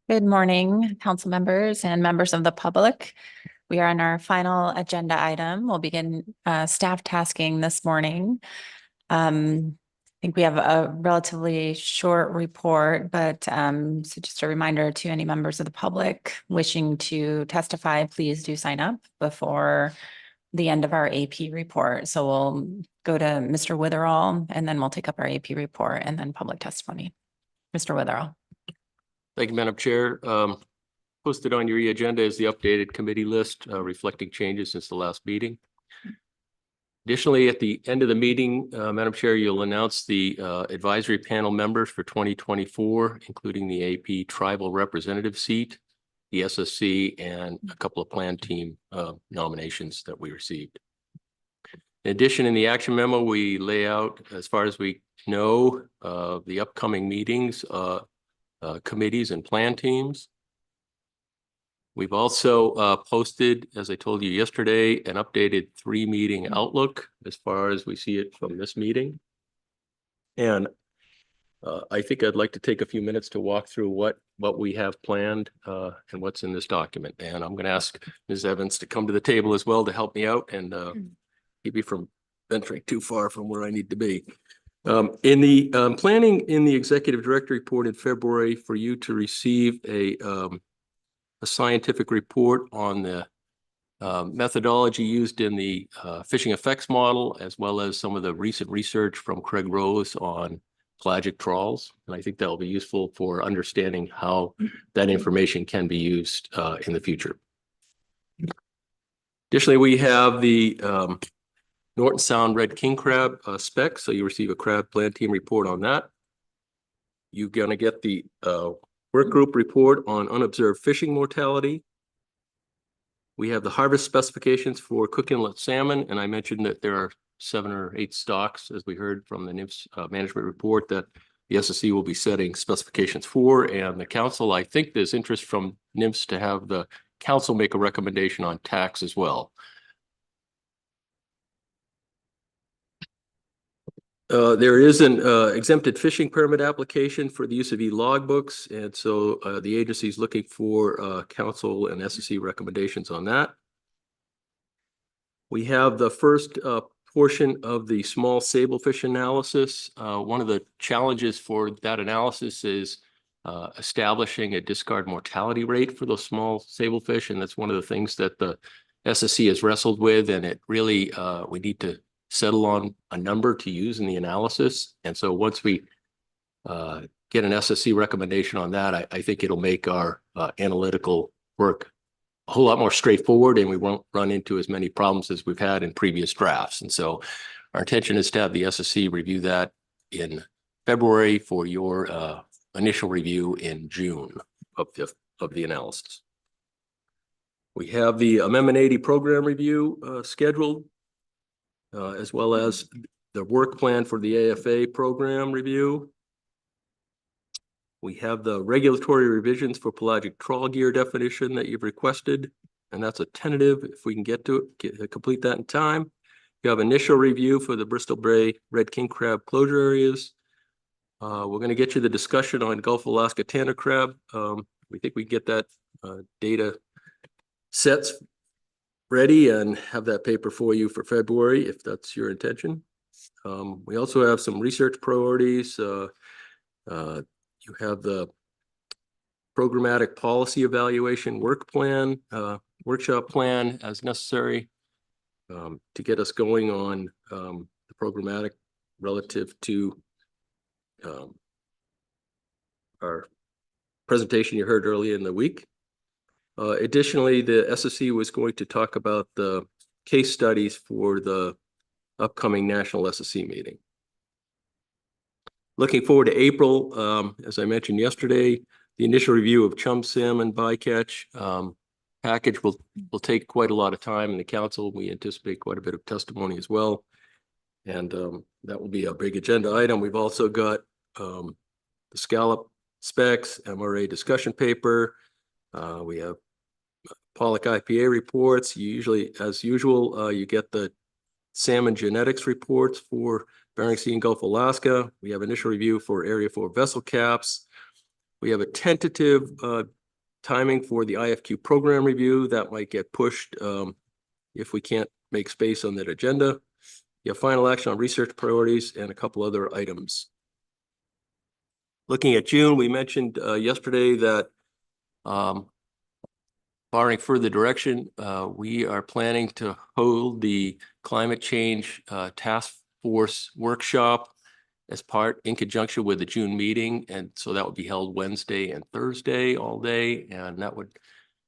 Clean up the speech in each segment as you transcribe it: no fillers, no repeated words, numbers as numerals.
Good morning, council members and members of the public. We are on our final agenda item. We'll begin staff tasking this morning. I think we have a relatively short report, but so just a reminder to any members of the public wishing to testify, please do sign up before the end of our AP report. So we'll go to Mr. Witherall and then we'll take up our AP report and then public testimony. Mr. Witherall. Thank you, Madam Chair. Posted on your agenda is the updated committee list reflecting changes since the last meeting. Additionally, at the end of the meeting, Madam Chair, you'll announce the advisory panel members for 2024, including the AP tribal representative seat, the SSC, and a couple of plan team nominations that we received. In addition, in the action memo, we lay out, as far as we know, the upcoming meetings, committees and plan teams. We've also posted, as I told you yesterday, an updated 3-meeting outlook as far as we see it from this meeting. And I think I'd like to take a few minutes to walk through what we have planned and what's in this document. And I'm going to ask Ms. Evans to come to the table as well to help me out and keep me from venturing too far from where I need to be. In the planning in the executive director report in February for you to receive a scientific report on the methodology used in the fishing effects model, as well as some of the recent research from Craig Rose on pelagic trawls. And I think that will be useful for understanding how that information can be used in the future. Additionally, we have the Norton Sound red king crab specs. So you receive a crab plan team report on that. You're going to get the work group report on unobserved fishing mortality. We have the harvest specifications for Cook Inlet salmon. And I mentioned that there are 7 or 8 stocks, as we heard from the NPFMC management report, that the SSC will be setting specifications for. And the council, I think there's interest from NPFMC to have the council make a recommendation on tax as well. There is an exempted fishing permit application for the use of e-logbooks, and so the agency is looking for council and SSC recommendations on that. We have the first portion of the small sablefish analysis. One of the challenges for that analysis is establishing a discard mortality rate for those small sablefish, and that's one of the things that the SSC has wrestled with, and it really we need to settle on a number to use in the analysis. And so once we get an SSC recommendation on that, I think it'll make our analytical work a whole lot more straightforward, and we won't run into as many problems as we've had in previous drafts. And so our intention is to have the SSC review that in February for your initial review in June of the analysis. We have the Amendment 80 program review scheduled, as well as the work plan for the AFA program review. We have the regulatory revisions for pelagic trawl gear definition that you've requested, and that's a tentative if we can get to it, complete that in time. You have initial review for the Bristol Bay red king crab closure areas. We're going to get you the discussion on Gulf of Alaska tanner crab. We think we can get that data sets ready and have that paper for you for February, if that's your intention. We also have some research priorities. You have the programmatic policy evaluation work plan, workshop plan as necessary to get us going on the programmatic relative to our presentation you heard earlier in the week. Additionally, the SSC was going to talk about the case studies for the upcoming national SSC meeting. Looking forward to April, as I mentioned yesterday, the initial review of chum salmon bycatch package will take quite a lot of time in the council. We anticipate quite a bit of testimony as well. And that will be a big agenda item. We've also got the scallop specs, MRA discussion paper. We have pollock IPA reports. Usually, as usual, you get the salmon genetics reports for Bering Sea and Gulf of Alaska. We have initial review for Area 4 vessel caps. We have a tentative timing for the IFQ program review that might get pushed if we can't make space on that agenda. You have final action on research priorities and a couple other items. Looking at June, we mentioned yesterday that barring further direction, we are planning to hold the climate change task force workshop as part in conjunction with the June meeting. And so that would be held Wednesday and Thursday all day. And that would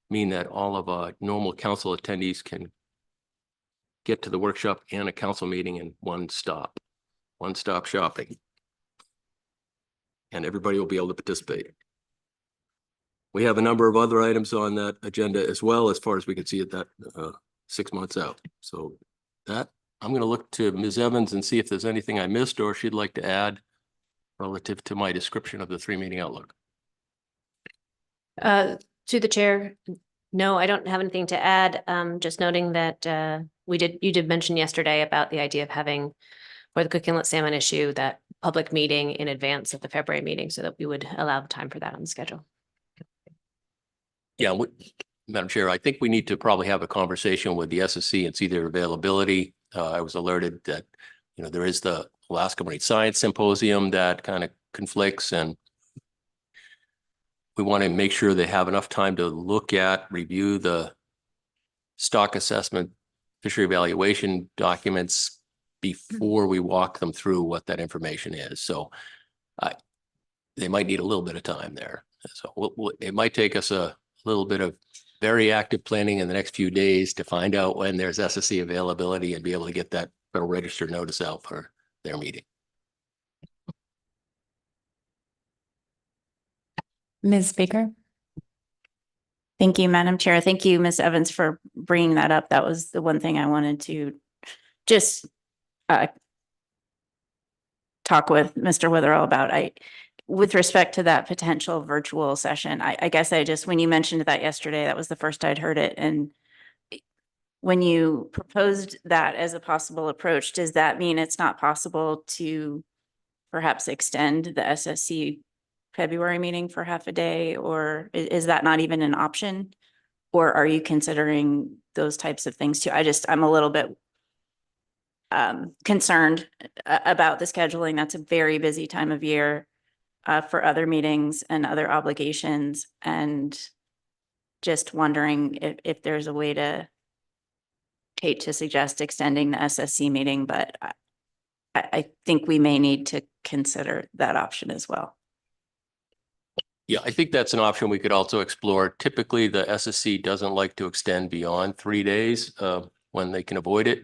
mean that all of our normal council attendees can get to the workshop and a council meeting in one-stop shopping. And everybody will be able to participate. We have a number of other items on that agenda as well, as far as we can see it that 6 months out. So that I'm going to look to Ms. Evans and see if there's anything I missed or she'd like to add relative to my description of the 3-meeting outlook. To the chair, no, I don't have anything to add. Just noting that you did mention yesterday about the idea of having for the Cook Inlet salmon issue that public meeting in advance of the February meeting so that we would allow time for that on the schedule. Yeah, Madam Chair, I think we need to probably have a conversation with the SSC and see their availability. I was alerted that, there is the Alaska Marine Science Symposium that kind of conflicts, and we want to make sure they have enough time to look at, review the stock assessment, fishery evaluation documents before we walk them through what that information is. So they might need a little bit of time there. So it might take us a little bit of very active planning in the next few days to find out when there's SSC availability and be able to get that Federal Register notice out for their meeting. Ms. Baker? Thank you, Madam Chair. Thank you, Ms. Evans, for bringing that up. That was the one thing I wanted to just talk with Mr. Witherell about. With respect to that potential virtual session, I guess when you mentioned that yesterday, that was the first I'd heard it. And when you proposed that as a possible approach, does that mean it's not possible to perhaps extend the SSC February meeting for half a day, or is that not even an option? Or are you considering those types of things too? I'm a little bit concerned about the scheduling. That's a very busy time of year for other meetings and other obligations, and just wondering if there's a way to suggest extending the SSC meeting, but I think we may need to consider that option as well. Yeah, I think that's an option we could also explore. Typically, the SSC doesn't like to extend beyond 3 days when they can avoid it,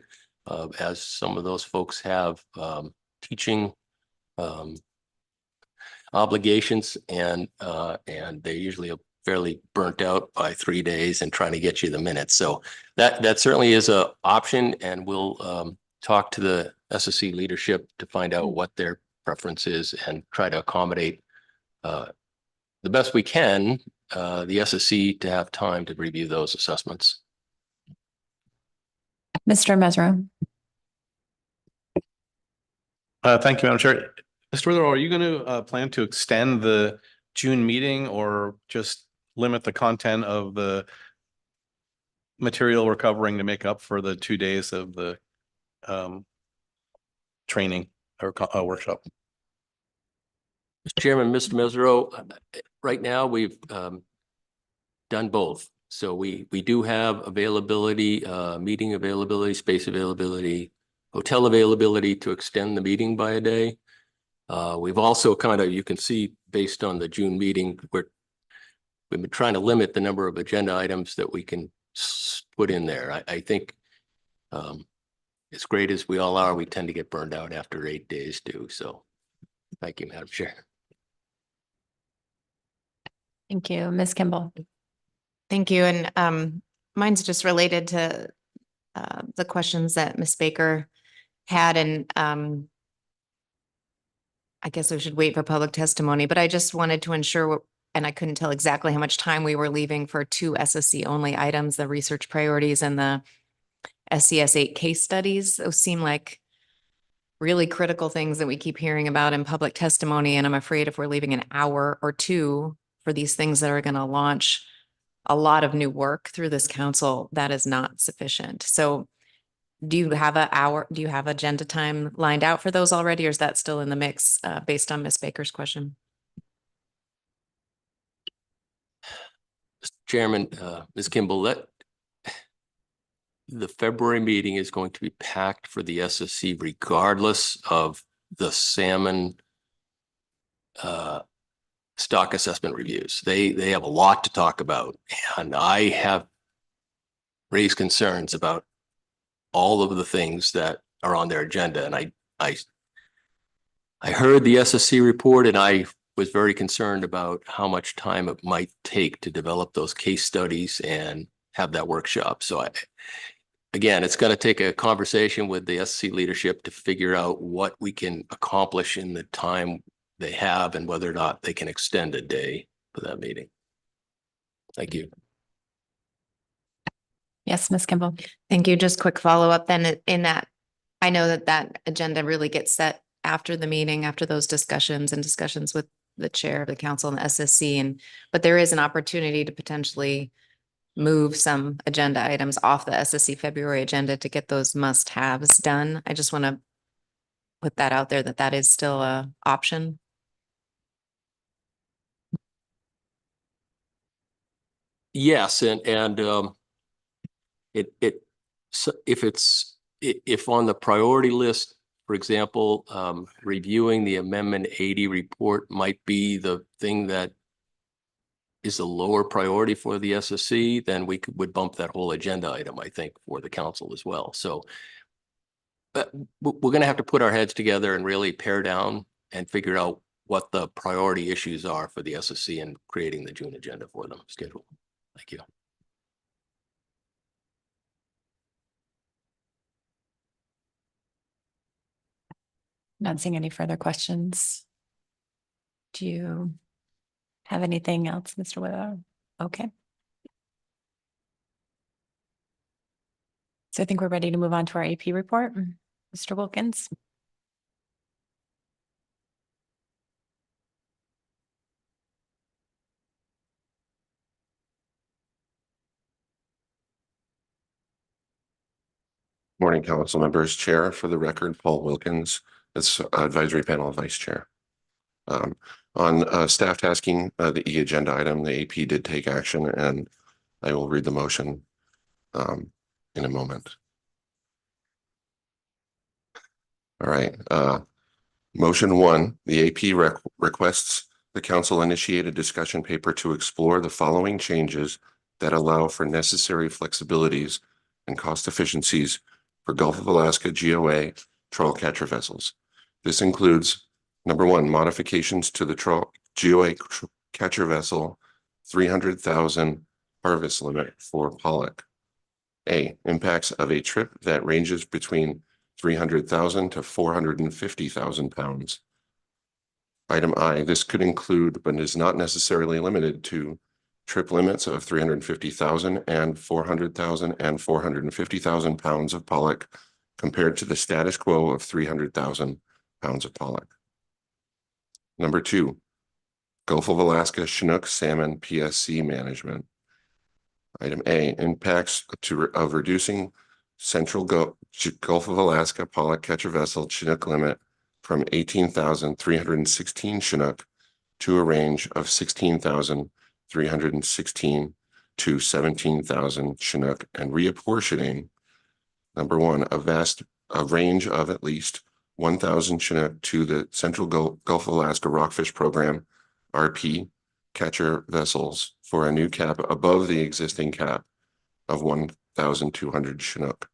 as some of those folks have teaching obligations, and they usually are fairly burnt out by 3 days and trying to get you the minutes. So that certainly is an option, and we'll talk to the SSC leadership to find out what their preference is and try to accommodate the best we can the SSC to have time to review those assessments. Mr. Mesro? Thank you, Madam Chair. Mr. Witherell, are you going to plan to extend the June meeting or just limit the content of the material we're covering to make up for the 2 days of the training or workshop? Mr. Chairman, Mr. Mesro, right now we've done both. So we do have availability, meeting availability, space availability, hotel availability to extend the meeting by a day. We've also you can see based on the June meeting, we've been trying to limit the number of agenda items that we can put in there. I think as great as we all are, we tend to get burned out after 8 days too. So thank you, Madam Chair. Thank you. Ms. Kimball? Thank you. And mine's just related to the questions that Ms. Baker had. And I guess we should wait for public testimony, but I just wanted to ensure, and I couldn't tell exactly how much time we were leaving for 2 SSC only items, the research priorities and the SCS 8 case studies. Those seem like really critical things that we keep hearing about in public testimony. And I'm afraid if we're leaving an hour or two for these things that are going to launch a lot of new work through this council, that is not sufficient. So do you have do you have agenda time lined out for those already, or is that still in the mix based on Ms. Baker's question? Mr. Chairman, Ms. Kimball, the February meeting is going to be packed for the SSC regardless of the salmon stock assessment reviews. They have a lot to talk about, and I have raised concerns about all of the things that are on their agenda. And I heard the SSC report, and I was very concerned about how much time it might take to develop those case studies and have that workshop. So again, it's going to take a conversation with the SSC leadership to figure out what we can accomplish in the time they have and whether or not they can extend a day for that meeting. Thank you. Yes, Ms. Kimball. Thank you. Just quick follow-up then in that, I know that that agenda really gets set after the meeting, after those discussions with the chair of the council and the SSC, but there is an opportunity to potentially move some agenda items off the SSC February agenda to get those must-haves done. I just want to put that out there that is still an option. Yes, and so if on the priority list, for example, reviewing the Amendment 80 report might be the thing that is a lower priority for the SSC, then we would bump that whole agenda item, I think, for the council as well. So we're going to have to put our heads together and really pare down and figure out what the priority issues are for the SSC and creating the June agenda for them schedule. Thank you. Not seeing any further questions. Do you have anything else, Mr. Wither? Okay. So I think we're ready to move on to our AP report. Mr. Wilkins. Morning, council members. Chair, for the record, Paul Wilkins. It's advisory panel vice chair. On staff tasking the agenda item, the AP did take action, and I will read the motion in a moment. All right. Motion 1, the AP requests the council initiate a discussion paper to explore the following changes that allow for necessary flexibilities and cost efficiencies for Gulf of Alaska GOA trawl catcher vessels. This includes, number 1, modifications to the GOA catcher vessel 300,000 harvest limit for pollock. A, impacts of a trip that ranges between 300,000 to 450,000 pounds. Item I, this could include, but is not necessarily limited to, trip limits of 350,000 and 400,000 and 450,000 pounds of pollock compared to the status quo of 300,000 pounds of pollock. Number 2, Gulf of Alaska Chinook salmon PSC management. Item A, impacts of reducing central Gulf of Alaska pollock catcher vessel Chinook limit from 18,316 Chinook to a range of 16,316 to 17,000 Chinook, and reapportioning, number 1, a range of at least 1,000 Chinook to the Central Gulf of Alaska Rockfish Program RP catcher vessels for a new cap above the existing cap of 1,200 Chinook.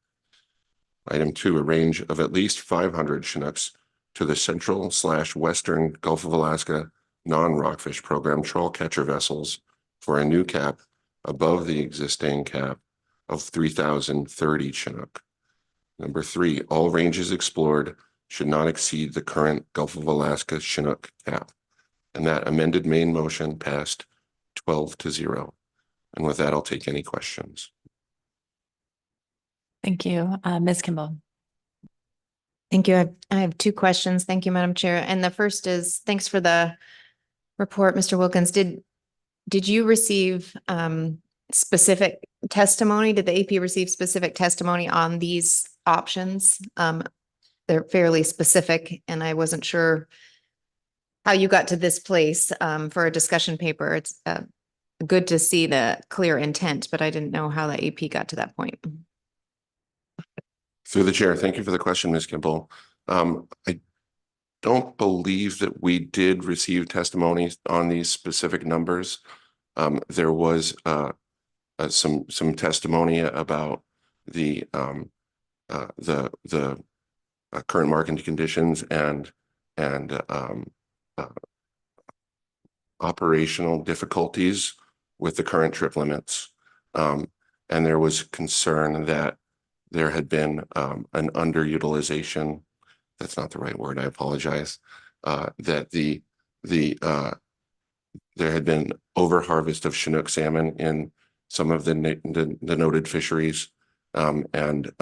Item 2, a range of at least 500 Chinooks to the Central/Western Gulf of Alaska non-Rockfish Program trawl catcher vessels for a new cap above the existing cap of 3,030 Chinook. Number 3, all ranges explored should not exceed the current Gulf of Alaska Chinook cap. And that amended main motion passed 12-0. And with that, I'll take any questions. Thank you. Ms. Kimball. Thank you. I have two questions. Thank you, Madam Chair. And the first is, thanks for the report, Mr. Wilkins. Did you receive specific testimony? Did the AP receive specific testimony on these options? They're fairly specific, and I wasn't sure how you got to this place for a discussion paper. It's good to see the clear intent, but I didn't know how the AP got to that point. Through the chair, thank you for the question, Ms. Kimball. I don't believe that we did receive testimonies on these specific numbers. There was some testimony about the current market conditions and operational difficulties with the current trip limits. And there was concern that there had been an underutilization. That's not the right word. I apologize. That there had been overharvest of Chinook salmon in some of the noted fisheries, and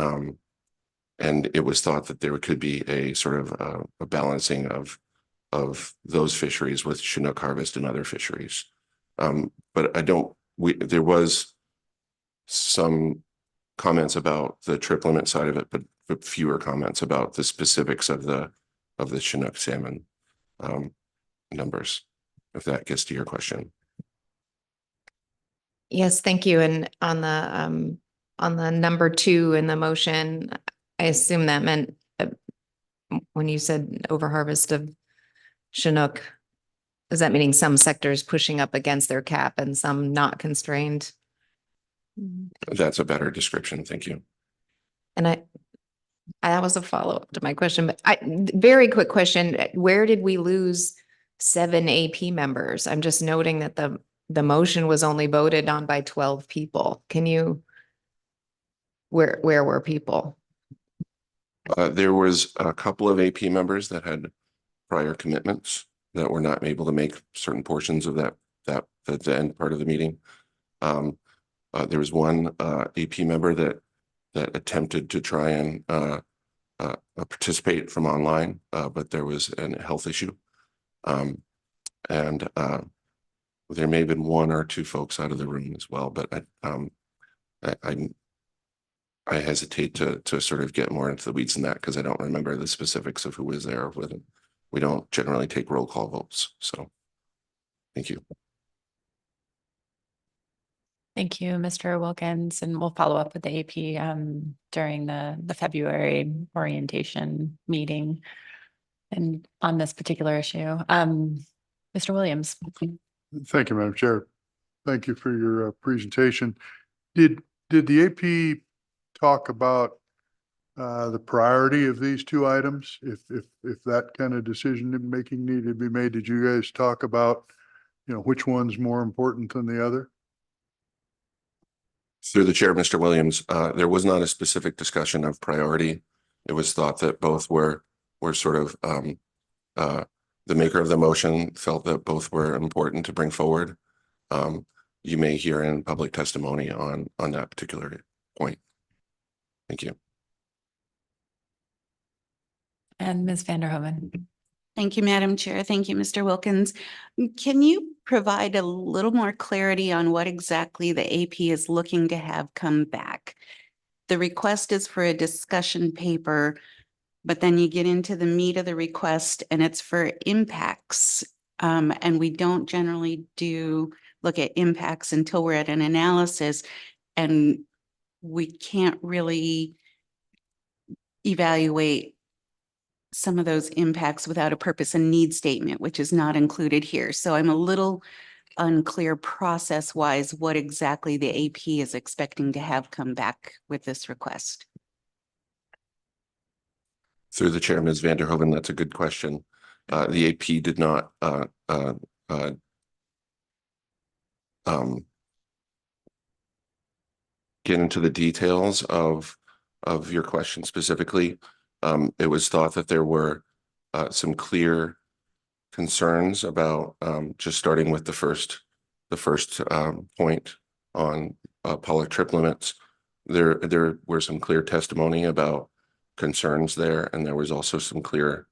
it was thought that there could be a sort of a balancing of those fisheries with Chinook harvest and other fisheries. But there was some comments about the trip limit side of it, but fewer comments about the specifics of the Chinook salmon numbers, if that gets to your question. Yes, thank you. And on the number 2 in the motion, I assume that meant when you said overharvest of Chinook, is that meaning some sectors pushing up against their cap and some not constrained? That's a better description. Thank you. And that was a follow-up to my question, but very quick question. Where did we lose 7 AP members? I'm just noting that the motion was only voted on by 12 people. Where were people? There was a couple of AP members that had prior commitments that were not able to make certain portions of the end part of the meeting. There was one AP member that attempted to try and participate from online, but there was a health issue. And there may have been 1 or 2 folks out of the room as well, but I hesitate to sort of get more into the weeds than that because I don't remember the specifics of who was there with it. We don't generally take roll call votes. So thank you. Thank you, Mr. Wilkins, and we'll follow up with the AP during the February orientation meeting and on this particular issue. Mr. Williams. Thank you, Madam Chair. Thank you for your presentation. Did the AP talk about the priority of these 2 items? If that kind of decision making needed to be made, did you guys talk about, which one's more important than the other? Through the chair, Mr. Williams, there was not a specific discussion of priority. It was thought that both were sort of the maker of the motion felt that both were important to bring forward. You may hear in public testimony on that particular point. Thank you. And Ms. Vanderhoven. Thank you, Madam Chair. Thank you, Mr. Wilkins. Can you provide a little more clarity on what exactly the AP is looking to have come back? The request is for a discussion paper, but then you get into the meat of the request and it's for impacts. And we don't generally look at impacts until we're at an analysis, and we can't really evaluate some of those impacts without a purpose and need statement, which is not included here. So I'm a little unclear process-wise what exactly the AP is expecting to have come back with this request. Through the chair, Ms. Vanderhoven, that's a good question. The AP did not get into the details of your question specifically. It was thought that there were some clear concerns about just starting with the first point on pollock trip limits. There were some clear testimony about concerns there, and there was also some clear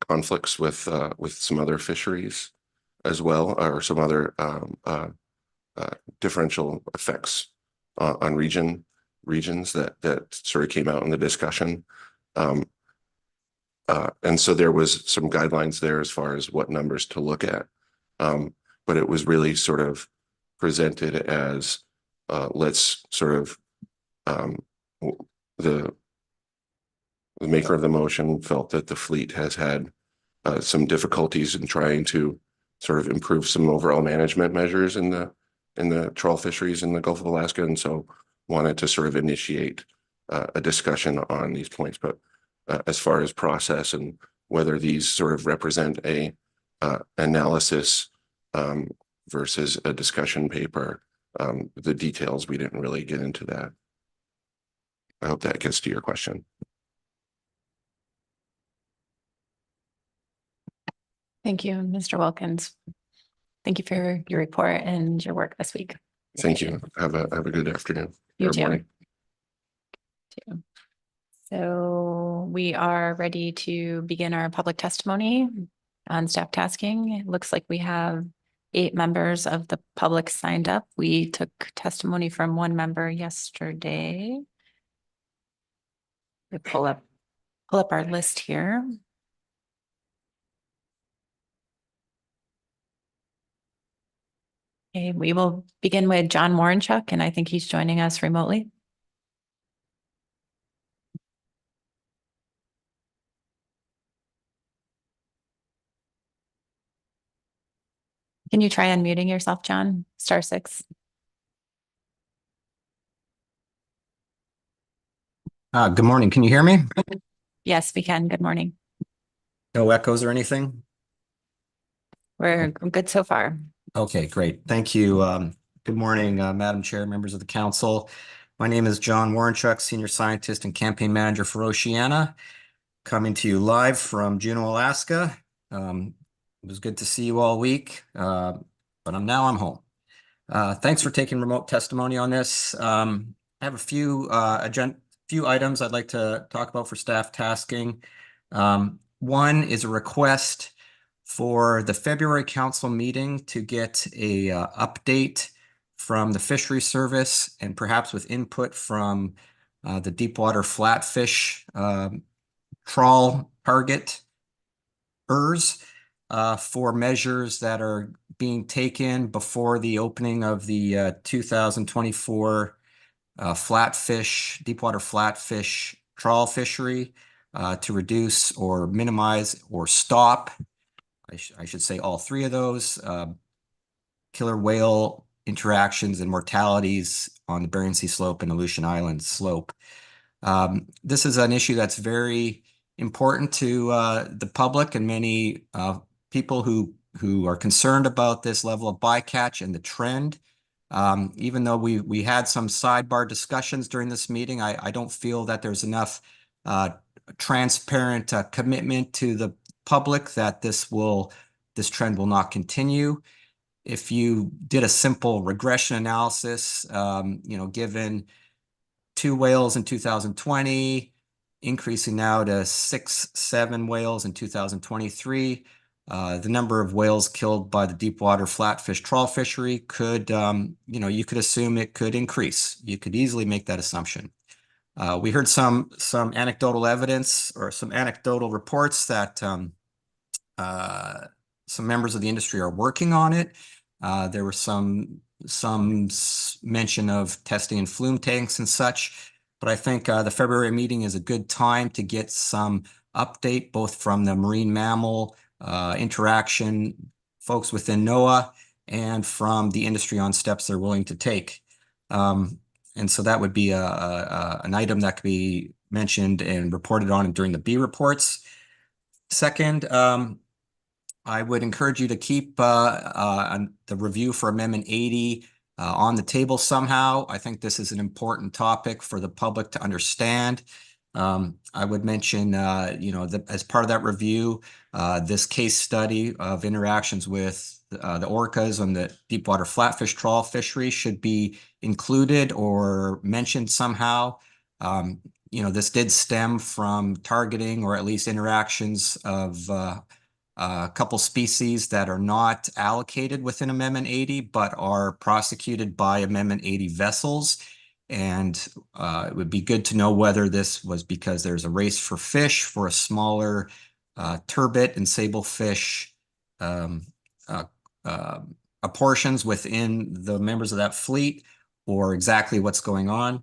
conflicts with some other fisheries as well, or some other differential effects on regions that sort of came out in the discussion. And so there was some guidelines there as far as what numbers to look at. But it was really sort of presented as let's sort of the maker of the motion felt that the fleet has had some difficulties in trying to sort of improve some overall management measures in the trawl fisheries in the Gulf of Alaska, and so wanted to sort of initiate a discussion on these points. But as far as process and whether these sort of represent a analysis versus a discussion paper, the details, we didn't really get into that. I hope that gets to your question. Thank you, Mr. Wilkins. Thank you for your report and your work this week. Thank you. Have a good afternoon. You or too. morning. So we are ready to begin our public testimony on staff tasking. It looks like we have 8 members of the public signed up. We took testimony from 1 member yesterday. We pull up our list here. Okay, we will begin with John Warrenchuk, and I think he's joining us remotely. Can you try unmuting yourself, John? *6. Good morning. Can you hear me? Yes, we can. Good morning. No echoes or anything? We're good so far. Okay, great. Thank you. Good morning, Madam Chair, members of the council. My name is John Warrenchuk, Senior Scientist and Campaign Manager for Oceana, coming to you live from Juneau, Alaska. It was good to see you all week, but I'm home. Thanks for taking remote testimony on this. I have a few items I'd like to talk about for staff tasking. One is a request for the February council meeting to get a update from the fishery service and perhaps with input from the deepwater flatfish trawl target for measures that are being taken before the opening of the 2024 deepwater flatfish trawl fishery to reduce or minimize or stop, I should say all 3 of those, killer whale interactions and mortalities on the Bering Sea slope and Aleutian Island slope. This is an issue that's very important to the public and many people who are concerned about this level of bycatch and the trend. Even though we had some sidebar discussions during this meeting, I don't feel that there's enough transparent commitment to the public that this trend will not continue. If you did a simple regression analysis, given 2 whales in 2020, increasing now to 6-7 whales in 2023, the number of whales killed by the deepwater flatfish trawl fishery could, you could assume it could increase. You could easily make that assumption. We heard some anecdotal evidence or some anecdotal reports that some members of the industry are working on it. There were some mention of testing in flume tanks and such, but I think the February meeting is a good time to get some update both from the marine mammal interaction folks within NOAA and from the industry on steps they're willing to take. And so that would be an item that could be mentioned and reported on during the B reports. Second, I would encourage you to keep the review for Amendment 80 on the table somehow. I think this is an important topic for the public to understand. I would mention, as part of that review, this case study of interactions with the orcas on the deepwater flatfish trawl fishery should be included or mentioned somehow. This did stem from targeting or at least interactions of a couple species that are not allocated within Amendment 80, but are prosecuted by Amendment 80 vessels. And it would be good to know whether this was because there's a race for fish for a smaller turbot and sablefish portions within the members of that fleet, or exactly what's going on.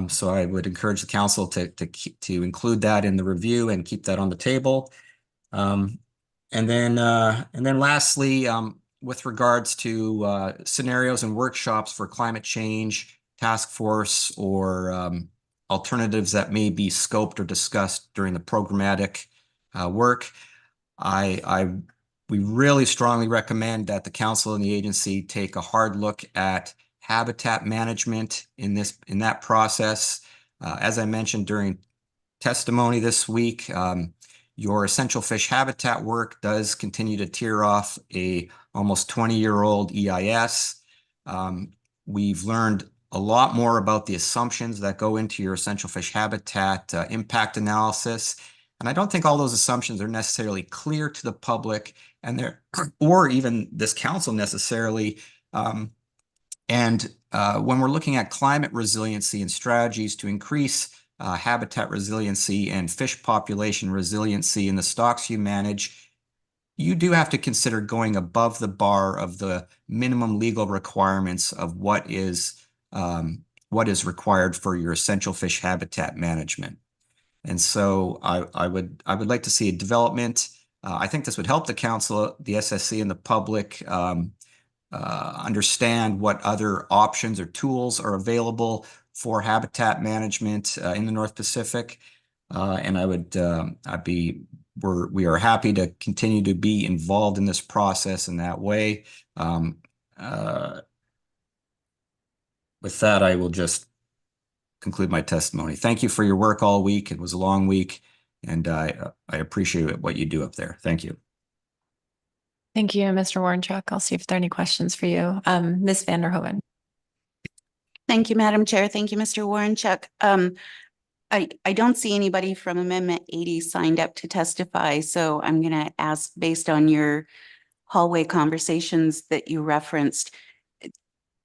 So I would encourage the council to include that in the review and keep that on the table. And then lastly, with regards to scenarios and workshops for climate change task force or alternatives that may be scoped or discussed during the programmatic work, we really strongly recommend that the council and the agency take a hard look at habitat management in that process. As I mentioned during testimony this week, your essential fish habitat work does continue to tear off a almost 20-year-old EIS. We've learned a lot more about the assumptions that go into your essential fish habitat impact analysis. And I don't think all those assumptions are necessarily clear to the public or even this council necessarily. When we're looking at climate resiliency and strategies to increase habitat resiliency and fish population resiliency in the stocks you manage, you do have to consider going above the bar of the minimum legal requirements of what is required for your essential fish habitat management. And so I would like to see a development. I think this would help the council, the SSC, and the public understand what other options or tools are available for habitat management in the North Pacific. And we are happy to continue to be involved in this process in that way. With that, I will just conclude my testimony. Thank you for your work all week. It was a long week, and I appreciate what you do up there. Thank you. Thank you, Mr. Warrenchuk. I'll see if there are any questions for you. Ms. Vanderhoven. Thank you, Madam Chair. Thank you, Mr. Warrenchuk. I don't see anybody from Amendment 80 signed up to testify, so I'm going to ask, based on your hallway conversations that you referenced,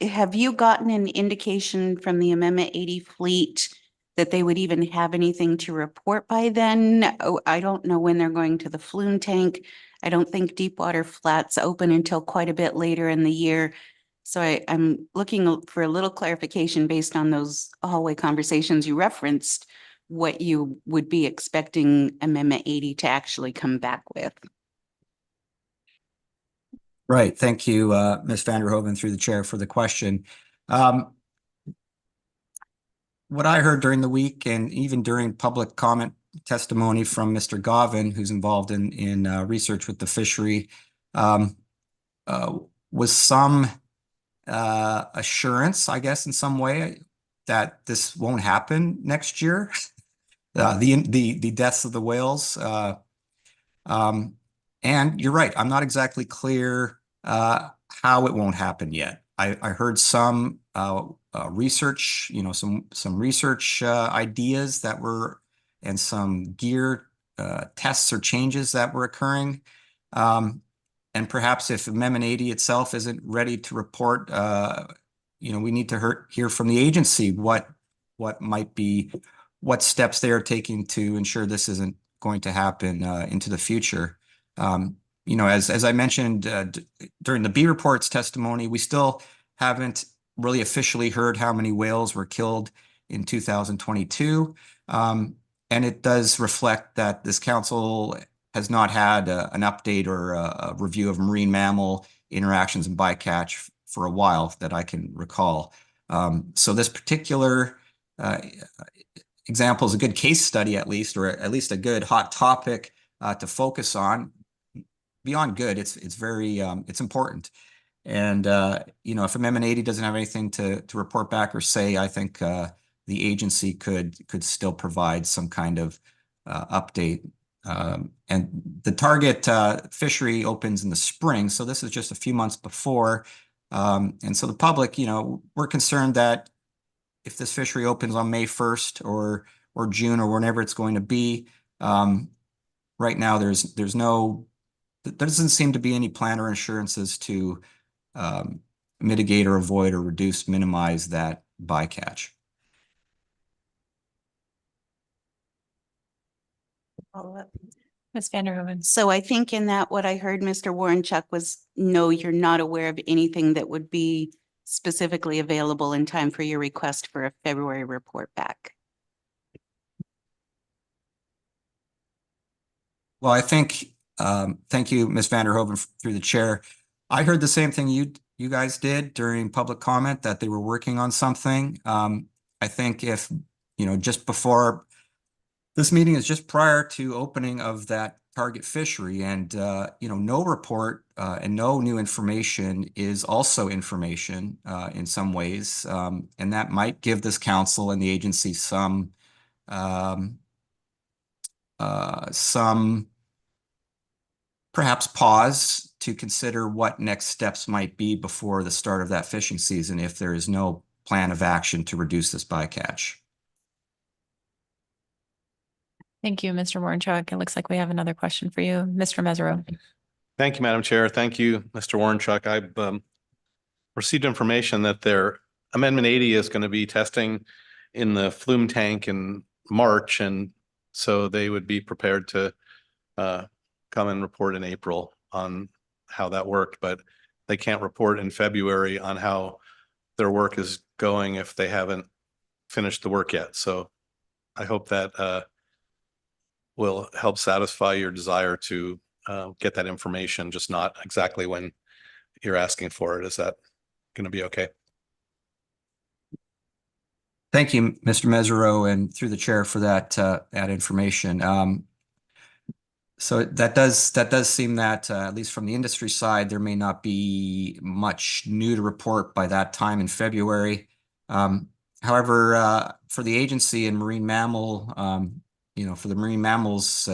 have you gotten an indication from the Amendment 80 fleet that they would even have anything to report by then? Oh, I don't know when they're going to the flume tank. I don't think Deepwater Flats open until quite a bit later in the year. So I'm looking for a little clarification based on those hallway conversations you referenced, what you would be expecting Amendment 80 to actually come back with. Right. Thank you, Ms. Vanderhoven, through the chair, for the question. What I heard during the week and even during public comment testimony from Mr. Govin, who's involved in research with the fishery, was some assurance, I guess, in some way that this won't happen next year. The deaths of the whales. And you're right, I'm not exactly clear how it won't happen yet. I heard some research, some research ideas that were, and some gear tests or changes that were occurring. And perhaps if Amendment 80 itself isn't ready to report, we need to hear from the agency what steps they are taking to ensure this isn't going to happen into the future. As I mentioned during the B reports testimony, we still haven't really officially heard how many whales were killed in 2022. And it does reflect that this council has not had an update or a review of marine mammal interactions and bycatch for a while that I can recall. So this particular example is a good case study, at least, or at least a good hot topic to focus on. Beyond good, it's very it's important. And if Amendment 80 doesn't have anything to report back or say, I think the agency could still provide some kind of update. And the target fishery opens in the spring, so this is just a few months before. And so the public, we're concerned that if this fishery opens on May 1st or June or whenever it's going to be. Right now, there doesn't seem to be any plan or assurances to mitigate or avoid or minimize that bycatch. Follow up. Ms. Vanderhoven. So I think in that, what I heard Mr. Warrenchuck was, no, you're not aware of anything that would be specifically available in time for your request for a February report back. Well, I think, thank you, Ms. Vanderhoven, through the chair. I heard the same thing you guys did during public comment, that they were working on something. I think if, just before, this meeting is just prior to opening of that target fishery, and, no report and no new information is also information in some ways. And that might give this council and the agency some perhaps pause to consider what next steps might be before the start of that fishing season if there is no plan of action to reduce this bycatch. Thank you, Mr. Warrenchuck. It looks like we have another question for you, Mr. Mesereau. Thank you, Madam Chair. Thank you, Mr. Warrenchuck. I've received information that their Amendment 80 is going to be testing in the flume tank in March, and so they would be prepared to come and report in April on how that worked, but they can't report in February on how their work is going if they haven't finished the work yet. So I hope that will help satisfy your desire to get that information, just not exactly when you're asking for it. Is that going to be okay? Thank you, Mr. Mesereau, and through the chair for that information. So that does seem that at least from the industry side, there may not be much new to report by that time in February. However, for the agency and marine mammal, for the marine mammals,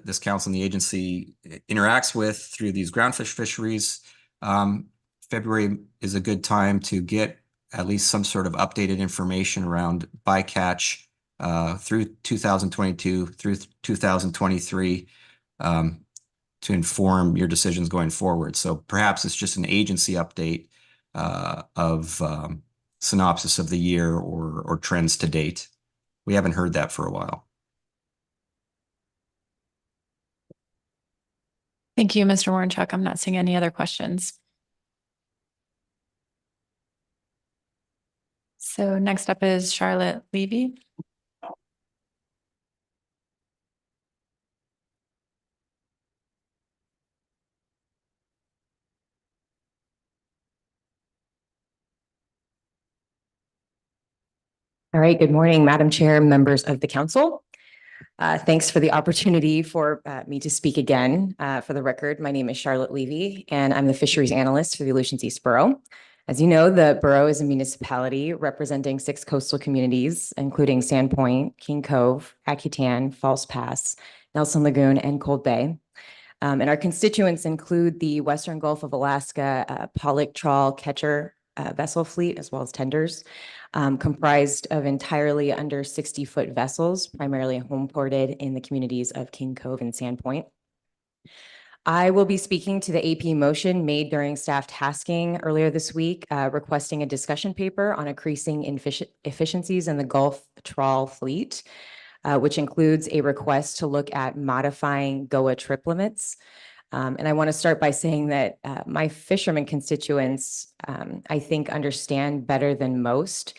this council and the agency interacts with through these groundfish fisheries, February is a good time to get at least some sort of updated information around bycatch through 2022 through 2023 to inform your decisions going forward. So perhaps it's just an agency update of synopsis of the year or trends to date. We haven't heard that for a while. Thank you, Mr. Warrenchuck. I'm not seeing any other questions. So next up is Charlotte Levy. All right, good morning, Madam Chair, members of the council. Thanks for the opportunity for me to speak again. For the record, my name is Charlotte Levy, and I'm the fisheries analyst for the Aleutians East Borough. As you know, the borough is a municipality representing 6 coastal communities, including Sandpoint, King Cove, Akutan, False Pass, Nelson Lagoon, and Cold Bay. And our constituents include the Western Gulf of Alaska, pollock trawl catcher vessel fleet, as well as tenders, comprised of entirely under 60-foot vessels, primarily home ported in the communities of King Cove and Sandpoint. I will be speaking to the AP motion made during staff tasking earlier this week, requesting a discussion paper on increasing efficiencies in the Gulf trawl fleet, which includes a request to look at modifying GOA trip limits. And I want to start by saying that my fishermen constituents, I think, understand better than most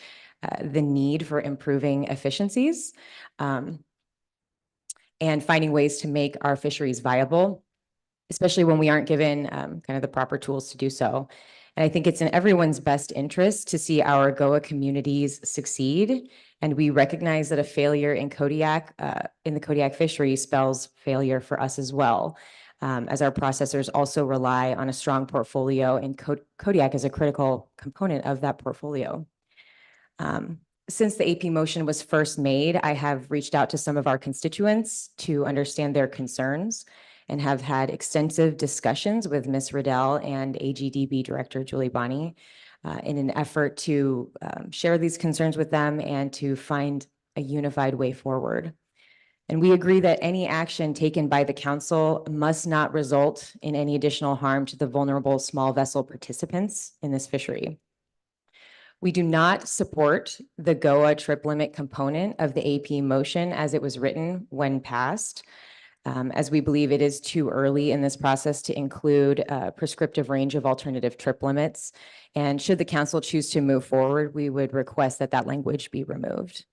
the need for improving efficiencies and finding ways to make our fisheries viable, especially when we aren't given kind of the proper tools to do so. And I think it's in everyone's best interest to see our GOA communities succeed. And we recognize that a failure in Kodiak, in the Kodiak fishery, spells failure for us as well. As our processors also rely on a strong portfolio, and Kodiak is a critical component of that portfolio. Since the AP motion was first made, I have reached out to some of our constituents to understand their concerns and have had extensive discussions with Ms. Riddell and AGDB Director Julie Bonney. in an effort to share these concerns with them and to find a unified way forward. And we agree that any action taken by the council must not result in any additional harm to the vulnerable small vessel participants in this fishery. We do not support the GOA trip limit component of the AP motion as it was written when passed, as we believe it is too early in this process to include a prescriptive range of alternative trip limits. And should the council choose to move forward, we would request that that language be removed.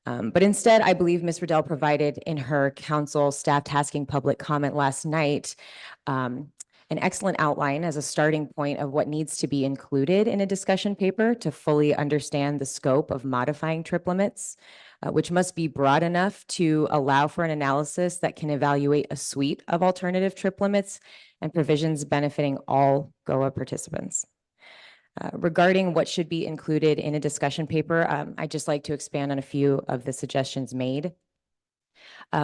But instead, I believe Ms. Riddell provided in her council staff tasking public comment last night an excellent outline as a starting point of what needs to be included in a discussion paper to fully understand the scope of modifying trip limits, which must be broad enough to allow for an analysis that can evaluate a suite of alternative trip limits and provisions benefiting all GOA participants. Regarding what should be included in a discussion paper, I'd just like to expand on a few of the suggestions made.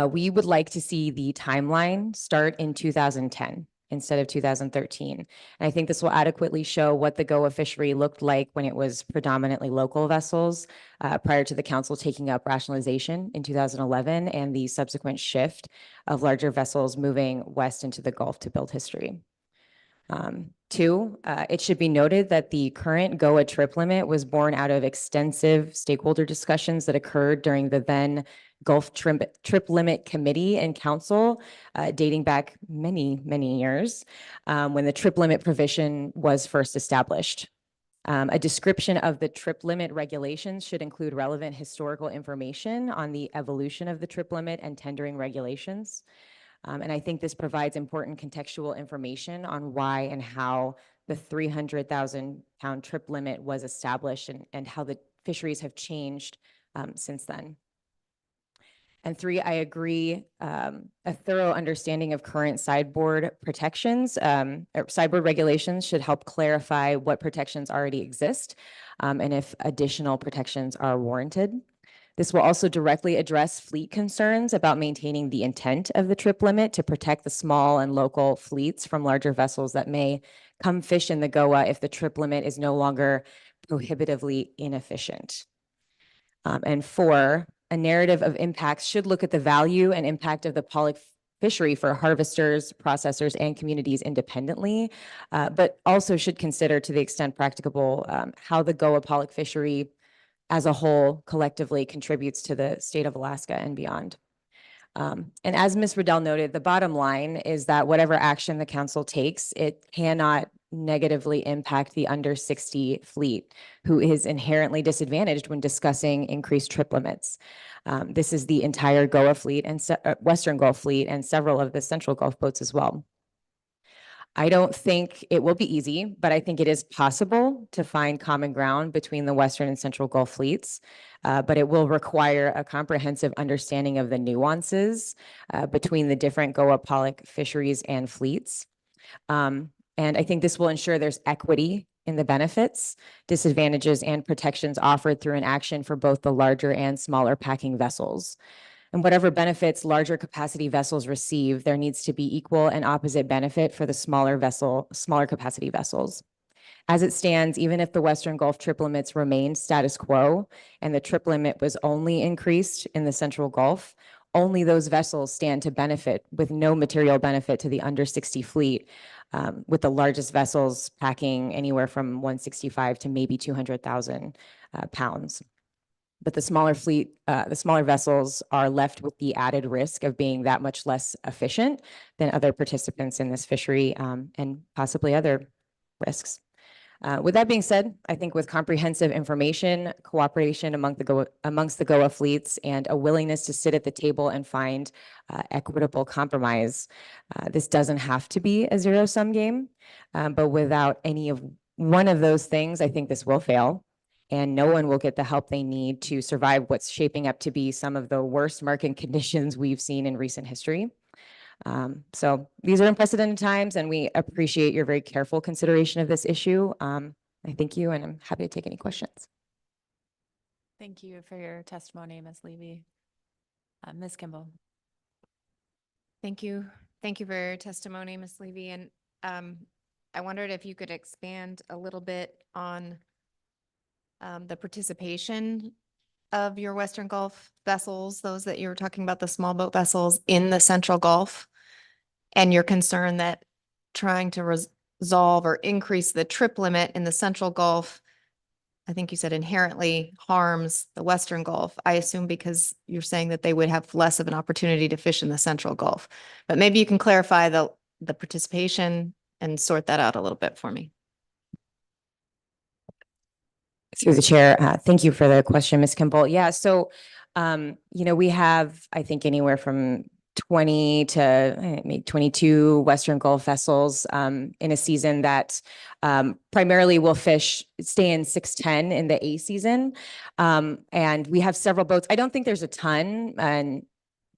We would like to see the timeline start in 2010 instead of 2013. And I think this will adequately show what the GOA fishery looked like when it was predominantly local vessels prior to the council taking up rationalization in 2011 and the subsequent shift of larger vessels moving west into the Gulf to build history. Two, it should be noted that the current GOA trip limit was born out of extensive stakeholder discussions that occurred during the then Gulf Trip Limit Committee and Council, dating back many, many years, when the trip limit provision was first established. A description of the trip limit regulations should include relevant historical information on the evolution of the trip limit and tendering regulations. And I think this provides important contextual information on why and how the 300,000 pound trip limit was established and how the fisheries have changed since then. And three, I agree, a thorough understanding of current sideboard protections, or sideboard regulations should help clarify what protections already exist and if additional protections are warranted. This will also directly address fleet concerns about maintaining the intent of the trip limit to protect the small and local fleets from larger vessels that may come fish in the GOA if the trip limit is no longer prohibitively inefficient. And four, a narrative of impacts should look at the value and impact of the pollock fishery for harvesters, processors, and communities independently, but also should consider, to the extent practicable, how the GOA pollock fishery as a whole collectively contributes to the state of Alaska and beyond. And as Ms. Riddell noted, the bottom line is that whatever action the council takes, it cannot negatively impact the under 60 fleet, who is inherently disadvantaged when discussing increased trip limits. This is the entire GOA fleet and Western Gulf fleet and several of the Central Gulf boats as well. I don't think it will be easy, but I think it is possible to find common ground between the Western and Central Gulf fleets, but it will require a comprehensive understanding of the nuances between the different GOA pollock fisheries and fleets. And I think this will ensure there's equity in the benefits, disadvantages, and protections offered through an action for both the larger and smaller packing vessels. And whatever benefits larger capacity vessels receive, there needs to be equal and opposite benefit for the smaller capacity vessels. As it stands, even if the Western Gulf trip limits remained status quo and the trip limit was only increased in the Central Gulf, only those vessels stand to benefit with no material benefit to the under 60 fleet, with the largest vessels packing anywhere from 165 to maybe 200,000 pounds. But the smaller fleet, the smaller vessels are left with the added risk of being that much less efficient than other participants in this fishery and possibly other risks. With that being said, I think with comprehensive information, cooperation amongst the GOA fleets, and a willingness to sit at the table and find equitable compromise, this doesn't have to be a zero-sum game. But without any of one of those things, I think this will fail. And no one will get the help they need to survive what's shaping up to be some of the worst market conditions we've seen in recent history. So these are unprecedented times, and we appreciate your very careful consideration of this issue. I thank you, and I'm happy to take any questions. Thank you for your testimony, Ms. Levy. Ms. Kimball. Thank you. Thank you for your testimony, Ms. Levy. And I wondered if you could expand a little bit on the participation of your Western Gulf vessels, those that you were talking about, the small boat vessels in the Central Gulf, and your concern that trying to resolve or increase the trip limit in the Central Gulf, I think you said inherently harms the Western Gulf. I assume because you're saying that they would have less of an opportunity to fish in the Central Gulf. But maybe you can clarify the participation and sort that out a little bit for me. Through the chair, thank you for the question, Ms. Kimball. Yeah, so, we have, I think, anywhere from 20 to maybe 22 Western Gulf vessels in a season that primarily will stay in 610 in the A season. And we have several boats. I don't think there's a ton, and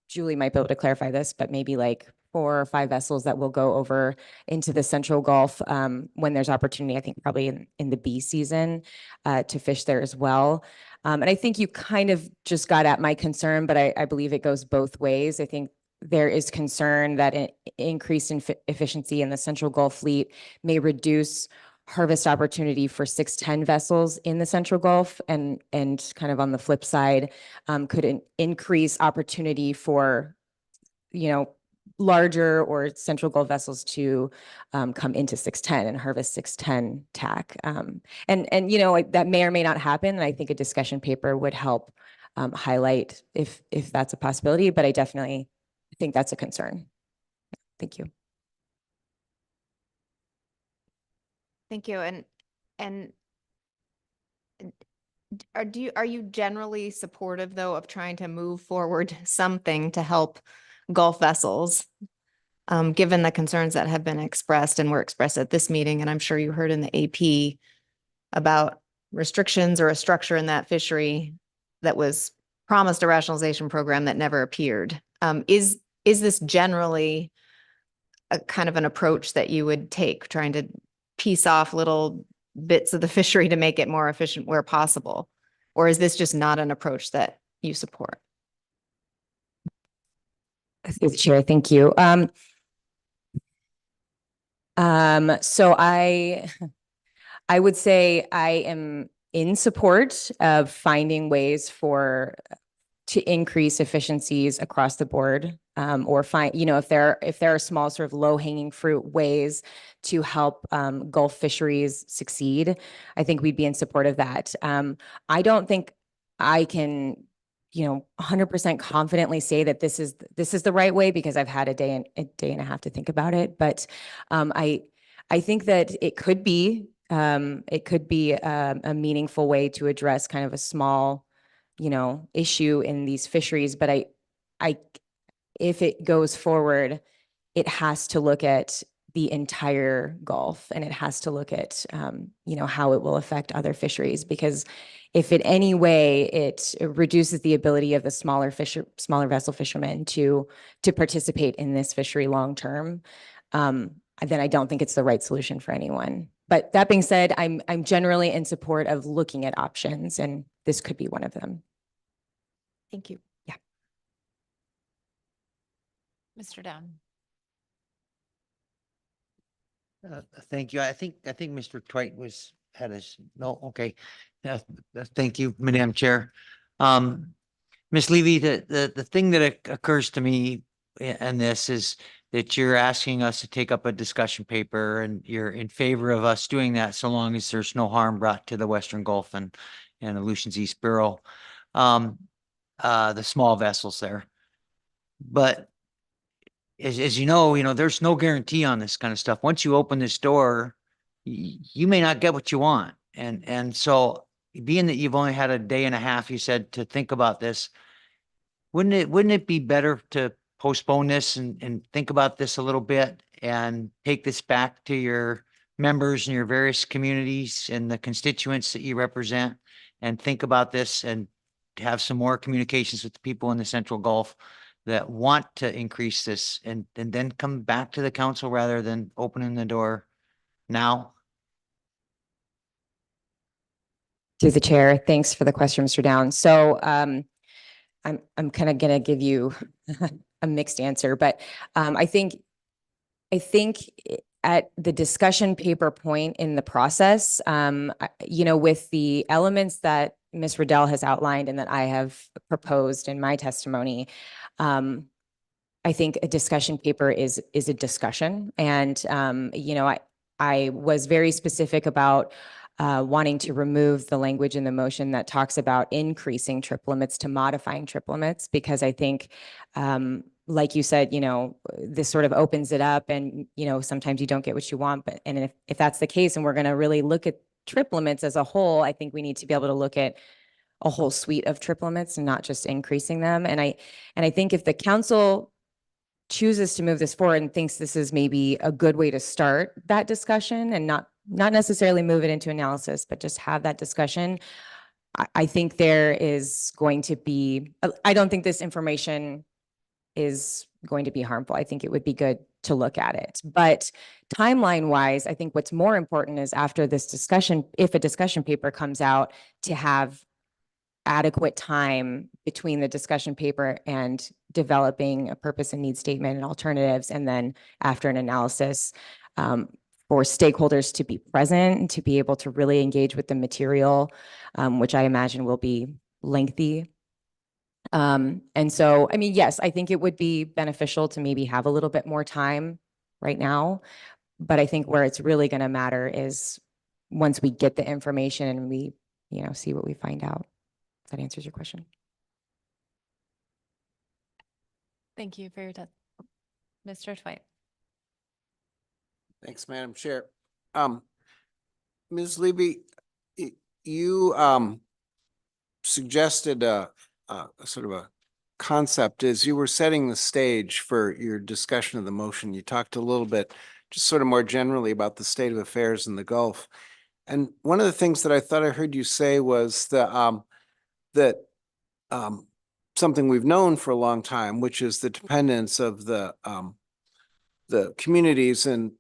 Julie might be able to clarify this, but maybe like 4 or 5 vessels that will go over into the Central Gulf when there's opportunity, I think probably in the B season to fish there as well. And I think you kind of just got at my concern, but I believe it goes both ways. I think there is concern that an increase in efficiency in the Central Gulf fleet may reduce harvest opportunity for 610 vessels in the Central Gulf, and kind of on the flip side, could increase opportunity for, larger or Central Gulf vessels to come into 610 and harvest 610 tack. That may or may not happen. And I think a discussion paper would help highlight if that's a possibility, but I definitely think that's a concern. Thank you. Thank you. And are you generally supportive, though, of trying to move forward something to help Gulf vessels, given the concerns that have been expressed and were expressed at this meeting, and I'm sure you heard in the AP about restrictions or a structure in that fishery that was promised a rationalization program that never appeared. Is this generally a kind of an approach that you would take, trying to piece off little bits of the fishery to make it more efficient where possible? Or is this just not an approach that you support? Through the chair, thank you. So I would say I am in support of finding ways to increase efficiencies across the board, or find, if there are small sort of low hanging fruit ways to help Gulf fisheries succeed, I think we'd be in support of that. I don't think I can 100% confidently say that this is the right way, because I've had a day and a half to think about it. But I think that it could be a meaningful way to address kind of a small, issue in these fisheries. But if it goes forward, it has to look at the entire Gulf, and it has to look at, how it will affect other fisheries, because if in any way it reduces the ability of the smaller vessel fishermen to participate in this fishery long term, then I don't think it's the right solution for anyone. But that being said, I'm generally in support of looking at options, and this could be one of them. Thank you. Yeah. Mr. Down. Thank you. I think Mr. Twite no, okay. Thank you, Madam Chair. Ms. Levy, the thing that occurs to me in this is that you're asking us to take up a discussion paper, and you're in favor of us doing that so long as there's no harm brought to the Western Gulf and Aleutians East Borough, the small vessels there. But as you know, there's no guarantee on this kind of stuff. Once you open this door, you may not get what you want. And so, being that you've only had a day and a half, you said, to think about this, wouldn't it be better to postpone this and think about this a little bit and take this back to your members and your various communities and the constituents that you represent, and think about this and have some more communications with the people in the Central Gulf that want to increase this, and then come back to the council rather than opening the door now? Through the chair, thanks for the question, Mr. Down. So I'm kind of gonna give you a mixed answer, but I think at the discussion paper point in the process, with the elements that Ms. Riddell has outlined and that I have proposed in my testimony, I think a discussion paper is a discussion. And, I was very specific about wanting to remove the language in the motion that talks about increasing trip limits to modifying trip limits, because I think, like you said, this sort of opens it up and, sometimes you don't get what you want. But, and if that's the case, and we're going to really look at trip limits as a whole, I think we need to be able to look at a whole suite of trip limits and not just increasing them. And I think if the council chooses to move this forward and thinks this is maybe a good way to start that discussion and not necessarily move it into analysis, but just have that discussion, I think there is going to be, I don't think this information is going to be harmful. I think it would be good to look at it. But timeline wise, I think what's more important is after this discussion, if a discussion paper comes out, to have adequate time between the discussion paper and developing a purpose and need statement and alternatives. And then after an analysis, for stakeholders to be present and to be able to really engage with the material, which I imagine will be lengthy. And so, I mean, yes, I think it would be beneficial to maybe have a little bit more time right now, but I think where it's really going to matter is once we get the information and we, see what we find out. That answers your question. Thank you for your time. Mr. Dwight. Thanks, Madam Chair. Ms. Levy, you suggested a sort of a concept as you were setting the stage for your discussion of the motion. You talked a little bit, just sort of more generally, about the state of affairs in the Gulf. And one of the things that I thought I heard you say was that something we've known for a long time, which is the dependence of the communities in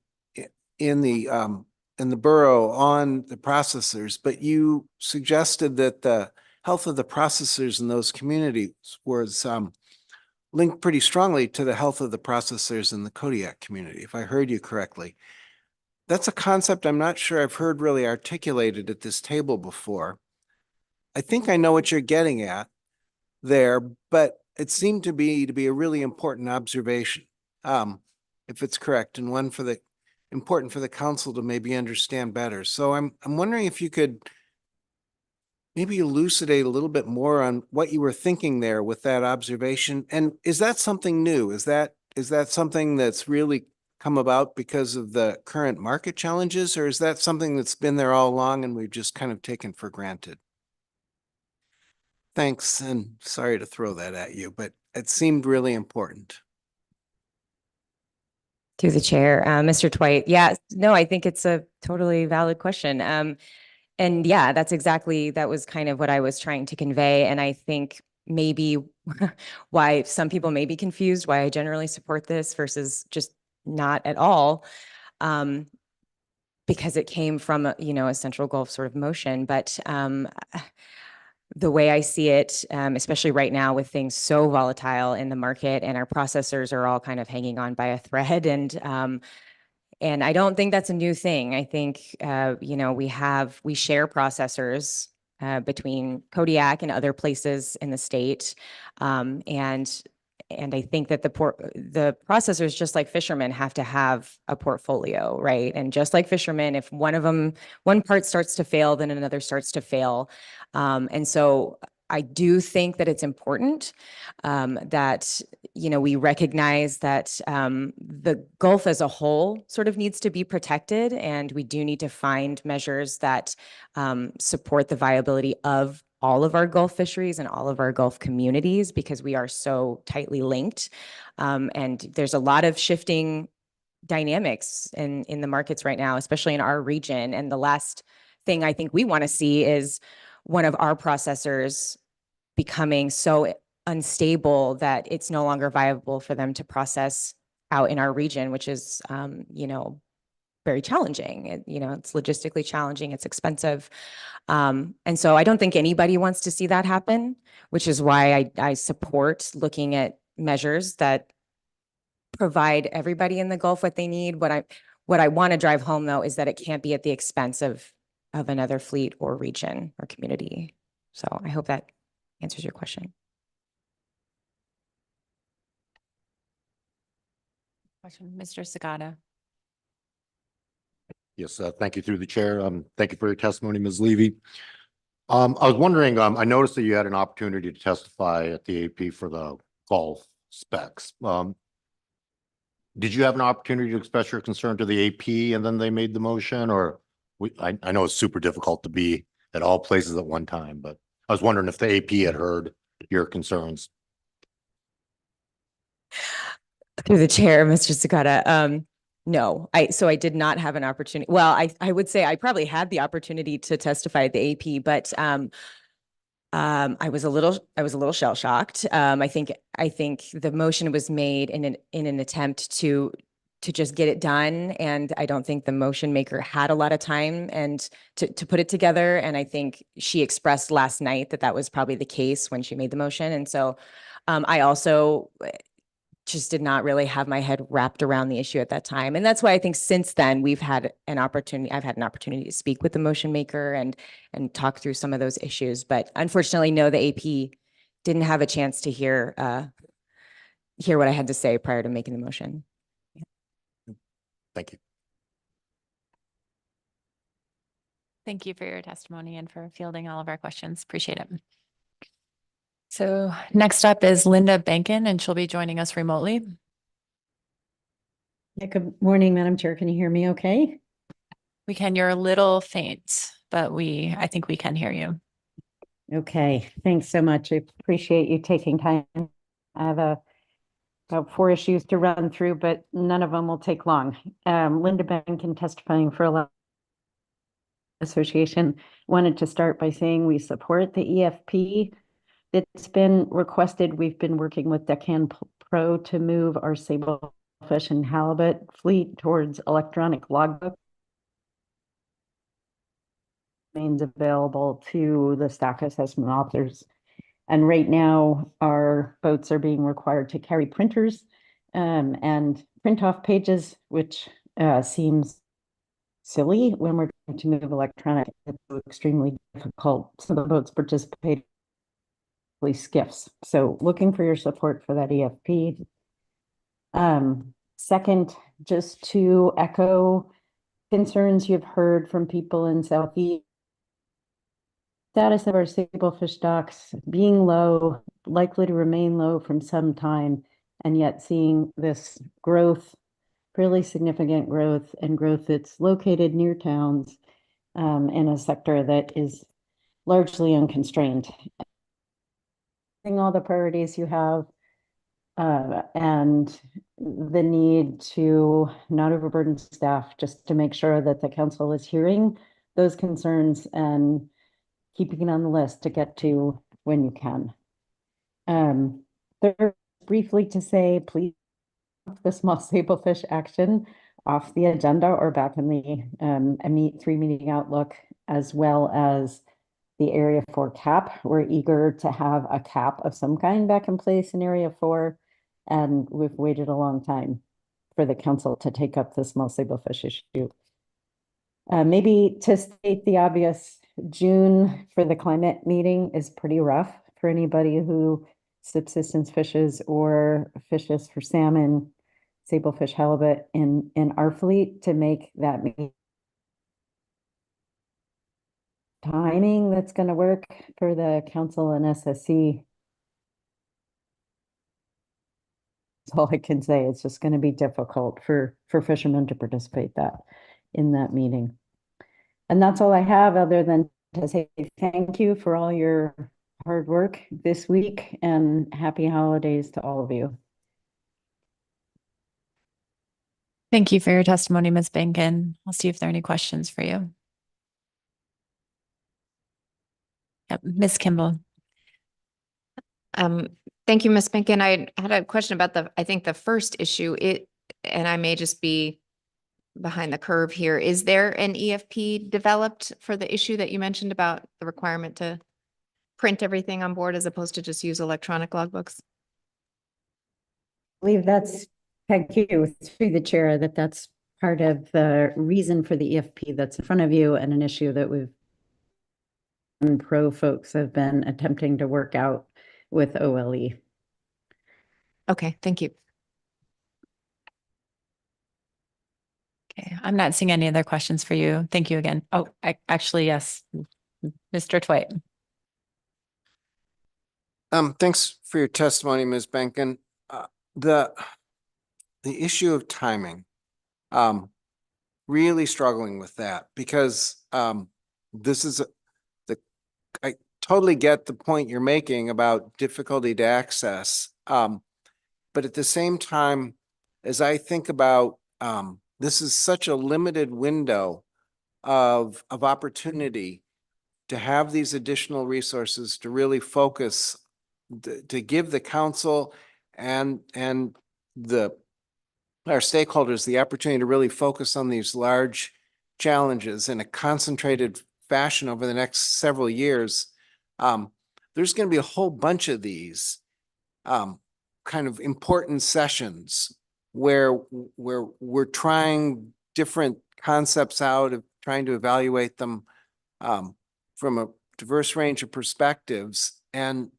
the borough on the processors. But you suggested that the health of the processors in those communities was linked pretty strongly to the health of the processors in the Kodiak community, if I heard you correctly. That's a concept I'm not sure I've heard really articulated at this table before. I think I know what you're getting at there, but it seemed to be a really important observation, if it's correct, and one important for the council to maybe understand better. So I'm wondering if you could maybe elucidate a little bit more on what you were thinking there with that observation. And is that something new? Is that something that's really come about because of the current market challenges, or is that something that's been there all along and we've just kind of taken for granted? Thanks, and sorry to throw that at you, but it seemed really important. To the chair, Mr. Dwight. Yeah, no, I think it's a totally valid question. And yeah, that was kind of what I was trying to convey. And I think maybe why some people may be confused why I generally support this versus just not at all, because it came from a Central Gulf sort of motion. But the way I see it, especially right now with things so volatile in the market and our processors are all kind of hanging on by a thread, and I don't think that's a new thing. I think, we share processors between Kodiak and other places in the state. And I think that the processors, just like fishermen, have to have a portfolio, right? And just like fishermen, if one part starts to fail, then another starts to fail. And so I do think that it's important that, we recognize that the Gulf as a whole sort of needs to be protected, and we do need to find measures that support the viability of all of our Gulf fisheries and all of our Gulf communities, because we are so tightly linked. And there's a lot of shifting dynamics in the markets right now, especially in our region. And the last thing I think we want to see is one of our processors becoming so unstable that it's no longer viable for them to process out in our region, which is, very challenging. It's logistically challenging. It's expensive. And so I don't think anybody wants to see that happen, which is why I support looking at measures that provide everybody in the Gulf what they need. What what I want to drive home though is that it can't be at the expense of another fleet or region or community. So I hope that answers your question. Question, Mr. Sagata. Yes, thank you through the chair. Thank you for your testimony, Ms. Levy. I was wondering, I noticed that you had an opportunity to testify at the AP for the golf specs. Did you have an opportunity to express your concern to the AP and then they made the motion, or I know it's super difficult to be at all places at one time, but I was wondering if the AP had heard your concerns. Through the chair, Mr. Sakata. No, I did not have an opportunity. Well, I would say I probably had the opportunity to testify at the AP, but I was a little shell shocked. I think the motion was made in an attempt to just get it done, and I don't think the motion maker had a lot of time and to put it together. And I think she expressed last night that that was probably the case when she made the motion, and so I also just did not really have my head wrapped around the issue at that time. And that's why I think since then I've had an opportunity to speak with the motion maker and talk through some of those issues. But unfortunately, no, the AP didn't have a chance to hear what I had to say prior to making the motion. Thank you. Thank you for your testimony and for fielding all of our questions. Appreciate it. So next up is Linda Bankin, and she'll be joining us remotely. Yeah, good morning, Madam Chair. Can you hear me okay? We can. You're a little faint, but I think we can hear you. Okay, thanks so much. I appreciate you taking time. I have about 4 issues to run through, but none of them will take long. Linda Bankin, testifying for a association, wanted to start by saying we support the EFP. It's been requested. We've been working with Deccan Pro to move our sablefish and halibut fleet towards electronic logbook. Remains available to the staff assessment authors. And right now, our boats are being required to carry printers and print off pages, which seems silly when we're going to move electronic. It's extremely difficult. So the boats participate skiffs. So looking for your support for that EFP. Second, just to echo concerns you've heard from people in Southeast. Status of our sablefish stocks being low, likely to remain low from some time, and yet seeing this growth, really significant growth, and growth that's located near towns in a sector that is largely unconstrained. All the priorities you have and the need to not overburden staff, just to make sure that the council is hearing those concerns and keeping it on the list to get to when you can. Third, briefly to say, please, the small sablefish action off the agenda or back in the 3 meeting outlook, as well as the Area 4 cap. We're eager to have a cap of some kind back in place in Area 4, and we've waited a long time for the council to take up the small sablefish issue. Maybe to state the obvious, June for the climate meeting is pretty rough for anybody who subsistence fishes or fishes for salmon, sablefish, halibut in our fleet to make that meeting. Timing that's going to work for the council and SSC. That's all I can say. It's just going to be difficult for fishermen to participate in that meeting. And that's all I have, other than to say thank you for all your hard work this week and happy holidays to all of you. Thank you for your testimony, Ms. Bankin. I'll see if there are any questions for you. Yep, Ms. Kimball. Thank you, Ms. Bankin. I had a question about I think the first issue, and I may just be behind the curve here. Is there an EFP developed for the issue that you mentioned about the requirement to print everything on board as opposed to just use electronic logbooks? I believe thank you through the chair, that's part of the reason for the EFP that's in front of you and an issue that we've pro folks have been attempting to work out with OLE. Okay, thank you. Okay, I'm not seeing any other questions for you. Thank you again. Oh, actually, yes. Mr. Twite. Thanks for your testimony, Ms. Benkin. The issue of timing, really struggling with that because this is I totally get the point you're making about difficulty to access. But at the same time, as I think about this is such a limited window of opportunity to have these additional resources to really focus, to give the council and our stakeholders the opportunity to really focus on these large challenges in a concentrated fashion over the next several years. There's going to be a whole bunch of these kind of important sessions where we're trying different concepts out, of trying to evaluate them from a diverse range of perspectives. And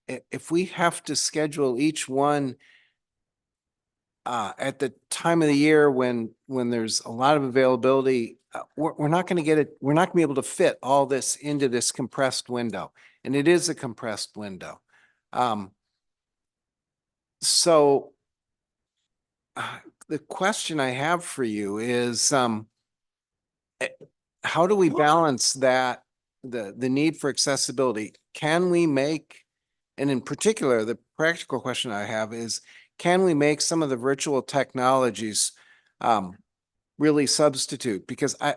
if we have to schedule each one at the time of the year when there's a lot of availability, we're not going to get it. We're not going to be able to fit all this into this compressed window. And it is a compressed window. So the question I have for you is, how do we balance that, the need for accessibility? Can we make, and in particular, the practical question I have is, can we make some of the virtual technologies really substitute? Because I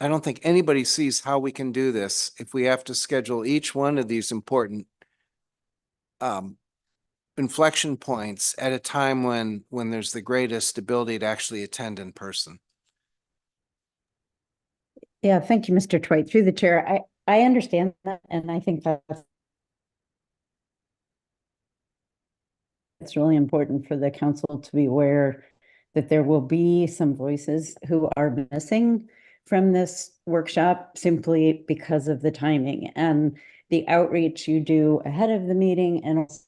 don't think anybody sees how we can do this if we have to schedule each one of these important inflection points at a time when there's the greatest ability to actually attend in person. Yeah, thank you, Mr. Twite. Through the chair, I understand that, and I think that's it's really important for the council to be aware that there will be some voices who are missing from this workshop simply because of the timing and the outreach you do ahead of the meeting, and also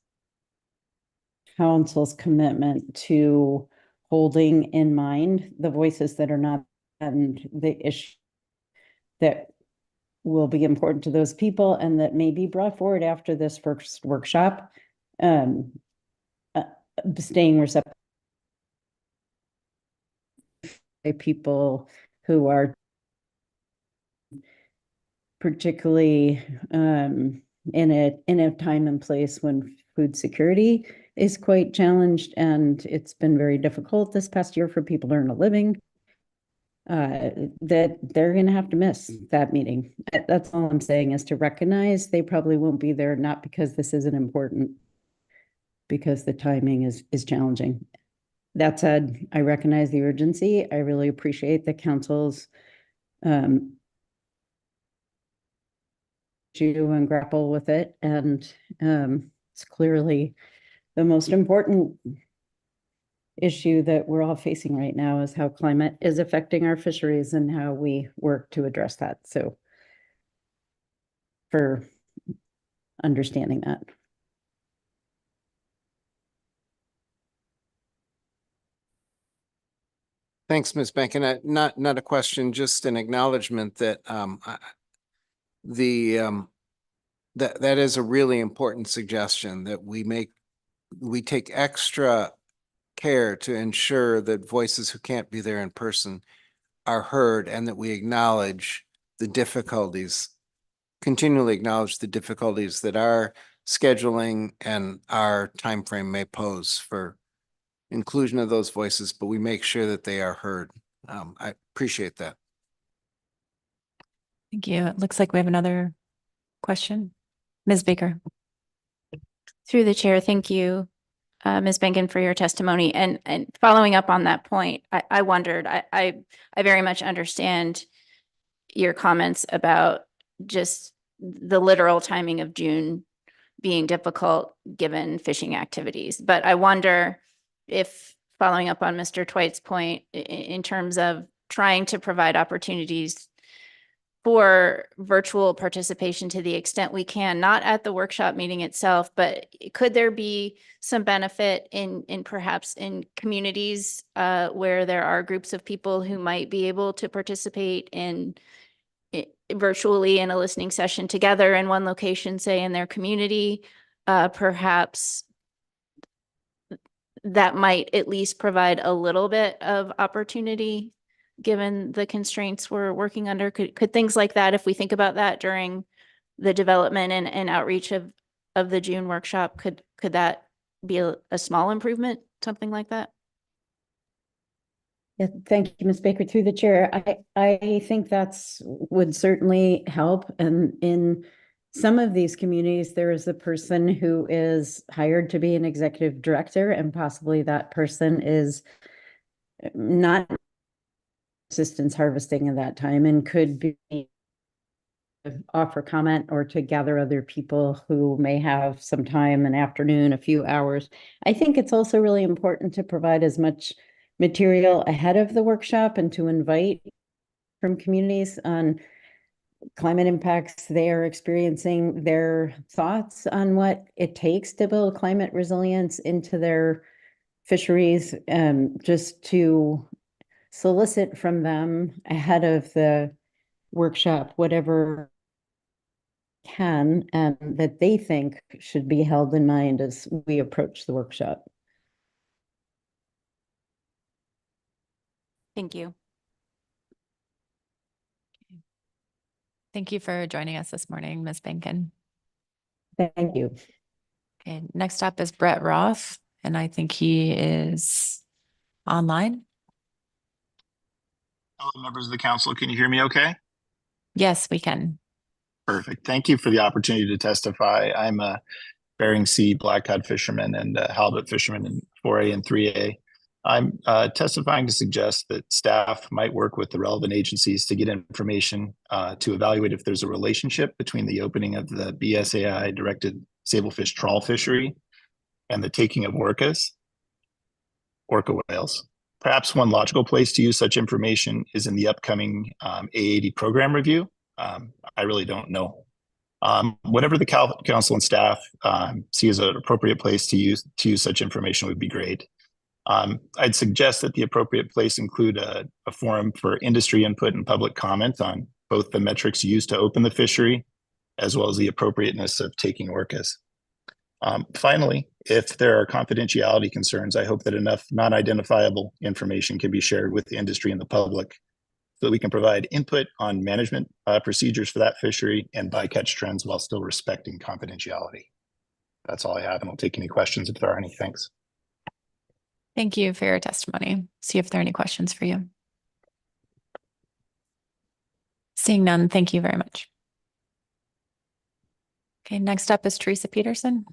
council's commitment to holding in mind the voices that are not, and the issue that will be important to those people and that may be brought forward after this first workshop. Staying receptive by people who are particularly in a time and place when food security is quite challenged, and it's been very difficult this past year for people to earn a living, that they're going to have to miss that meeting. That's all I'm saying, is to recognize they probably won't be there, not because this isn't important, because the timing is challenging. That said, I recognize the urgency. I really appreciate the council's issue and grapple with it. And it's clearly the most important issue that we're all facing right now, is how climate is affecting our fisheries and how we work to address that. So for understanding that. Thanks, Ms. Benkin. Not a question, just an acknowledgement that that is a really important suggestion, that we take extra care to ensure that voices who can't be there in person are heard, and that we acknowledge the difficulties, continually acknowledge the difficulties that our scheduling and our timeframe may pose for inclusion of those voices, but we make sure that they are heard. I appreciate that. Thank you. It looks like we have another question. Ms. Baker. Through the chair, thank you, Ms. Benkin, for your testimony. And following up on that point, I wondered, I very much understand your comments about just the literal timing of June being difficult given fishing activities. But I wonder if following up on Mr. Twite's point in terms of trying to provide opportunities for virtual participation to the extent we can, not at the workshop meeting itself, but could there be some benefit in perhaps in communities where there are groups of people who might be able to participate in virtually in a listening session together in one location, say in their community, perhaps that might at least provide a little bit of opportunity given the constraints we're working under. Could things like that, if we think about that during the development and outreach of the June workshop, could that be a small improvement, something like that? Yeah, thank you, Ms. Baker. Through the chair, I think that's would certainly help. And in some of these communities, there is a person who is hired to be an executive director, and possibly that person is not assistance harvesting at that time and could be offer comment or to gather other people who may have some time, an afternoon, a few hours. I think it's also really important to provide as much material ahead of the workshop and to invite from communities on climate impacts they are experiencing, their thoughts on what it takes to build climate resilience into their fisheries, just to solicit from them ahead of the workshop whatever can and that they think should be held in mind as we approach the workshop. Thank you. Thank you for joining us this morning, Ms. Benkin. Thank you. Okay, next up is Brett Roth, and I think he is online. Hello, members of the council. Can you hear me okay? Yes, we can. Perfect. Thank you for the opportunity to testify. I'm a Bering Sea blackcod fisherman and halibut fisherman in 4A and 3A. I'm testifying to suggest that staff might work with the relevant agencies to get information to evaluate if there's a relationship between the opening of the BSAI directed sablefish trawl fishery and the taking of orca whales. Perhaps one logical place to use such information is in the upcoming A80 program review. I really don't know. Whatever the council and staff see as an appropriate place to use such information would be great. I'd suggest that the appropriate place include a forum for industry input and public comment on both the metrics used to open the fishery, as well as the appropriateness of taking orcas. Finally, if there are confidentiality concerns, I hope that enough non-identifiable information can be shared with the industry and the public so that we can provide input on management procedures for that fishery and bycatch trends while still respecting confidentiality. That's all I have, and I'll take any questions if there are any. Thanks. Thank you for your testimony. See if there are any questions for you. Seeing none, thank you very much. Okay, next up is Teresa Peterson.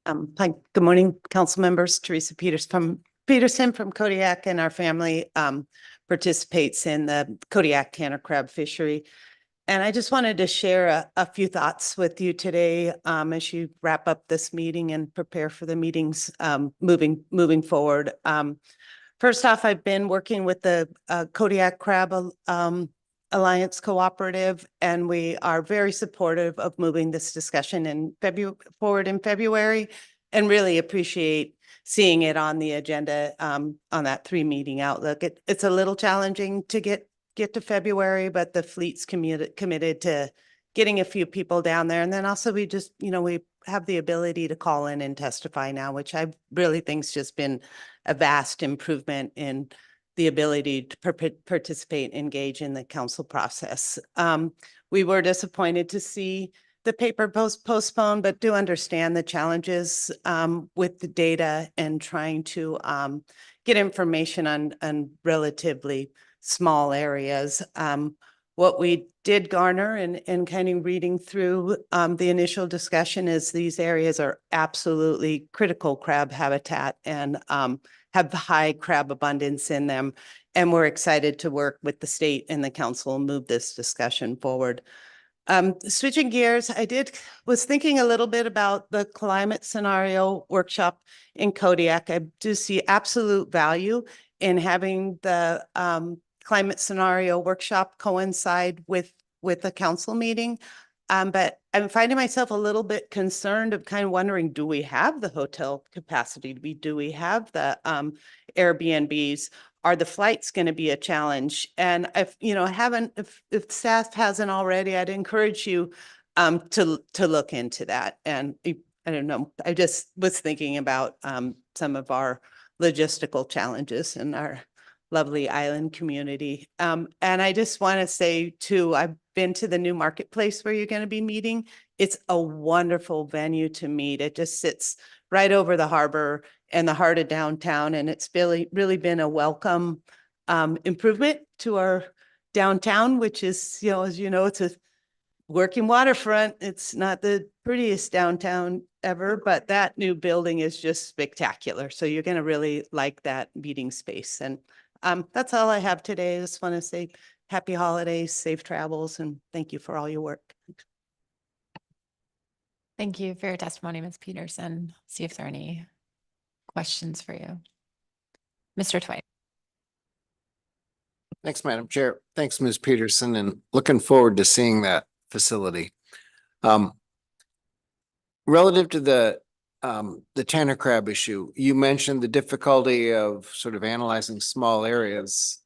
Hi, good morning, council members. Teresa Peterson from Kodiak, and our family participates in the Kodiak Tanner crab fishery. And I just wanted to share a few thoughts with you today as you wrap up this meeting and prepare for the meetings moving forward. First off, I've been working with the Kodiak Crab Alliance Cooperative, and we are very supportive of moving this discussion forward in February, and really appreciate seeing it on the agenda on that 3-meeting outlook. It's a little challenging to get to February, but the fleet's committed to getting a few people down there. And then also we just, we have the ability to call in and testify now, which I really think's just been a vast improvement in the ability to participate, engage in the council process. We were disappointed to see the paper postponed, but do understand the challenges with the data and trying to get information on relatively small areas. What we did garner and kind of reading through the initial discussion is these areas are absolutely critical crab habitat and have high crab abundance in them. And we're excited to work with the state and the council and move this discussion forward. Switching gears, was thinking a little bit about the climate scenario workshop in Kodiak. I do see absolute value in having the climate scenario workshop coincide with the council meeting. But I'm finding myself a little bit concerned of kind of wondering, do we have the hotel capacity? Do we have the Airbnbs? Are the flights going to be a challenge? And if, if staff hasn't already, I'd encourage you to look into that. And I don't know, I just was thinking about some of our logistical challenges in our lovely island community. And I just want to say too, I've been to the new marketplace where you're going to be meeting. It's a wonderful venue to meet. It just sits right over the harbor and the heart of downtown. And it's really been a welcome improvement to our downtown, which is, as you know, it's a working waterfront. It's not the prettiest downtown ever, but that new building is just spectacular. So you're going to really like that meeting space. And that's all I have today. I just want to say happy holidays, safe travels, and thank you for all your work. Thank you for your testimony, Ms. Peterson. See if there are any questions for you. Mr. Twite. Thanks, Madam Chair. Thanks, Ms. Peterson, and looking forward to seeing that facility. Relative to the Tanner crab issue, you mentioned the difficulty of sort of analyzing small areas.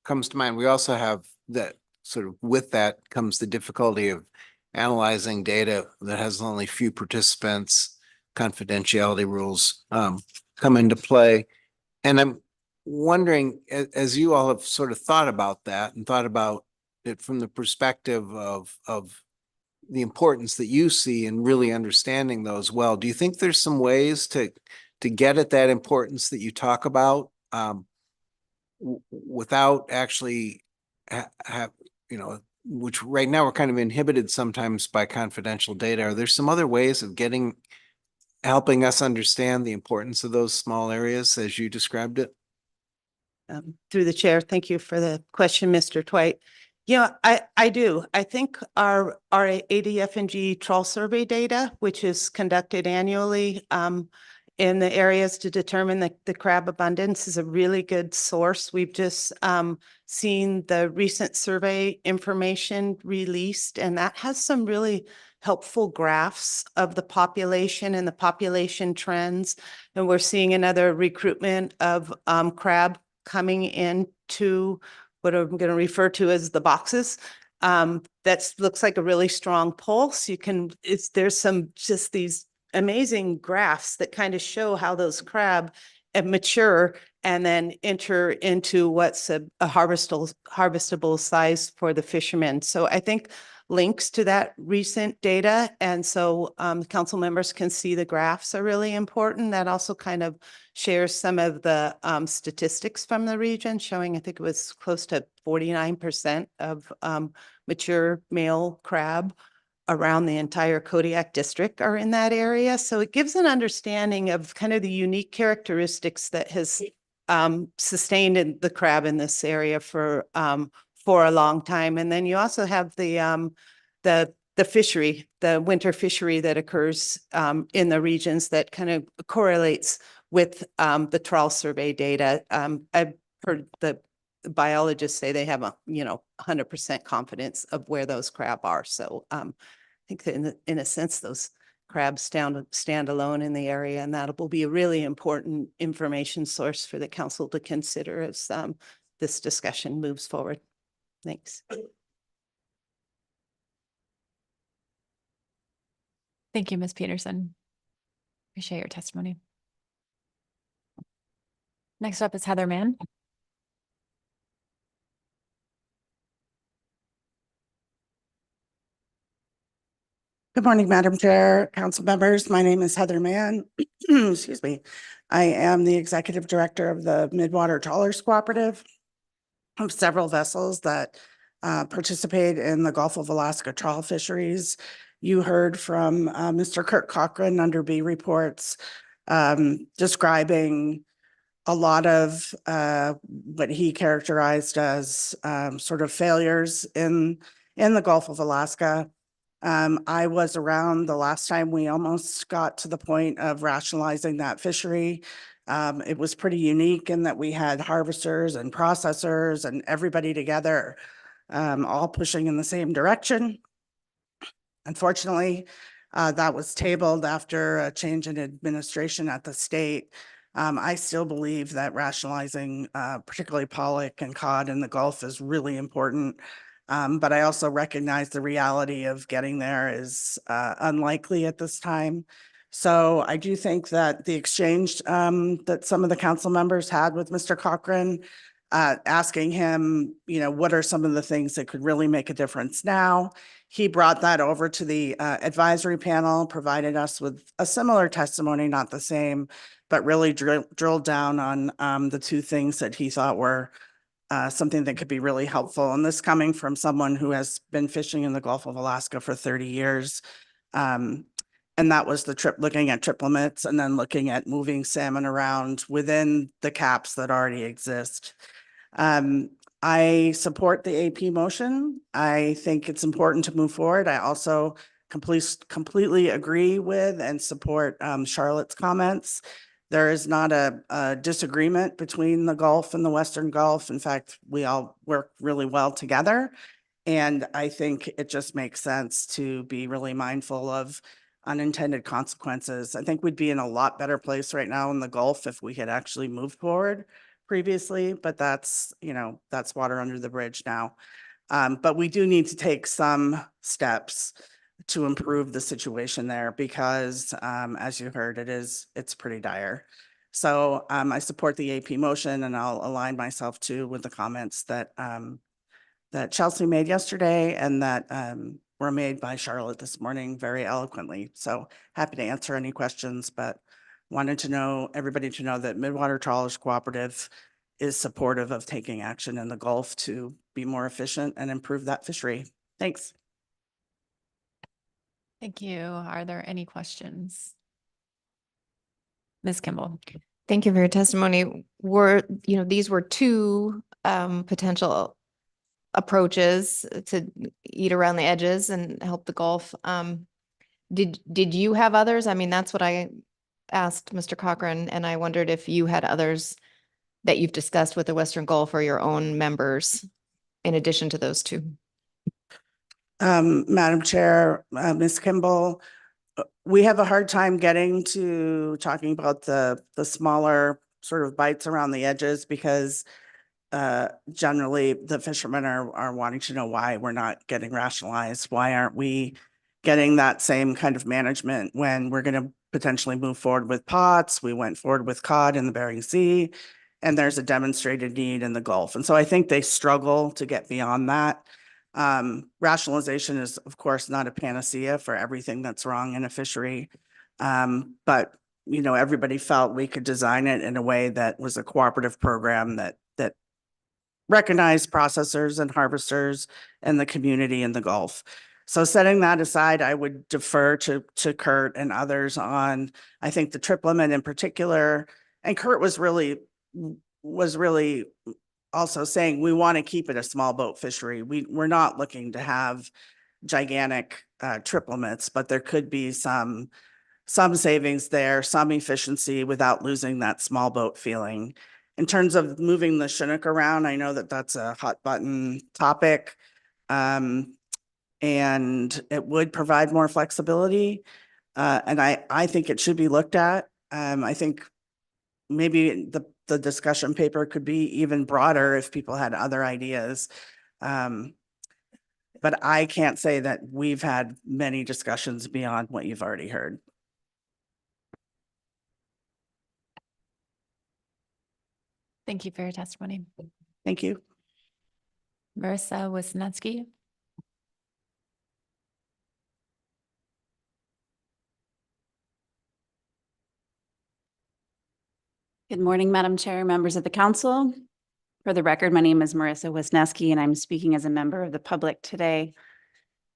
Comes to mind, we also have that sort of with that comes the difficulty of analyzing data that has only few participants, confidentiality rules come into play. And I'm wondering, as you all have sort of thought about that and thought about it from the perspective of the importance that you see in really understanding those well, do you think there's some ways to get at that importance that you talk about without actually have, which right now we're kind of inhibited sometimes by confidential data? Are there some other ways of helping us understand the importance of those small areas as you described it? Through the chair, thank you for the question, Mr. Twite. I do. I think our ADFNG trawl survey data, which is conducted annually in the areas to determine the crab abundance, is a really good source. We've just seen the recent survey information released, and that has some really helpful graphs of the population and the population trends. And we're seeing another recruitment of crab coming into what I'm going to refer to as the boxes. That looks like a really strong pulse. There's some just these amazing graphs that kind of show how those crab mature and then enter into what's a harvestable size for the fishermen. So I think links to that recent data, and so council members can see the graphs, are really important. That also kind of shares some of the statistics from the region, showing I think it was close to 49% of mature male crab around the entire Kodiak district are in that area. So it gives an understanding of kind of the unique characteristics that has sustained in the crab in this area for a long time. And then you also have the fishery, the winter fishery that occurs in the regions that kind of correlates with the trawl survey data. I've heard the biologists say they have 100% confidence of where those crab are. So I think that in a sense, those crabs stand alone in the area, and that will be a really important information source for the council to consider as this discussion moves forward. Thanks. Thank you, Ms. Peterson. Appreciate your testimony. Next up is Heather Mann. Good morning, Madam Chair, council members. My name is Heather Mann. Excuse me. I am the executive director of the Midwater Trawlers Cooperative. I have several vessels that participate in the Gulf of Alaska trawl fisheries. You heard from Mr. Kirk Cochran under B reports describing a lot of what he characterized as sort of failures in in the Gulf of Alaska. I was around the last time we almost got to the point of rationalizing that fishery. It was pretty unique in that we had harvesters and processors and everybody together, all pushing in the same direction. Unfortunately, that was tabled after a change in administration at the state. I still believe that rationalizing, particularly pollock and cod in the Gulf is really important. But I also recognize the reality of getting there is unlikely at this time. So I do think that the exchange that some of the council members had with Mr. Cochran, asking him, what are some of the things that could really make a difference now? He brought that over to the advisory panel, provided us with a similar testimony, not the same, but really drilled down on the two things that he thought were something that could be really helpful. And this coming from someone who has been fishing in the Gulf of Alaska for 30 years. And that was looking at trip limits and then looking at moving salmon around within the caps that already exist. I support the AP motion. I think it's important to move forward. I also completely agree with and support Charlotte's comments. There is not a disagreement between the Gulf and the Western Gulf. In fact, we all work really well together. And I think it just makes sense to be really mindful of unintended consequences. I think we'd be in a lot better place right now in the Gulf if we had actually moved forward previously, but that's water under the bridge now. But we do need to take some steps to improve the situation there because, as you heard, it's pretty dire. So I support the AP motion, and I'll align myself too with the comments that that Chelsea made yesterday and that were made by Charlotte this morning very eloquently. So happy to answer any questions, but wanted everybody to know that Midwater Trawlers Cooperative is supportive of taking action in the Gulf to be more efficient and improve that fishery. Thanks. Thank you. Are there any questions? Ms. Kimball. Thank you for your testimony. These were two potential approaches to eat around the edges and help the Gulf. Did you have others? I mean, that's what I asked Mr. Cochran, and I wondered if you had others that you've discussed with the Western Gulf or your own members in addition to those two. Madam Chair, Ms. Kimball, we have a hard time getting to talking about the smaller sort of bites around the edges because generally the fishermen are wanting to know why we're not getting rationalized. Why aren't we getting that same kind of management when we're going to potentially move forward with pots? We went forward with cod in the Bering Sea, and there's a demonstrated need in the Gulf. And so I think they struggle to get beyond that. Rationalization is, of course, not a panacea for everything that's wrong in a fishery. But, everybody felt we could design it in a way that was a cooperative program that recognized processors and harvesters and the community in the Gulf. So setting that aside, I would defer to Kurt and others on, I think the trip limit in particular, and Kurt was really also saying we want to keep it a small boat fishery. We're not looking to have gigantic trip limits, but there could be some savings there, some efficiency without losing that small boat feeling. In terms of moving the Chinook around, I know that that's a hot button topic, and it would provide more flexibility. And I think it should be looked at. I think maybe the discussion paper could be even broader if people had other ideas. But I can't say that we've had many discussions beyond what you've already heard. Thank you for your testimony. Thank you. Marissa Wisniewski. Good morning, Madam Chair, members of the council. For the record, my name is Marissa Wisniewski, and I'm speaking as a member of the public today.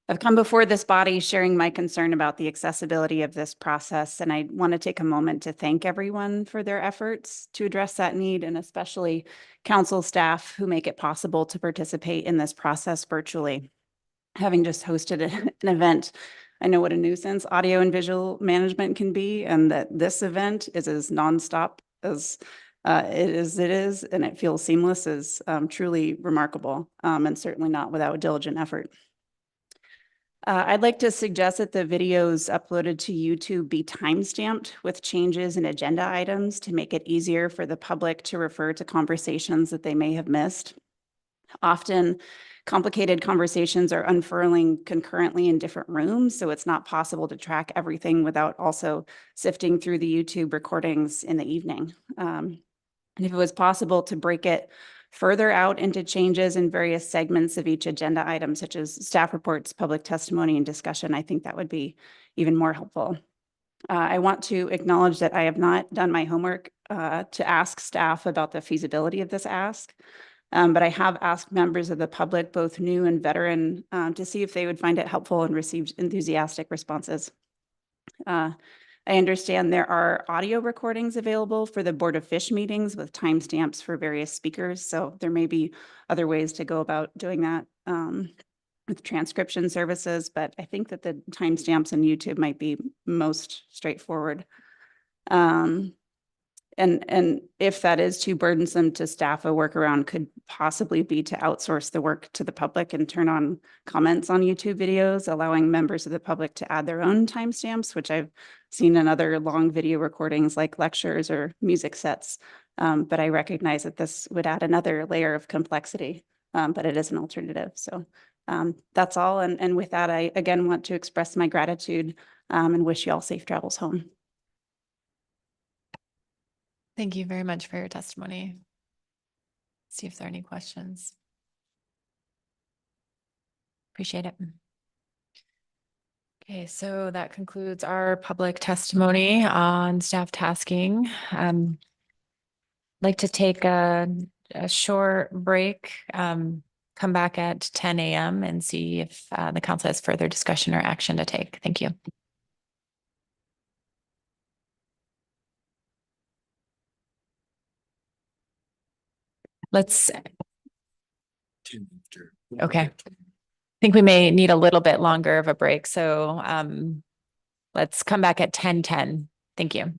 I've come before this body sharing my concern about the accessibility of this process, and I want to take a moment to thank everyone for their efforts to address that need, and especially council staff who make it possible to participate in this process virtually. having just hosted an event, I know what a nuisance audio and visual management can be, and that this event is as nonstop as it is, and it feels seamless is truly remarkable, and certainly not without diligent effort. I'd like to suggest that the videos uploaded to YouTube be timestamped with changes in agenda items to make it easier for the public to refer to conversations that they may have missed. Often, complicated conversations are unfurling concurrently in different rooms, so it's not possible to track everything without also sifting through the YouTube recordings in the evening. And if it was possible to break it further out into changes in various segments of each agenda item, such as staff reports, public testimony, and discussion, I think that would be even more helpful. I want to acknowledge that I have not done my homework to ask staff about the feasibility of this ask. But I have asked members of the public, both new and veteran, to see if they would find it helpful and received enthusiastic responses. I understand there are audio recordings available for the Board of Fish meetings with timestamps for various speakers. So there may be other ways to go about doing that with transcription services, but I think that the timestamps on YouTube might be most straightforward. And if that is too burdensome to staff, a workaround could possibly be to outsource the work to the public and turn on comments on YouTube videos, allowing members of the public to add their own timestamps, which I've seen in other long video recordings like lectures or music sets. But I recognize that this would add another layer of complexity, but it is an alternative. So that's all. And with that, I again want to express my gratitude and wish you all safe travels home. Thank you very much for your testimony. See if there are any questions. Appreciate it. Okay, so that concludes our public testimony on staff tasking. I'd like to take a short break, come back at 10 a.m. and see if the council has further discussion or action to take. Thank you. Let's, okay. I think we may need a little bit longer of a break. So let's come back at 10:10. Thank you.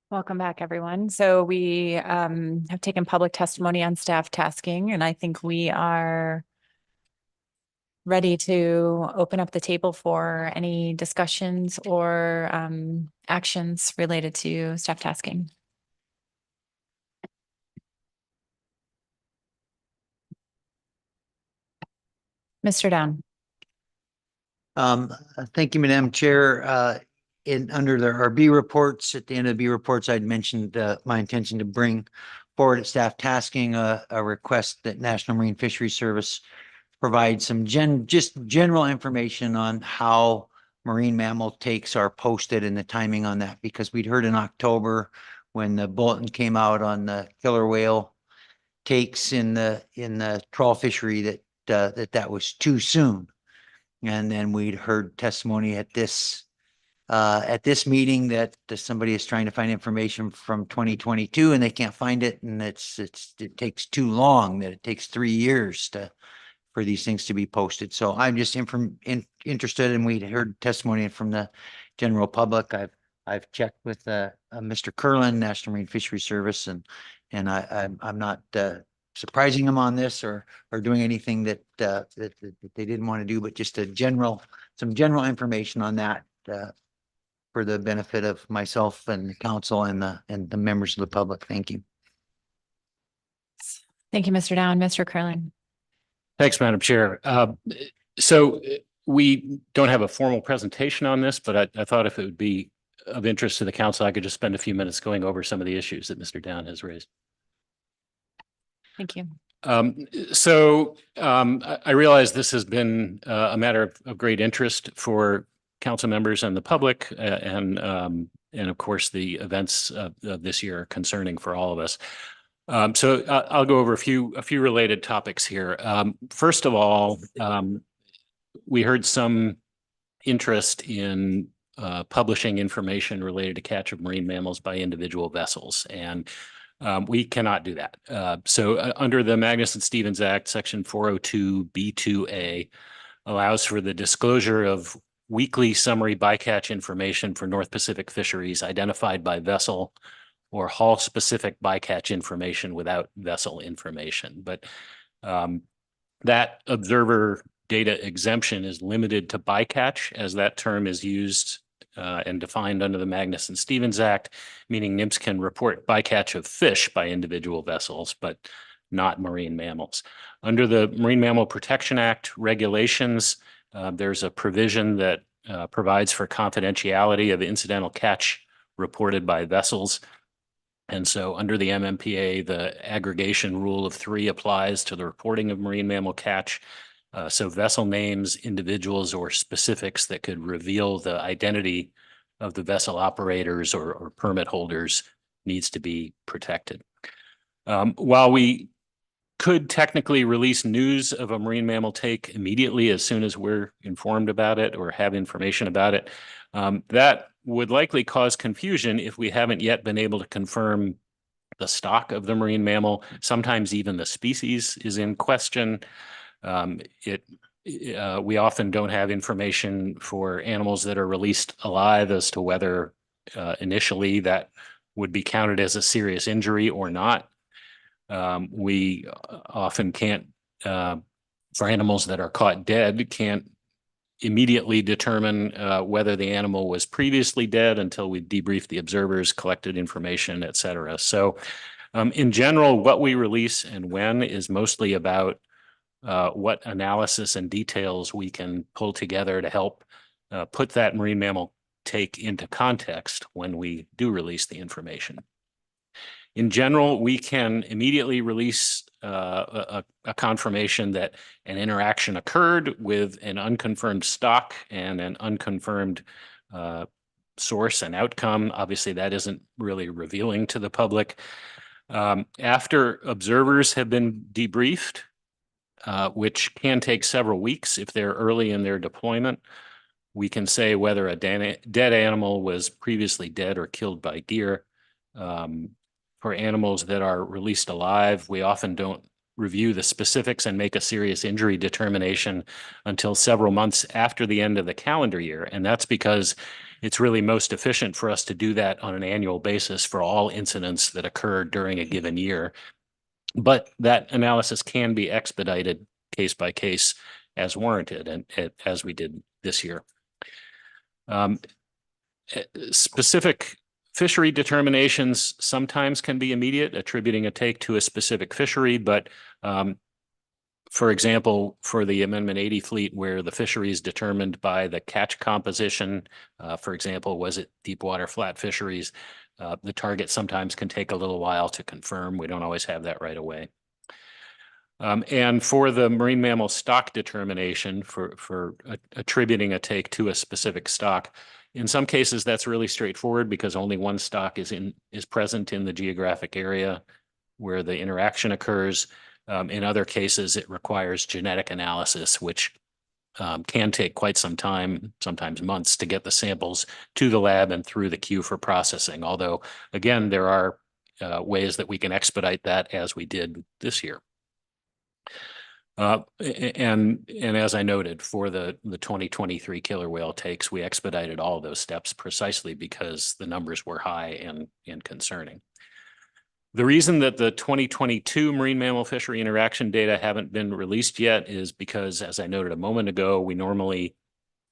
Welcome back, everyone. So we have taken public testimony on staff tasking, and I think we are ready to open up the table for any discussions or actions related to staff tasking. Mr. Down. Thank you, Madam Chair. Under our B reports, at the end of the B reports, I'd mentioned my intention to bring forward at staff tasking a request that National Marine Fisheries Service provide some just general information on how marine mammal takes are posted and the timing on that, because we'd heard in October when the bulletin came out on the killer whale takes in the trawl fishery that was too soon. And then we'd heard testimony at this meeting that somebody is trying to find information from 2022 and they can't find it, and it takes too long, that it takes 3 years for these things to be posted. So I'm just interested, and we heard testimony from the general public. I've checked with Mr. Curlin, National Marine Fisheries Service, and I'm not surprising them on this or doing anything that they didn't want to do, but just some general information on that for the benefit of myself and the council and the members of the public. Thank you. Thank you, Mr. Down. Mr. Curlin. Thanks, Madam Chair. So we don't have a formal presentation on this, but I thought if it would be of interest to the council, I could just spend a few minutes going over some of the issues that Mr. Down has raised. Thank you. I realize this has been a matter of great interest for council members and the public, and of course the events of this year are concerning for all of us. So I'll go over a few related topics here. First of all, we heard some interest in publishing information related to catch of marine mammals by individual vessels, and we cannot do that. Under the Magnuson-Stevens Act, Section 402 B2A allows for the disclosure of weekly summary bycatch information for North Pacific fisheries identified by vessel or hull-specific bycatch information without vessel information. But that observer data exemption is limited to bycatch, as that term is used and defined under the Magnuson-Stevens Act, meaning NMFS can report bycatch of fish by individual vessels, but not marine mammals. Under the Marine Mammal Protection Act regulations, there's a provision that provides for confidentiality of incidental catch reported by vessels. And so under the MMPA, the aggregation rule of 3 applies to the reporting of marine mammal catch. So vessel names, individuals, or specifics that could reveal the identity of the vessel operators or permit holders needs to be protected. While we could technically release news of a marine mammal take immediately as soon as we're informed about it or have information about it, that would likely cause confusion if we haven't yet been able to confirm the stock of the marine mammal. Sometimes even the species is in question. We often don't have information for animals that are released alive as to whether initially that would be counted as a serious injury or not. We often can't, for animals that are caught dead, can't immediately determine whether the animal was previously dead until we debrief the observers, collected information, et cetera. So in general, what we release and when is mostly about what analysis and details we can pull together to help put that marine mammal take into context when we do release the information. In general, we can immediately release a confirmation that an interaction occurred with an unconfirmed stock and an unconfirmed source and outcome. Obviously, that isn't really revealing to the public. After observers have been debriefed, which can take several weeks if they're early in their deployment, we can say whether a dead animal was previously dead or killed by deer. For animals that are released alive, we often don't review the specifics and make a serious injury determination until several months after the end of the calendar year. And that's because it's really most efficient for us to do that on an annual basis for all incidents that occur during a given year. But that analysis can be expedited case by case as warranted, and as we did this year. Specific fishery determinations sometimes can be immediate, attributing a take to a specific fishery, but for example, for the Amendment 80 fleet, where the fishery is determined by the catch composition, for example, was it deep water flat fisheries? The target sometimes can take a little while to confirm. We don't always have that right away. And for the marine mammal stock determination, for attributing a take to a specific stock, in some cases that's really straightforward because only one stock is present in the geographic area where the interaction occurs. In other cases, it requires genetic analysis, which can take quite some time, sometimes months, to get the samples to the lab and through the queue for processing. Although, again, there are ways that we can expedite that, as we did this year. And as I noted, for the 2023 killer whale takes, we expedited all of those steps precisely because the numbers were high and concerning. The reason that the 2022 marine mammal fishery interaction data haven't been released yet is because, as I noted a moment ago, we normally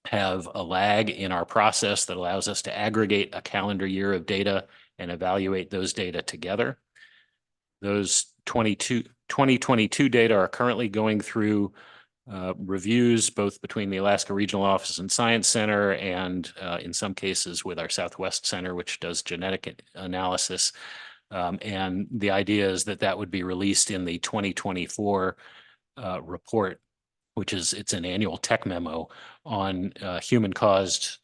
have a lag in our process that allows us to aggregate a calendar year of data and evaluate those data together. Those 2022 data are currently going through reviews, both between the Alaska Regional Office and Science Center, and in some cases with our Southwest Center, which does genetic analysis. And the idea is that that would be released in the 2024 report, which it's an annual tech memo on human-caused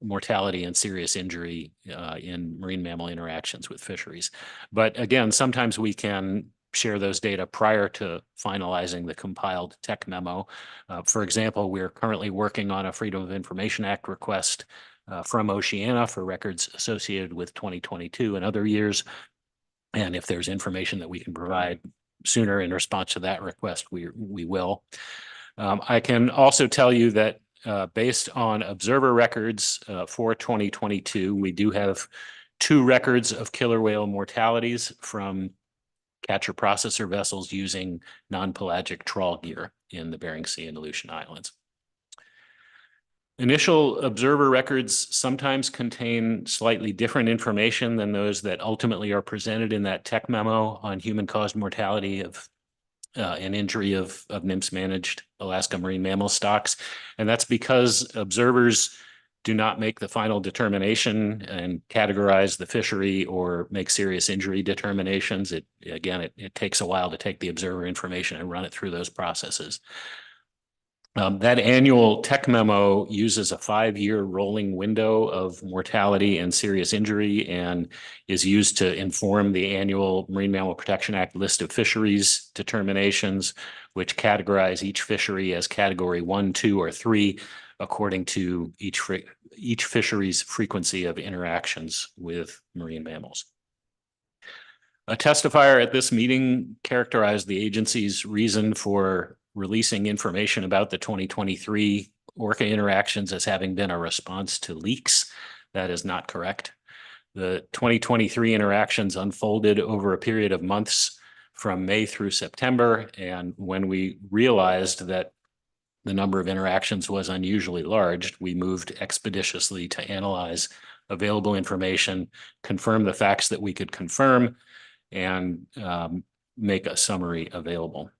mortality and serious injury in marine mammal interactions with fisheries. But again, sometimes we can share those data prior to finalizing the compiled tech memo. For example, we're currently working on a Freedom of Information Act request from Oceana for records associated with 2022 and other years. And if there's information that we can provide sooner in response to that request, we will. I can also tell you that based on observer records for 2022, we do have 2 records of killer whale mortalities from catcher processor vessels using non-pelagic trawl gear in the Bering Sea and Aleutian Islands. Initial observer records sometimes contain slightly different information than those that ultimately are presented in that tech memo on human-caused mortality of and injury of NMFS-managed Alaska marine mammal stocks. And that's because observers do not make the final determination and categorize the fishery or make serious injury determinations. It takes a while to take the observer information and run it through those processes. That annual tech memo uses a 5-year rolling window of mortality and serious injury and is used to inform the annual Marine Mammal Protection Act list of fisheries determinations, which categorize each fishery as category 1, 2, or 3, according to each fishery's frequency of interactions with marine mammals. A testifier at this meeting characterized the agency's reason for releasing information about the 2023 orca interactions as having been a response to leaks. That is not correct. The 2023 interactions unfolded over a period of months from May through September. And when we realized that the number of interactions was unusually large, we moved expeditiously to analyze available information, confirm the facts that we could confirm, and make a summary available.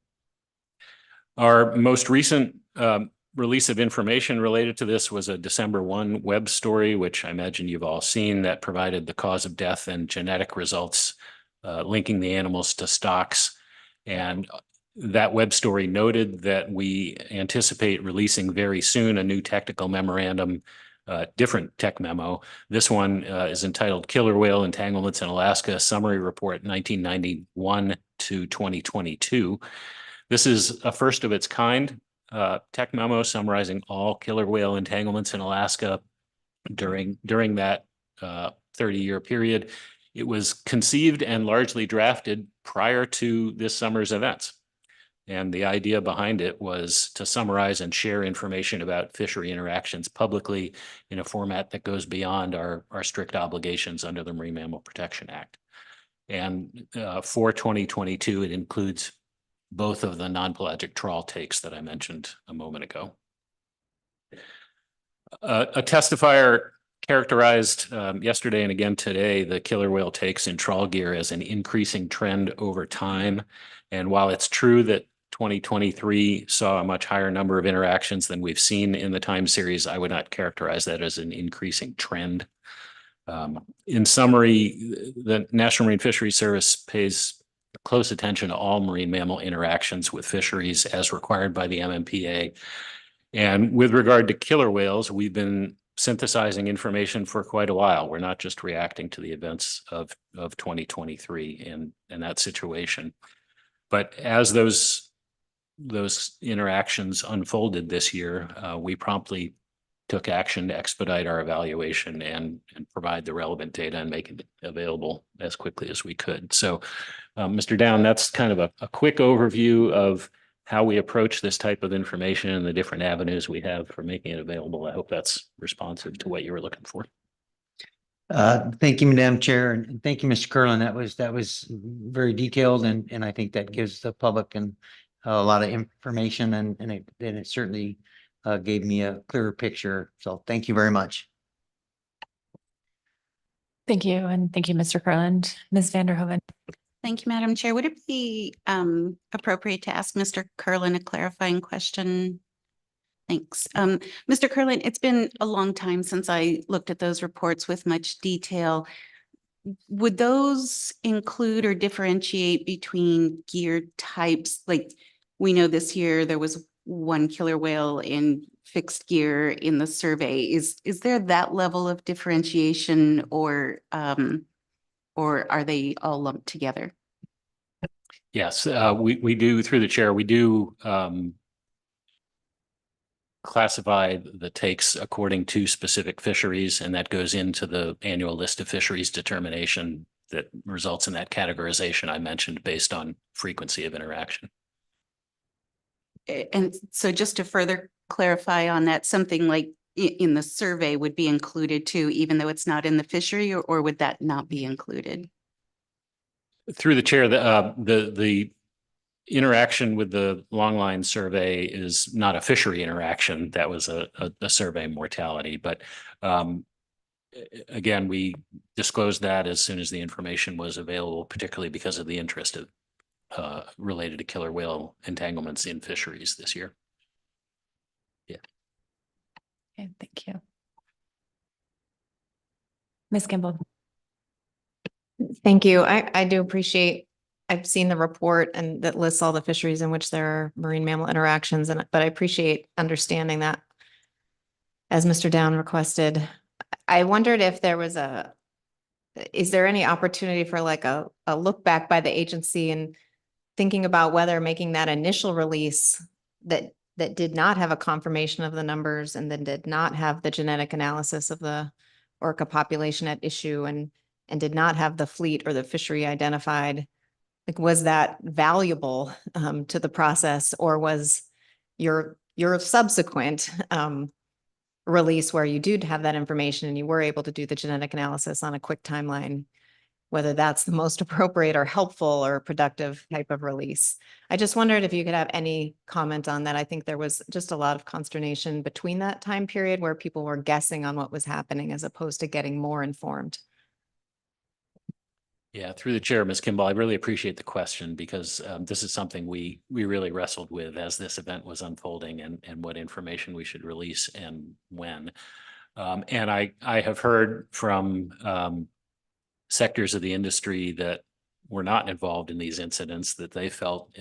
Our most recent release of information related to this was a December 1 web story, which I imagine you've all seen, that provided the cause of death and genetic results linking the animals to stocks. And that web story noted that we anticipate releasing very soon a new technical memorandum, different tech memo. This one is entitled Killer Whale Entanglements in Alaska Summary Report 1991 to 2022. This is a first of its kind tech memo summarizing all killer whale entanglements in Alaska during that 30-year period. It was conceived and largely drafted prior to this summer's events. And the idea behind it was to summarize and share information about fishery interactions publicly in a format that goes beyond our strict obligations under the Marine Mammal Protection Act. And for 2022, it includes both of the non-pelagic trawl takes that I mentioned a moment ago. A testifier characterized yesterday and again today the killer whale takes in trawl gear as an increasing trend over time. And while it's true that 2023 saw a much higher number of interactions than we've seen in the time series, I would not characterize that as an increasing trend. In summary, the National Marine Fisheries Service pays close attention to all marine mammal interactions with fisheries as required by the MMPA. And with regard to killer whales, we've been synthesizing information for quite a while. We're not just reacting to the events of 2023 and that situation. But as those interactions unfolded this year, we promptly took action to expedite our evaluation and provide the relevant data and make it available as quickly as we could. So, Mr. Down, that's kind of a quick overview of how we approach this type of information and the different avenues we have for making it available. I hope that's responsive to what you were looking for. Thank you, Madam Chair, and thank you, Mr. Curlin. That was very detailed, and I think that gives the public and a lot of information, and it certainly gave me a clearer picture. So thank you very much. Thank you. And thank you, Mr. Curland. Ms. Vanderhoven. Thank you, Madam Chair. Would it be appropriate to ask Mr. Curlin a clarifying question? Thanks. Mr. Curlin, it's been a long time since I looked at those reports with much detail. Would those include or differentiate between gear types? Like, we know this year there was one killer whale in fixed gear in the survey. Is there that level of differentiation, or are they all lumped together? Yes, we do, through the chair, we do classify the takes according to specific fisheries, and that goes into the annual list of fisheries determination that results in that categorization I mentioned based on frequency of interaction. And so just to further clarify on that, something like in the survey would be included too, even though it's not in the fishery, or would that not be included? Through the chair, the interaction with the longline survey is not a fishery interaction. That was a survey mortality, but again, we disclosed that as soon as the information was available, particularly because of the interest of related to killer whale entanglements in fisheries this year. Yeah. Okay, thank you. Ms. Kimball. Thank you. I do appreciate, I've seen the report and that lists all the fisheries in which there are marine mammal interactions, but I appreciate understanding that, as Mr. Down requested. I wondered if there was is there any opportunity for like a look back by the agency and thinking about whether making that initial release that did not have a confirmation of the numbers and then did not have the genetic analysis of the orca population at issue and did not have the fleet or the fishery identified, like, was that valuable to the process, or was your subsequent release where you do have that information and you were able to do the genetic analysis on a quick timeline, whether that's the most appropriate or helpful or productive type of release? I just wondered if you could have any comment on that. I think there was just a lot of consternation between that time period where people were guessing on what was happening as opposed to getting more informed. Yeah, through the chair, Ms. Kimball, I really appreciate the question, because this is something we really wrestled with as this event was unfolding, and what information we should release and when. And I have heard from sectors of the industry that were not involved in these incidents that they felt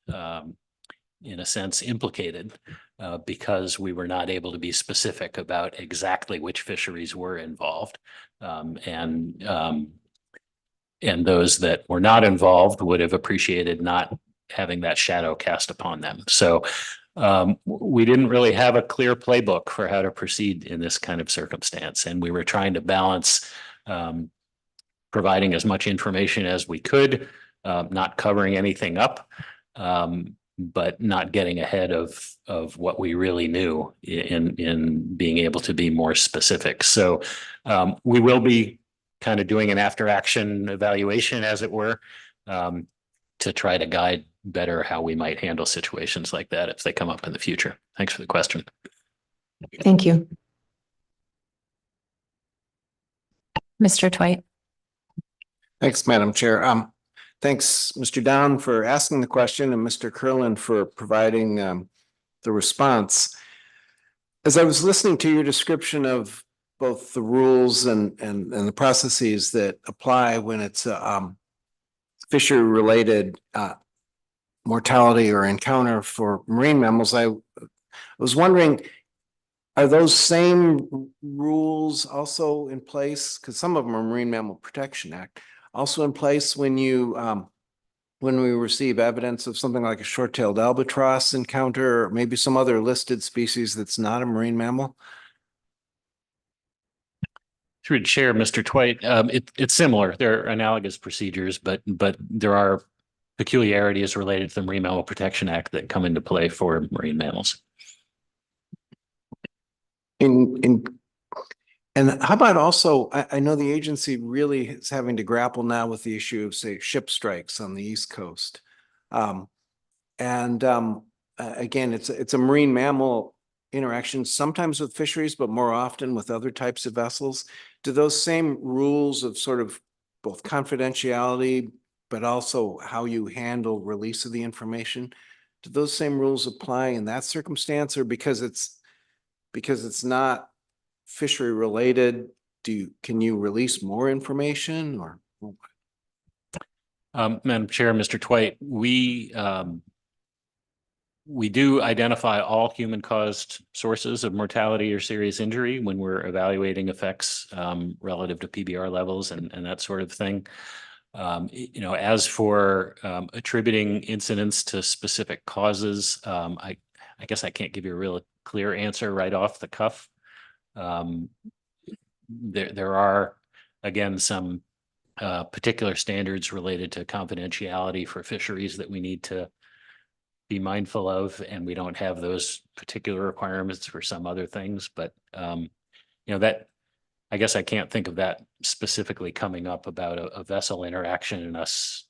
in a sense implicated because we were not able to be specific about exactly which fisheries were involved. And those that were not involved would have appreciated not having that shadow cast upon them. So we didn't really have a clear playbook for how to proceed in this kind of circumstance. And we were trying to balance providing as much information as we could, not covering anything up, but not getting ahead of what we really knew in being able to be more specific. So we will be kind of doing an after action evaluation, as it were, to try to guide better how we might handle situations like that if they come up in the future. Thanks for the question. Thank you. Mr. Twite. Thanks, Madam Chair. Thanks, Mr. Down, for asking the question, and Mr. Curlin for providing the response. As I was listening to your description of both the rules and the processes that apply when it's fishery-related mortality or encounter for marine mammals, I was wondering, are those same rules also in place? Because some of them are Marine Mammal Protection Act, also in place when you when we receive evidence of something like a short-tailed albatross encounter, or maybe some other listed species that's not a marine mammal? Through the chair, Mr. Twite, it's similar. There are analogous procedures, but there are peculiarities related to the Marine Mammal Protection Act that come into play for marine mammals. And how about also, I know the agency really is having to grapple now with the issue of, say, ship strikes on the East Coast. Again, it's a marine mammal interaction, sometimes with fisheries, but more often with other types of vessels. Do those same rules of sort of both confidentiality, but also how you handle release of the information, do those same rules apply in that circumstance, or because it's not fishery related, can you release more information, or? Madam Chair, Mr. Twite, we do identify all human-caused sources of mortality or serious injury when we're evaluating effects relative to PBR levels and that sort of thing. You know, as for attributing incidents to specific causes, I guess I can't give you a real clear answer right off the cuff. There are, again, some particular standards related to confidentiality for fisheries that we need to be mindful of, and we don't have those particular requirements for some other things. But you know, that I guess I can't think of that specifically coming up about a vessel interaction and us,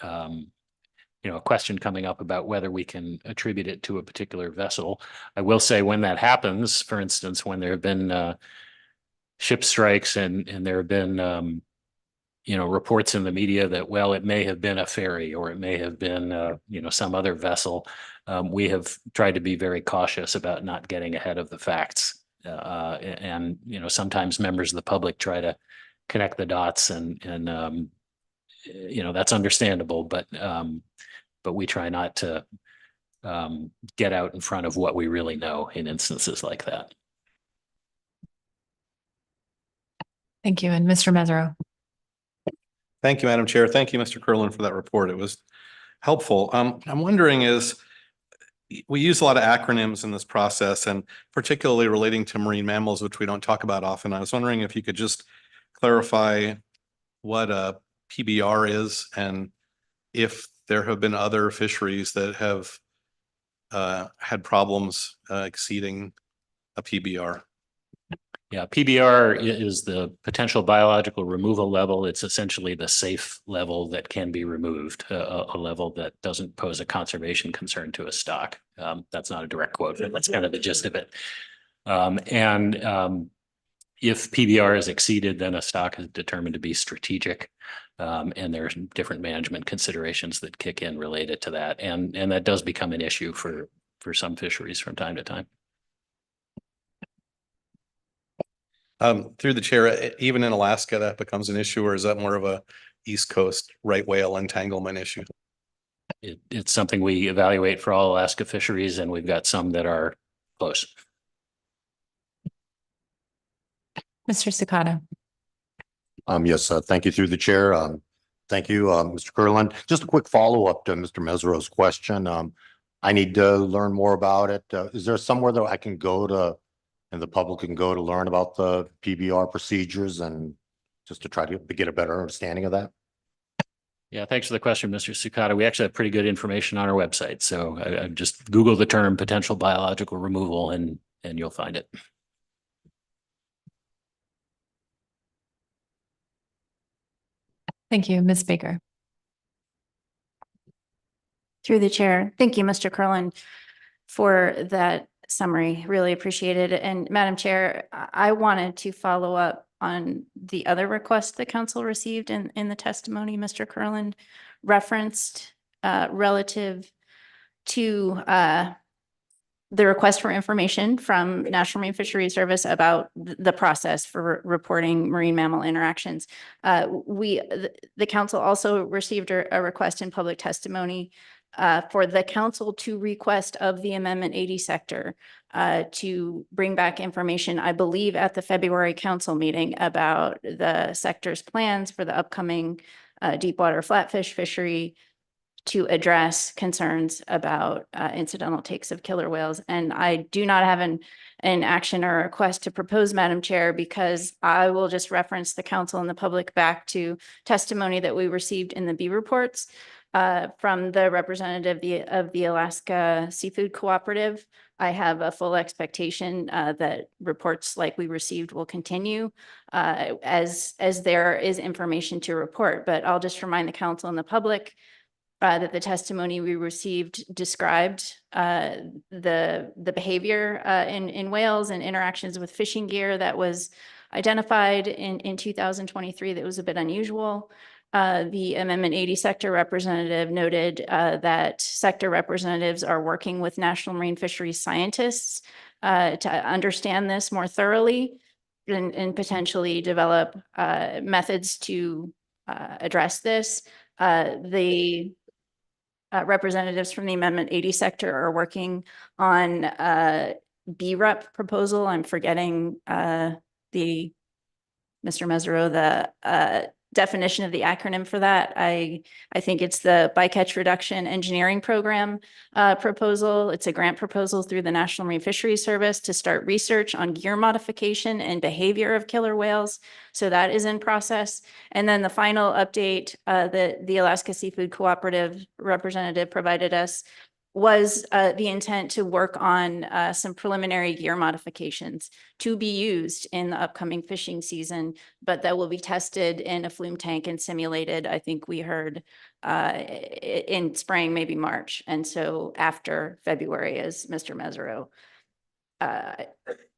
you know, a question coming up about whether we can attribute it to a particular vessel. I will say when that happens, for instance, when there have been ship strikes and there have been you know, reports in the media that, well, it may have been a ferry or it may have been you know, some other vessel, we have tried to be very cautious about not getting ahead of the facts. And you know, sometimes members of the public try to connect the dots, and you know, that's understandable, but we try not to get out in front of what we really know in instances like that. Thank you. And Mr. Mesereau. Thank you, Madam Chair. Thank you, Mr. Curlin, for that report. It was helpful. I'm wondering we use a lot of acronyms in this process, and particularly relating to marine mammals, which we don't talk about often. I was wondering if you could just clarify what a PBR is, and if there have been other fisheries that have had problems exceeding a PBR. Yeah, PBR is the potential biological removal level. It's essentially the safe level that can be removed, a level that doesn't pose a conservation concern to a stock. That's not a direct quote, but that's kind of the gist of it. If PBR is exceeded, then a stock is determined to be strategic. And there's different management considerations that kick in related to that. And that does become an issue for some fisheries from time to time. Through the chair, even in Alaska, that becomes an issue, or is that more of a East Coast right whale entanglement issue? It's something we evaluate for all Alaska fisheries, and we've got some that are close. Mr. Sakata. Yes, thank you through the chair. Thank you, Mr. Curlin. Just a quick follow-up to Mr. Mesereau's question. I need to learn more about it. Is there somewhere that I can go to, and the public can go to learn about the PBR procedures, and just to try to get a better understanding of that? Yeah, thanks for the question, Mr. Sukata. We actually have pretty good information on our website. So I just Google the term potential biological removal and you'll find it. Thank you, Ms. Baker. Through the chair. Thank you, Mr. Curlin, for that summary. Really appreciate it. And Madam Chair, I wanted to follow up on the other request the council received in the testimony Mr. Curlin referenced relative to the request for information from National Marine Fisheries Service about the process for reporting marine mammal interactions. The council also received a request in public testimony for the council to request of the Amendment 80 sector to bring back information, I believe, at the February council meeting about the sector's plans for the upcoming deepwater flatfish fishery to address concerns about incidental takes of killer whales. And I do not have an action or a request to propose, Madam Chair, because I will just reference the council and the public back to testimony that we received in the B reports from the representative of the Alaska Seafood Cooperative. I have a full expectation that reports like we received will continue as there is information to report. But I'll just remind the council and the public that the testimony we received described the behavior in whales and interactions with fishing gear that was identified in 2023 that was a bit unusual. The Amendment 80 sector representative noted that sector representatives are working with National Marine Fisheries scientists to understand this more thoroughly and potentially develop methods to address this. The representatives from the Amendment 80 sector are working on BREP proposal. I'm forgetting Mr. Mesereau, the definition of the acronym for that. I think it's the Bycatch Reduction Engineering Program proposal. It's a grant proposal through the National Marine Fisheries Service to start research on gear modification and behavior of killer whales. So that is in process. And then the final update that the Alaska Seafood Cooperative representative provided us was the intent to work on some preliminary gear modifications to be used in the upcoming fishing season, but that will be tested in a flume tank and simulated, I think we heard, in spring, maybe March. And so after February, as Mr. Mesereau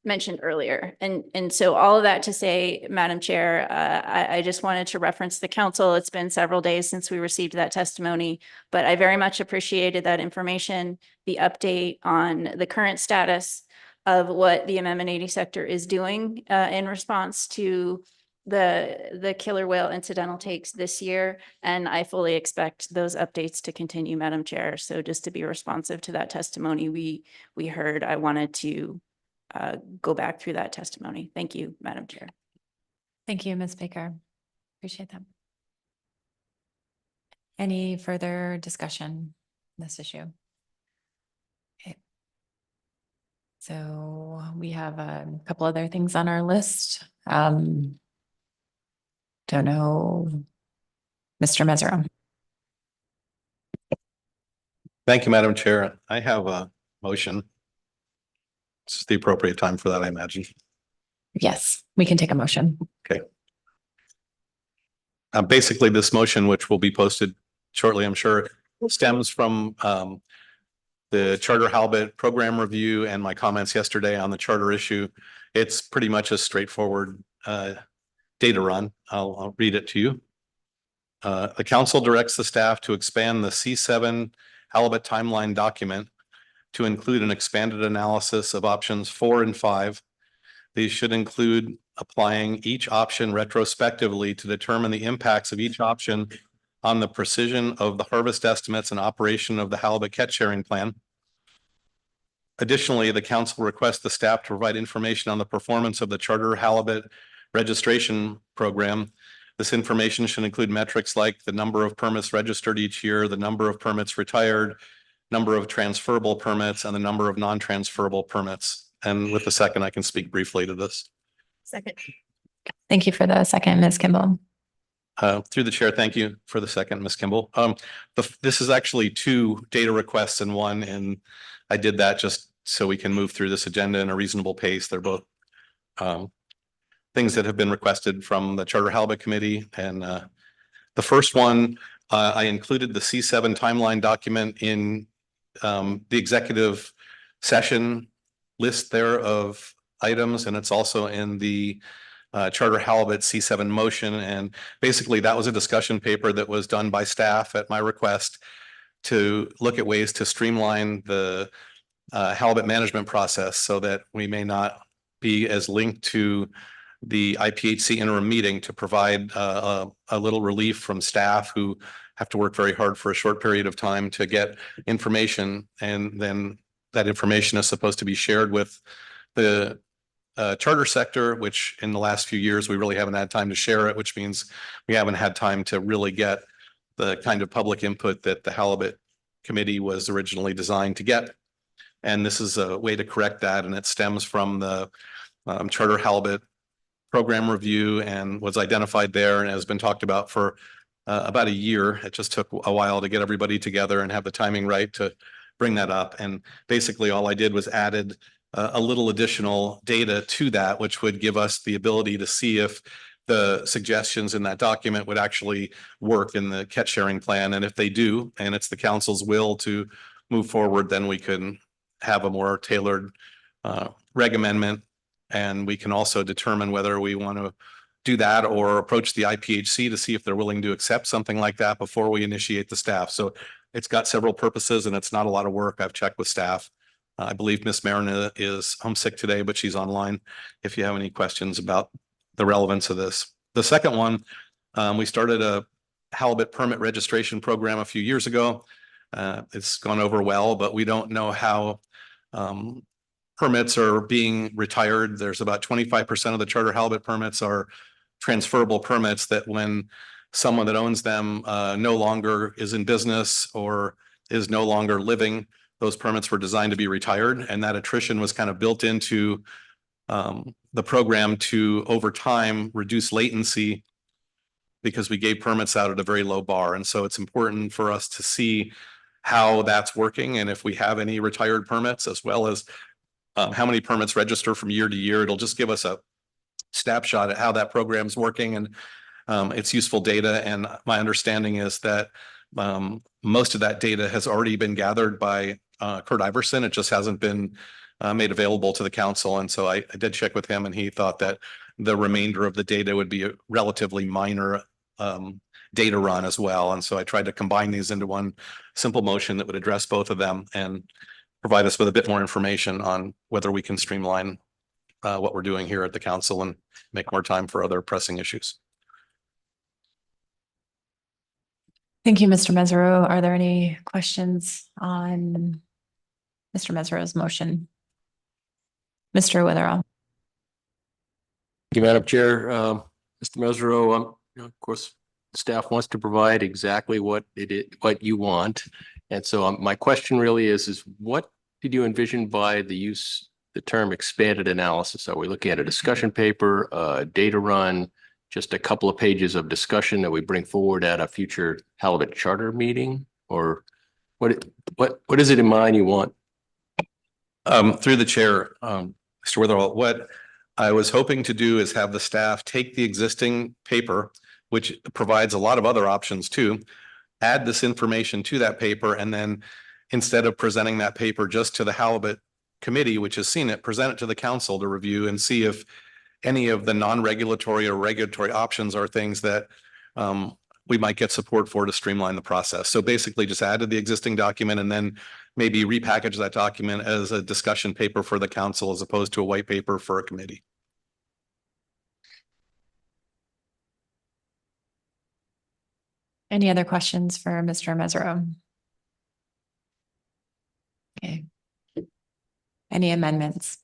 mentioned earlier. And so all of that to say, Madam Chair, I just wanted to reference the council. It's been several days since we received that testimony, but I very much appreciated that information, the update on the current status of what the Amendment 80 sector is doing in response to the killer whale incidental takes this year. And I fully expect those updates to continue, Madam Chair. So just to be responsive to that testimony we heard, I wanted to go back through that testimony. Thank you, Madam Chair. Thank you, Ms. Baker. Appreciate that. Any further discussion on this issue? Okay. So we have a couple other things on our list. Don't know, Mr. Mesereau. Thank you, Madam Chair. I have a motion. It's the appropriate time for that, I imagine. Yes, we can take a motion. Okay. Basically, this motion, which will be posted shortly, I'm sure, stems from the charter halibut program review and my comments yesterday on the charter issue. It's pretty much a straightforward data run. I'll read it to you. The council directs the staff to expand the C7 halibut timeline document to include an expanded analysis of options 4 and 5. These should include applying each option retrospectively to determine the impacts of each option on the precision of the harvest estimates and operation of the halibut catch sharing plan. Additionally, the council requests the staff to provide information on the performance of the charter halibut registration program. This information should include metrics like the number of permits registered each year, the number of permits retired, number of transferable permits, and the number of non-transferable permits. And with the second, I can speak briefly to this. Second. Thank you for the second, Ms. Kimball. Through the chair, thank you for the second, Ms. Kimball. This is actually two data requests in one, and I did that just so we can move through this agenda in a reasonable pace. They're both things that have been requested from the Charter Halibut Committee. And the first one, I included the C7 timeline document in the executive session list there of items, and it's also in the Charter Halibut C7 motion. And basically that was a discussion paper that was done by staff at my request to look at ways to streamline the halibut management process so that we may not be as linked to the IPHC interim meeting, to provide a little relief from staff who have to work very hard for a short period of time to get information. And then that information is supposed to be shared with the charter sector, which in the last few years, we really haven't had time to share it, which means we haven't had time to really get the kind of public input that the Halibut Committee was originally designed to get. And this is a way to correct that. And it stems from the Charter Halibut program review and was identified there and has been talked about for about a year. It just took a while to get everybody together and have the timing right to bring that up. And basically all I did was added a little additional data to that, which would give us the ability to see if the suggestions in that document would actually work in the catch sharing plan. And if they do, and it's the council's will to move forward, then we can have a more tailored reg amendment. And we can also determine whether we want to do that or approach the IPHC to see if they're willing to accept something like that before we initiate the staff. So it's got several purposes and it's not a lot of work. I've checked with staff. I believe Miss Marina is homesick today, but she's online if you have any questions about the relevance of this. The second one, we started a halibut permit registration program a few years ago. It's gone over well, but we don't know how permits are being retired. There's about 25% of the charter halibut permits are transferable permits that when someone that owns them no longer is in business or is no longer living, those permits were designed to be retired. And that attrition was kind of built into the program to, over time, reduce latency because we gave permits out at a very low bar. And so it's important for us to see how that's working and if we have any retired permits, as well as how many permits register from year to year. It'll just give us a snapshot at how that program's working, and it's useful data. And my understanding is that most of that data has already been gathered by Kurt Iverson. It just hasn't been made available to the council. And so I did check with him and he thought that the remainder of the data would be a relatively minor data run as well. And so I tried to combine these into one simple motion that would address both of them and provide us with a bit more information on whether we can streamline what we're doing here at the council and make more time for other pressing issues. Thank you, Mr. Mesereau. Are there any questions on Mr. Mesereau's motion? Mr. Witherell. Thank you, Madam Chair. Mr. Mesereau, of course, staff wants to provide exactly what what you want. And so my question really is what did you envision by the term expanded analysis? Are we looking at a discussion paper, a data run, just a couple of pages of discussion that we bring forward at a future halibut charter meeting? Or what is it in mind you want? Through the chair, Mr. Witherell, what I was hoping to do is have the staff take the existing paper, which provides a lot of other options too, add this information to that paper, and then instead of presenting that paper just to the halibut committee, which has seen it, present it to the council to review and see if any of the non-regulatory or regulatory options are things that we might get support for to streamline the process. So basically just add to the existing document and then maybe repackage that document as a discussion paper for the council as opposed to a white paper for a committee. Any other questions for Mr. Mesereau? Okay. Any amendments?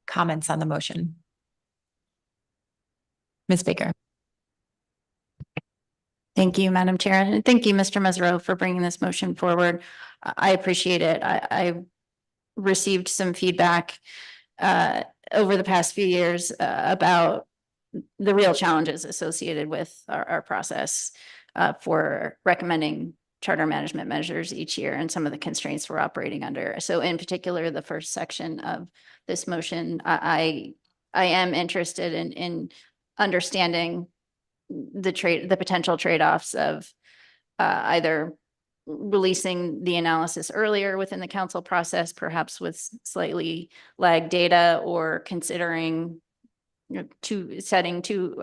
Comments on the motion? Ms. Baker. Thank you, Madam Chair. And thank you, Mr. Mesereau, for bringing this motion forward. I appreciate it. I received some feedback over the past few years about the real challenges associated with our process for recommending charter management measures each year and some of the constraints we're operating under. So in particular, the first section of this motion, I am interested in understanding the potential trade-offs of either releasing the analysis earlier within the council process, perhaps with slightly lagged data, or considering setting two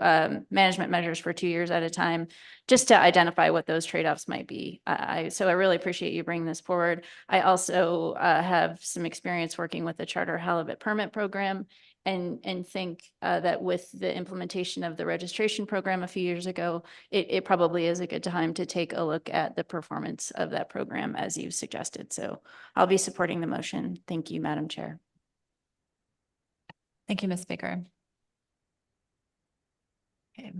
management measures for 2 years at a time, just to identify what those trade-offs might be. So I really appreciate you bringing this forward. I also have some experience working with the charter halibut permit program, and think that with the implementation of the registration program a few years ago, it probably is a good time to take a look at the performance of that program as you suggested. So I'll be supporting the motion. Thank you, Madam Chair. Thank you, Ms. Baker. Okay.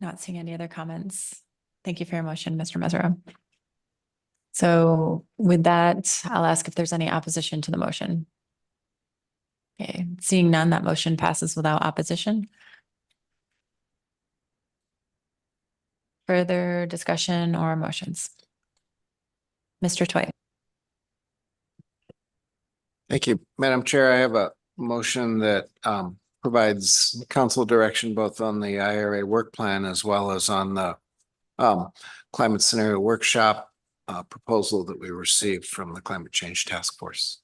Not seeing any other comments. Thank you for your motion, Mr. Mesereau. So with that, I'll ask if there's any opposition to the motion. Okay, seeing none, that motion passes without opposition. Further discussion or motions? Mr. Toy. Thank you, Madam Chair. I have a motion that provides council direction both on the IRA work plan as well as on the climate scenario workshop proposal that we received from the Climate Change Task Force.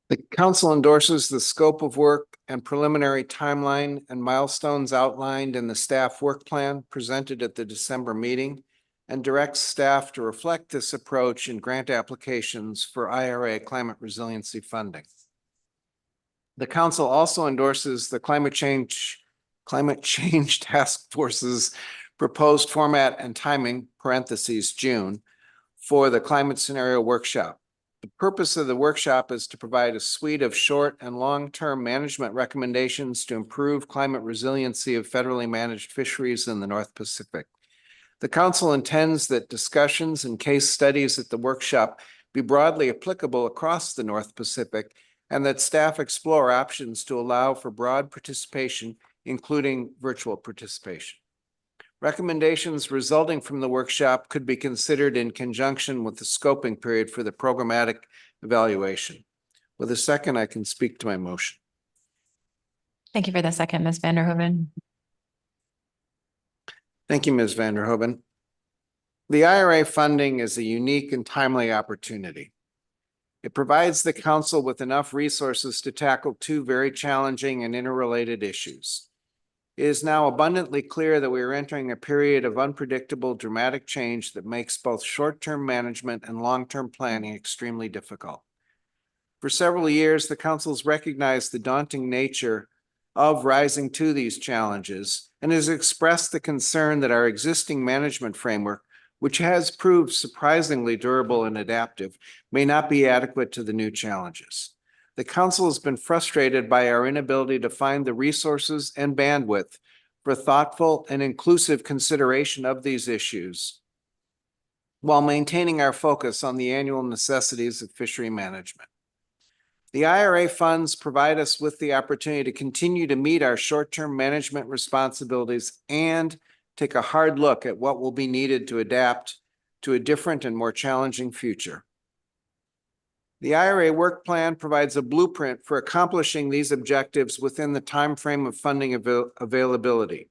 The council endorses the scope of work and preliminary timeline and milestones outlined in the staff work plan presented at the December meeting, and directs staff to reflect this approach in grant applications for IRA climate resiliency funding. The council also endorses the climate change task force's proposed format and timing (June) for the climate scenario workshop. The purpose of the workshop is to provide a suite of short and long-term management recommendations to improve climate resiliency of federally managed fisheries in the North Pacific. The council intends that discussions and case studies at the workshop be broadly applicable across the North Pacific, and that staff explore options to allow for broad participation, including virtual participation. Recommendations resulting from the workshop could be considered in conjunction with the scoping period for the programmatic evaluation. With a second, I can speak to my motion. Thank you for the second, Ms. Vanderhoeven. Thank you, Ms. Vanderhoeven. The IRA funding is a unique and timely opportunity. It provides the council with enough resources to tackle two very challenging and interrelated issues. It is now abundantly clear that we are entering a period of unpredictable, dramatic change that makes both short-term management and long-term planning extremely difficult. For several years, the council has recognized the daunting nature of rising to these challenges and has expressed the concern that our existing management framework, which has proved surprisingly durable and adaptive, may not be adequate to the new challenges. The council has been frustrated by our inability to find the resources and bandwidth for thoughtful and inclusive consideration of these issues, while maintaining our focus on the annual necessities of fishery management. The IRA funds provide us with the opportunity to continue to meet our short-term management responsibilities and take a hard look at what will be needed to adapt to a different and more challenging future. The IRA work plan provides a blueprint for accomplishing these objectives within the timeframe of funding availability.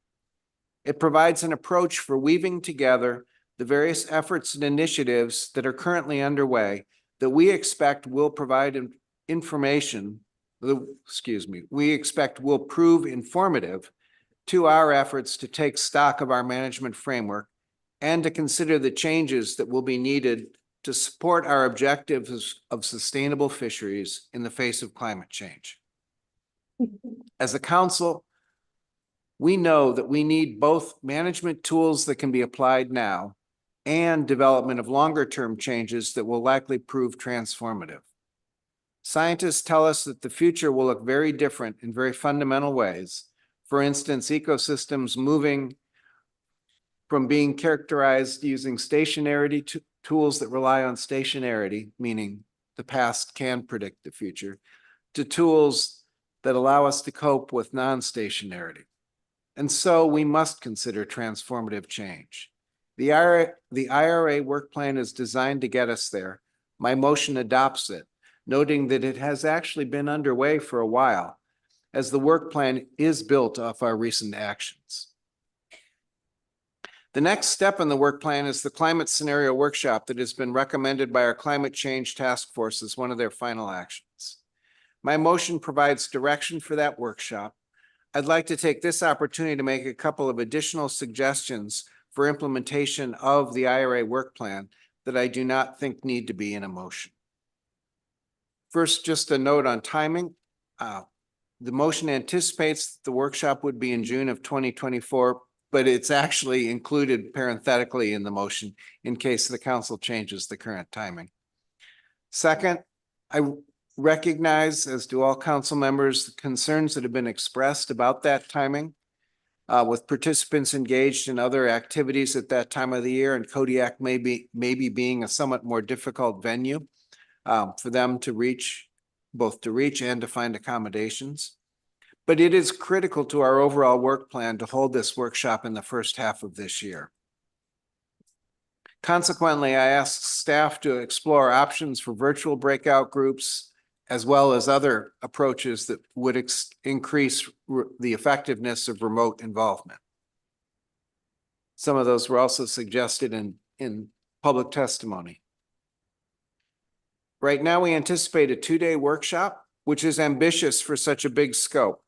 It provides an approach for weaving together the various efforts and initiatives that are currently underway that we expect will provide we expect will prove informative to our efforts to take stock of our management framework and to consider the changes that will be needed to support our objectives of sustainable fisheries in the face of climate change. As a council, we know that we need both management tools that can be applied now and development of longer-term changes that will likely prove transformative. Scientists tell us that the future will look very different in very fundamental ways. For instance, ecosystems moving from being characterized using stationarity tools that rely on stationarity, meaning the past can predict the future, to tools that allow us to cope with non-stationarity. And so we must consider transformative change. The IRA work plan is designed to get us there. My motion adopts it, noting that it has actually been underway for a while, as the work plan is built off our recent actions. The next step in the work plan is the climate scenario workshop that has been recommended by our climate change task force as one of their final actions. My motion provides direction for that workshop. I'd like to take this opportunity to make a couple of additional suggestions for implementation of the IRA work plan that I do not think need to be in a motion. First, just a note on timing. The motion anticipates that the workshop would be in June of 2024, but it's actually included parenthetically in the motion in case the council changes the current timing. Second, I recognize, as do all council members, the concerns that have been expressed about that timing, with participants engaged in other activities at that time of the year, and Kodiak maybe being a somewhat more difficult venue for them to reach, both to reach and to find accommodations. But it is critical to our overall work plan to hold this workshop in the first half of this year. Consequently, I asked staff to explore options for virtual breakout groups, as well as other approaches that would increase the effectiveness of remote involvement. Some of those were also suggested in public testimony. Right now, we anticipate a 2-day workshop, which is ambitious for such a big scope.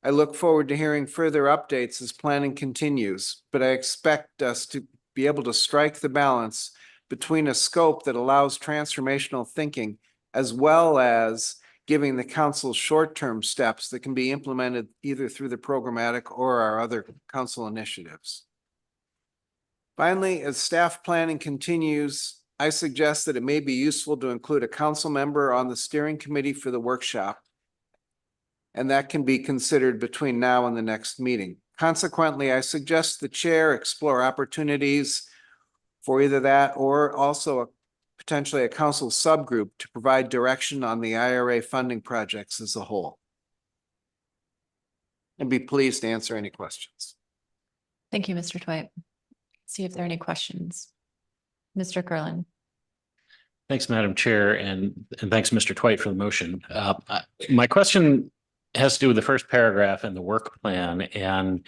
I look forward to hearing further updates as planning continues, but I expect us to be able to strike the balance between a scope that allows transformational thinking, as well as giving the council short-term steps that can be implemented either through the programmatic or our other council initiatives. Finally, as staff planning continues, I suggest that it may be useful to include a council member on the steering committee for the workshop, and that can be considered between now and the next meeting. Consequently, I suggest the chair explore opportunities for either that or also potentially a council subgroup to provide direction on the IRA funding projects as a whole. And be pleased to answer any questions. Thank you, Mr. Twite. See if there are any questions. Mr. Curlin. Thanks, Madam Chair, and thanks, Mr. Twite, for the motion. My question has to do with the first paragraph in the work plan. And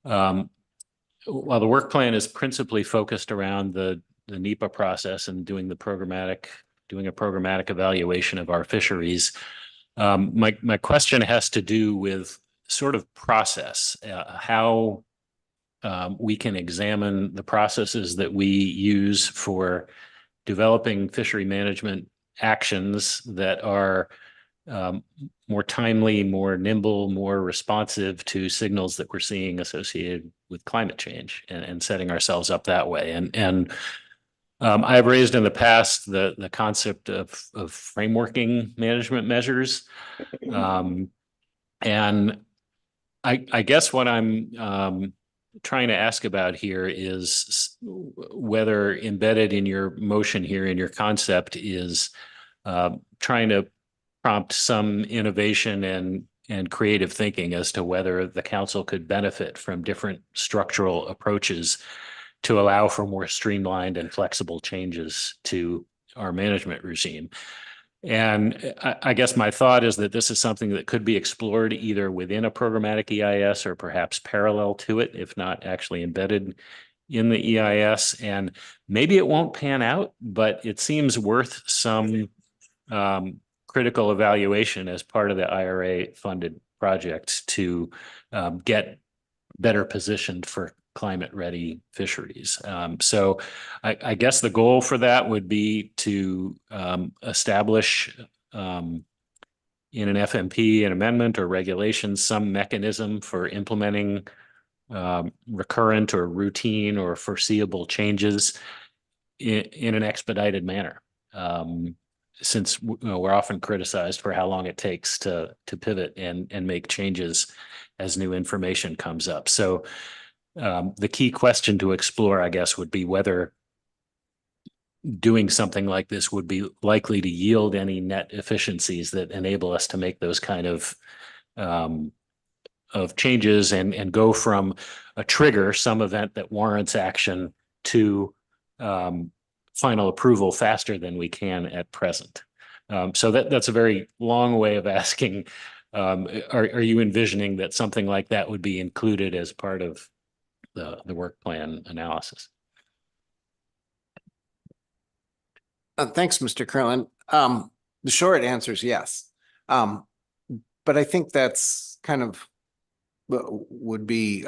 while the work plan is principally focused around the NEPA process and doing a programmatic evaluation of our fisheries, my question has to do with sort of process, how we can examine the processes that we use for developing fishery management actions that are more timely, more nimble, more responsive to signals that we're seeing associated with climate change, and setting ourselves up that way. And I've raised in the past the concept of frameworking management measures. And I guess what I'm trying to ask about here is whether embedded in your motion here, in your concept, is trying to prompt some innovation and creative thinking as to whether the council could benefit from different structural approaches to allow for more streamlined and flexible changes to our management regime. And I guess my thought is that this is something that could be explored either within a programmatic EIS or perhaps parallel to it, if not actually embedded in the EIS. And maybe it won't pan out, but it seems worth some critical evaluation as part of the IRA funded projects to get better positioned for climate ready fisheries. So I guess the goal for that would be to establish in an FMP, an amendment or regulation, some mechanism for implementing recurrent or routine or foreseeable changes in an expedited manner. Since we're often criticized for how long it takes to pivot and make changes as new information comes up. So the key question to explore, I guess, would be whether doing something like this would be likely to yield any net efficiencies that enable us to make those kind of changes and go from a trigger, some event that warrants action, to final approval faster than we can at present. So that's a very long way of asking, are you envisioning that something like that would be included as part of the work plan analysis? Thanks, Mr. Curlin. The short answer is yes. But I think that's kind of would be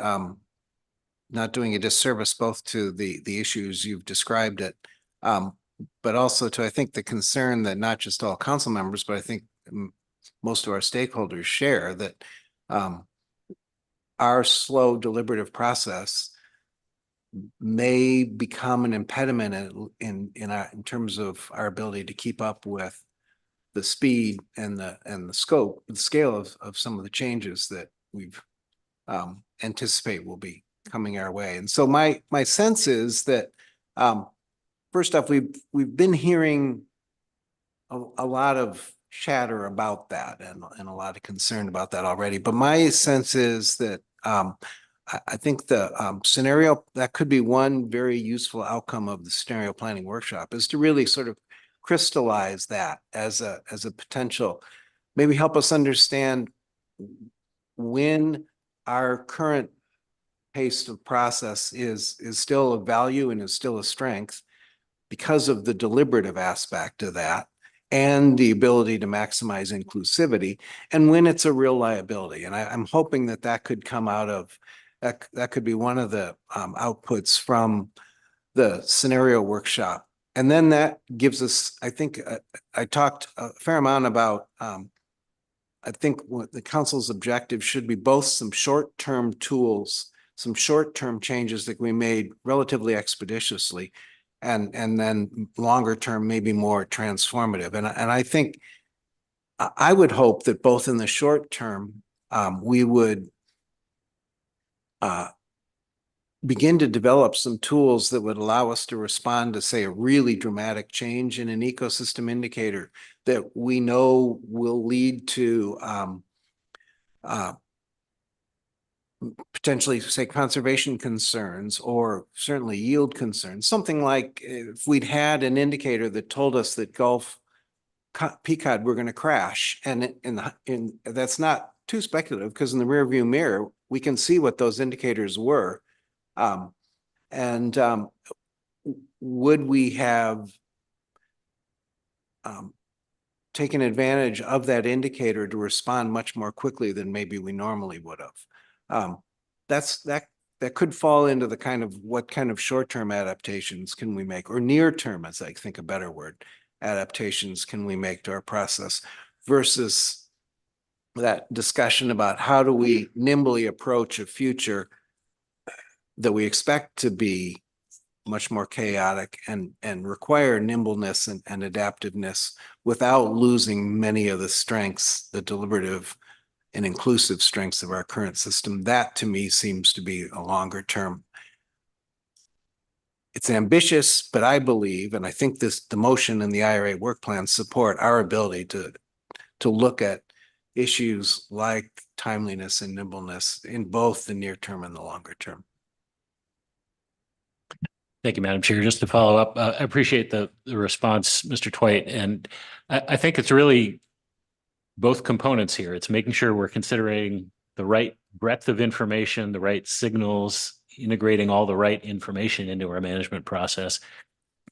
not doing a disservice both to the issues you've described it, but also to, I think, the concern that not just all council members, but I think most of our stakeholders share, that our slow deliberative process may become an impediment in terms of our ability to keep up with the speed and the scope, the scale of some of the changes that we've anticipate will be coming our way. And so my sense is that first off, we've been hearing a lot of chatter about that and a lot of concern about that already. But my sense is that I think the scenario that could be one very useful outcome of the scenario planning workshop is to really sort of crystallize that as a potential, maybe help us understand when our current pace of process is still a value and is still a strength because of the deliberative aspect of that and the ability to maximize inclusivity, and when it's a real liability. And I'm hoping that that could come out of, that could be one of the outputs from the scenario workshop. And then that gives us, I think, I talked a fair amount about, I think what the council's objective should be both some short-term tools, some short-term changes that we made relatively expeditiously, and then longer term, maybe more transformative. And I think I would hope that both in the short term, we would begin to develop some tools that would allow us to respond to, say, a really dramatic change in an ecosystem indicator that we know will lead to potentially, say, conservation concerns or certainly yield concerns. Something like if we'd had an indicator that told us that Gulf peacock were going to crash, and that's not too speculative because in the rearview mirror we can see what those indicators were. Would we have taken advantage of that indicator to respond much more quickly than maybe we normally would have? That could fall into the kind of what kind of short-term adaptations can we make, or near-term, as I think a better word, adaptations can we make to our process, versus that discussion about how do we nimbly approach a future that we expect to be much more chaotic and require nimbleness and adaptiveness without losing many of the strengths, the deliberative and inclusive strengths of our current system. That to me seems to be a longer term. It's ambitious, but I believe, and I think the motion and the IRA work plan support our ability to look at issues like timeliness and nimbleness in both the near term and the longer term. Thank you, Madam Chair. Just to follow up, I appreciate the response, Mr. Twite. And I think it's really both components here. It's making sure we're considering the right breadth of information, the right signals, integrating all the right information into our management process.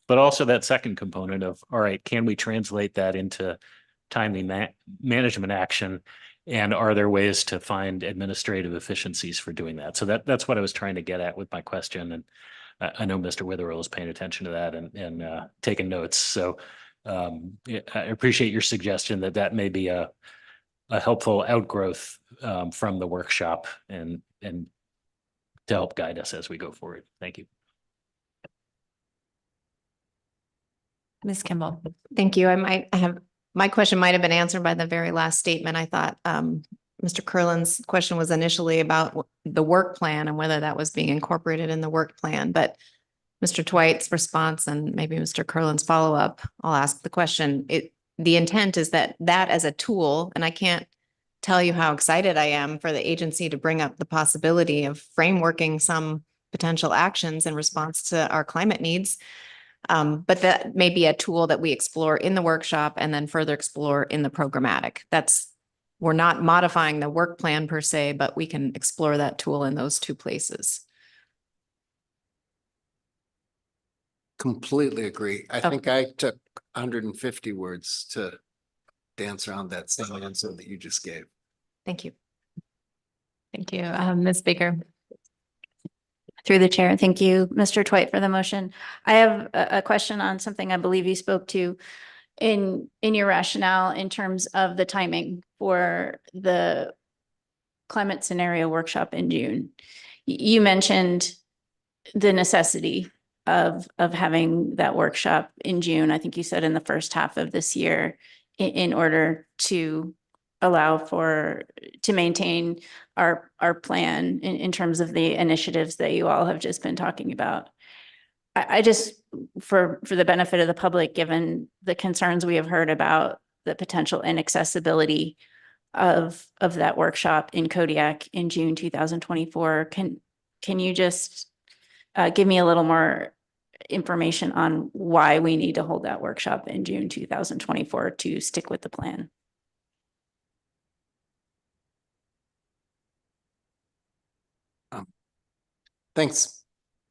But also that second component of, all right, can we translate that into timely management action? And are there ways to find administrative efficiencies for doing that? So that's what I was trying to get at with my question. And I know Mr. Witherell is paying attention to that and taking notes. So I appreciate your suggestion that may be a helpful outgrowth from the workshop and to help guide us as we go forward. Thank you. Ms. Kimball. Thank you. My question might have been answered by the very last statement. I thought Mr. Curlin's question was initially about the work plan and whether that was being incorporated in the work plan, but Mr. Twight's response and maybe Mr. Curlin's follow-up, I'll ask the question. The intent is that as a tool, and I can't tell you how excited I am for the agency to bring up the possibility of frameworking some potential actions in response to our climate needs. But that may be a tool that we explore in the workshop and then further explore in the programmatic. We're not modifying the work plan per se, but we can explore that tool in those two places. Completely agree. I Okay. think I took 150 words to dance around that same answer that you just gave. Thank you. Thank you. Ms. Baker. Through the chair, thank you, Mr. Twite, for the motion. I have a question on something I believe you spoke to in your rationale in terms of the timing for the climate scenario workshop in June. You mentioned the necessity of having that workshop in June. I think you said in the first half of this year in order to allow to maintain our plan in terms of the initiatives that you all have just been talking about. I just, for the benefit of the public, given the concerns we have heard about the potential inaccessibility of that workshop in Kodiak in June 2024, can you just give me a little more information on why we need to hold that workshop in June 2024 to stick with the plan? Thanks,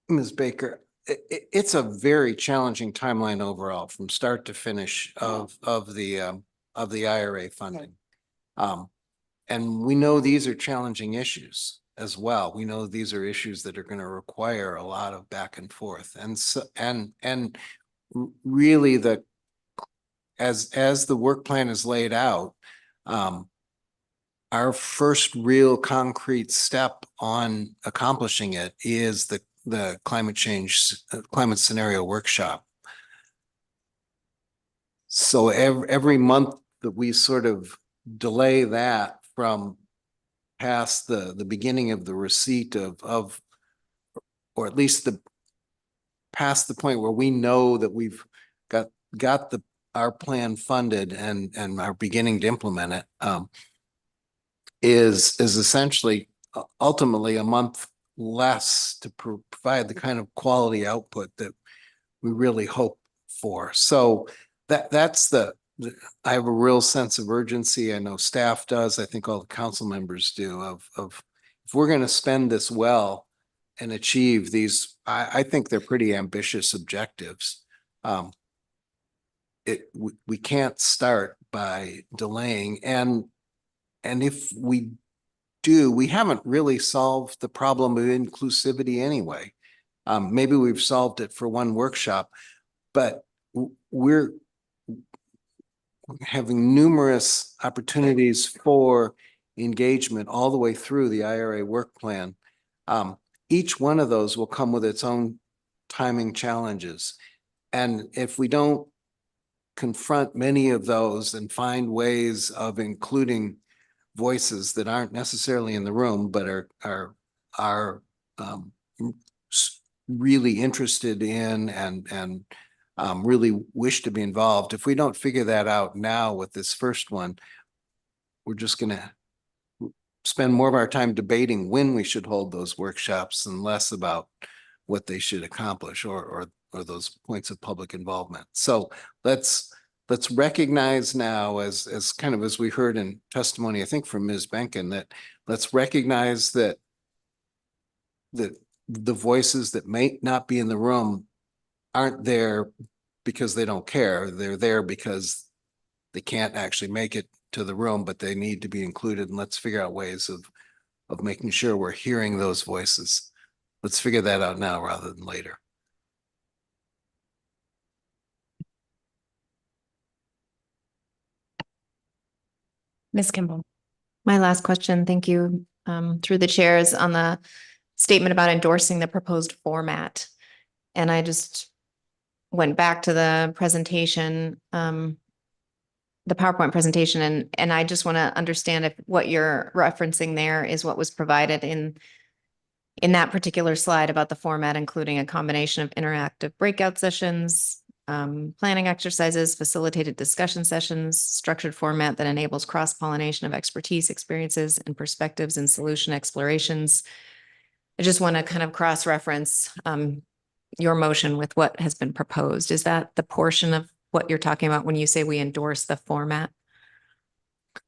Ms. Baker. It's a very challenging timeline overall from start to finish of the IRA funding. And we know these are challenging issues as well. We know these are issues that are going to require a lot of back and forth. And so, and really as the work plan is laid out, our first real concrete step on accomplishing it is the climate scenario workshop. So every month that we sort of delay that from past the beginning of the receipt of or at least past the point where we know that we've got our plan funded and are beginning to implement it, is essentially ultimately a month less to provide the kind of quality output that we really hope for. So that's I have a real sense of urgency. I know staff does. I think all the council members do of if we're going to spend this well and achieve these, I think they're pretty ambitious objectives. We can't start by delaying. And if we do, we haven't really solved the problem of inclusivity anyway. Maybe we've solved it for one workshop, but we're having numerous opportunities for engagement all the way through the IRA work plan. Each one of those will come with its own timing challenges. And if we don't confront many of those and find ways of including voices that aren't necessarily in the room, but are really interested in and really wish to be involved. If we don't figure that out now with this first one, we're just going to spend more of our time debating when we should hold those workshops and less about what they should accomplish or those points of public involvement. So let's recognize now, as kind of as we heard in testimony, I think from Ms. Benkin, that let's recognize that the voices that may not be in the room aren't there because they don't care. They're there because they can't actually make it to the room, but they need to be included. And let's figure out ways of making sure we're hearing those voices. Let's figure that out now rather than later. Ms. Kimball. My last question, thank you, through the chairs on the statement about endorsing the proposed format. And I just went back to the presentation the PowerPoint presentation, and I just want to understand if what you're referencing there is what was provided in that particular slide about the format, including a combination of interactive breakout sessions, planning exercises, facilitated discussion sessions, structured format that enables cross-pollination of expertise, experiences, and perspectives and solution explorations. I just want to kind of cross-reference your motion with what has been proposed. Is that the portion of what you're talking about when you say we endorse the format?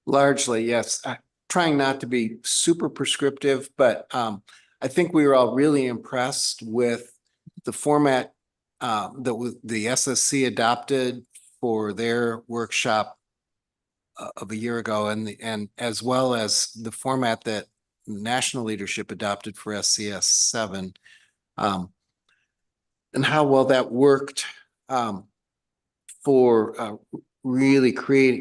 Largely, yes. Trying not to be super prescriptive, but I think we were all really impressed with the format that the SSC adopted for their workshop of a year ago, and as well as the format that national leadership adopted for SCS 7, and how well that worked for really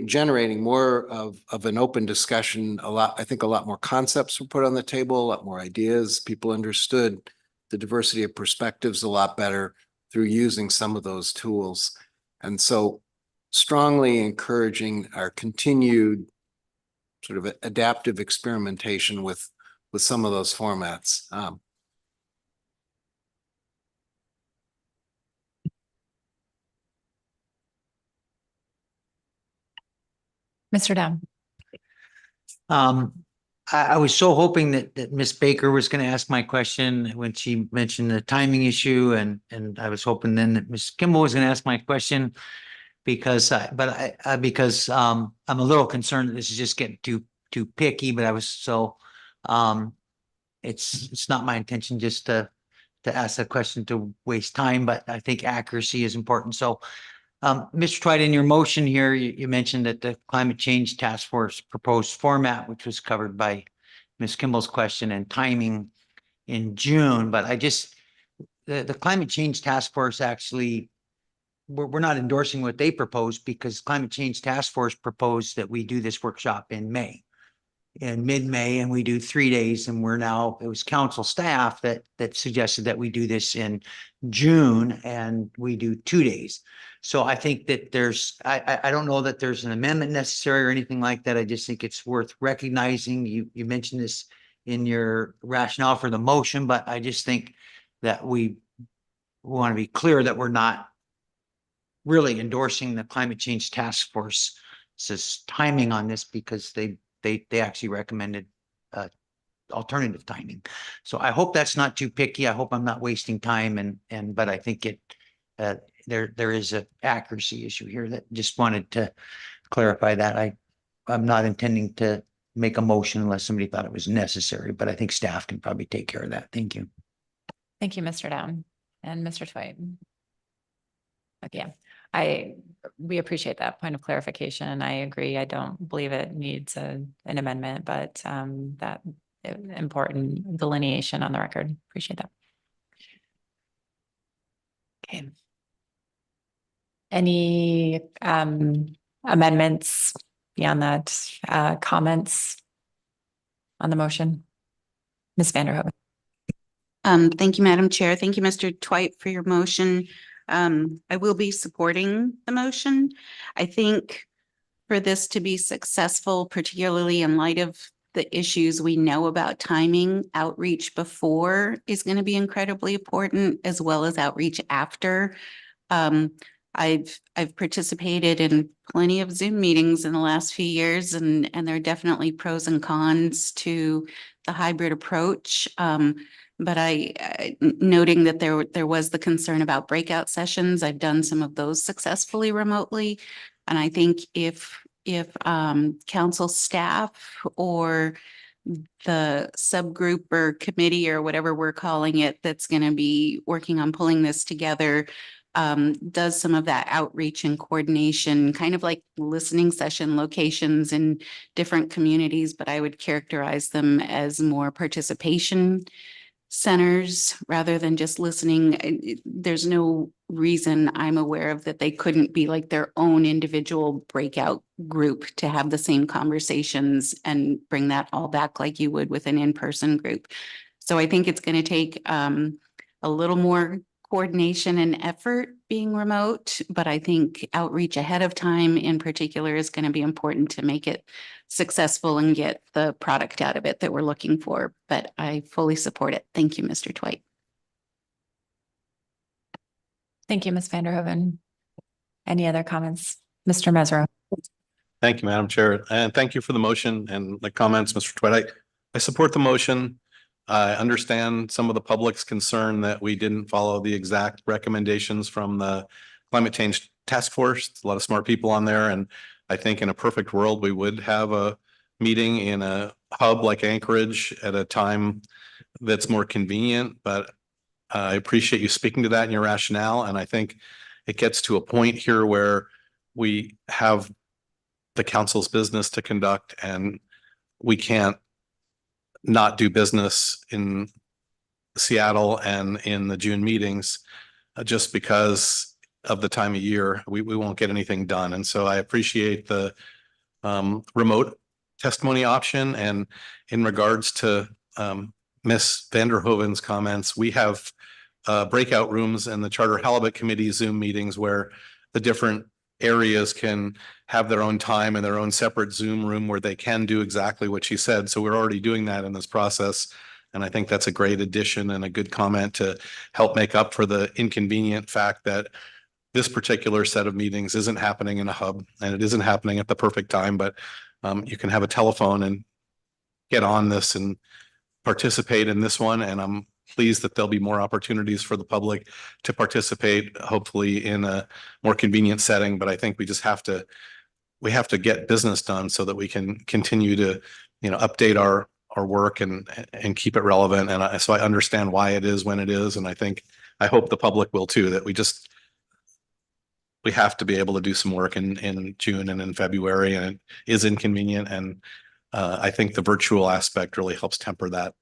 generating more of an open discussion. I think a lot more concepts were put on the table, a lot more ideas. People understood the diversity of perspectives a lot better through using some of those tools. And so strongly encouraging our continued sort of adaptive experimentation with some of those formats. Mr. Down. I was so hoping that Miss Baker was going to ask my question when she mentioned the timing issue, and I was hoping then that Miss Kimball was going to ask my question because I'm a little concerned that this is just getting too picky. But I was so it's not my intention just to ask a question to waste time, but I think accuracy is important. So. Mr. Twite, in your motion here, you mentioned that the Climate Change Task Force proposed format, which was covered by Ms. Kimball's question, and timing in June. But the Climate Change Task Force actually, we're not endorsing what they proposed, because Climate Change Task Force proposed that we do this workshop in mid-May, and we do 3 days, and it was council staff that suggested that we do this in June, and we do 2 days. So I think that I don't know that there's an amendment necessary or anything like that. I just think it's worth recognizing. You mentioned this in your rationale for the motion, but I just think that we want to be clear that we're not really endorsing the Climate Change Task Force's timing on this, because they actually recommended alternative timing. So I hope that's not too picky. I hope I'm not wasting time, but I think there is an accuracy issue here that just wanted to clarify that. I'm not intending to make a motion unless somebody thought it was necessary, but I think staff can probably take care of that. Thank you. Thank you, Mr. Down and Mr. Twite. Yeah, we appreciate that point of clarification. I agree. I don't believe it needs an amendment, but that important delineation on the record. Appreciate that. Okay. Any amendments beyond that? Comments on the motion? Ms. Vanderhoven. Thank you, Madam Chair. Thank you, Mr. Twite, for your motion. I will be supporting the motion. I think for this to be successful, particularly in light of the issues we know about timing, outreach before is going to be incredibly important, as well as outreach after. I've participated in plenty of Zoom meetings in the last few years, and there are definitely pros and cons to the hybrid approach. But noting that there was the concern about breakout sessions, I've done some of those successfully remotely. And I think if council staff or the subgroup or committee or whatever we're calling it that's going to be working on pulling this together does some of that outreach and coordination, kind of like listening session locations in different communities, but I would characterize them as more participation centers rather than just listening. There's no reason I'm aware of that they couldn't be like their own individual breakout group to have the same conversations and bring that all back like you would with an in-person group. So I think it's going to take a little more coordination and effort being remote, but I think outreach ahead of time in particular is going to be important to make it successful and get the product out of it that we're looking for. But I fully support it. Thank you, Mr. Twite. Thank you, Ms. Vanderhoven. Any other comments? Mr. Mesro. Thank you, Madam Chair, and thank you for the motion and the comments, Mr. Twite. I support the motion. I understand some of the public's concern that we didn't follow the exact recommendations from the Climate Change Task Force. A lot of smart people on there, and I think in a perfect world, we would have a meeting in a hub like Anchorage at a time that's more convenient, but I appreciate you speaking to that and your rationale, and I think it gets to a point here where we have the council's business to conduct, and we can't not do business in Seattle and in the June meetings just because of the time of year. We won't get anything done. And so I appreciate the remote testimony option. And in regards to Ms. Vanderhoven's comments, we have breakout rooms in the Charter Halibut Committee Zoom meetings where the different areas can have their own time and their own separate Zoom room where they can do exactly what she said. So we're already doing that in this process. And I think that's a great addition and a good comment to help make up for the inconvenient fact that this particular set of meetings isn't happening in a hub and it isn't happening at the perfect time, but you can have a telephone and get on this and participate in this one. And I'm pleased that there'll be more opportunities for the public to participate, hopefully in a more convenient setting. But I think we have to get business done so that we can continue to, update our work and keep it relevant. And so I understand why it is when it is. And I hope the public will too, that we have to be able to do some work in June and in February, and it is inconvenient. And I think the virtual aspect really helps temper that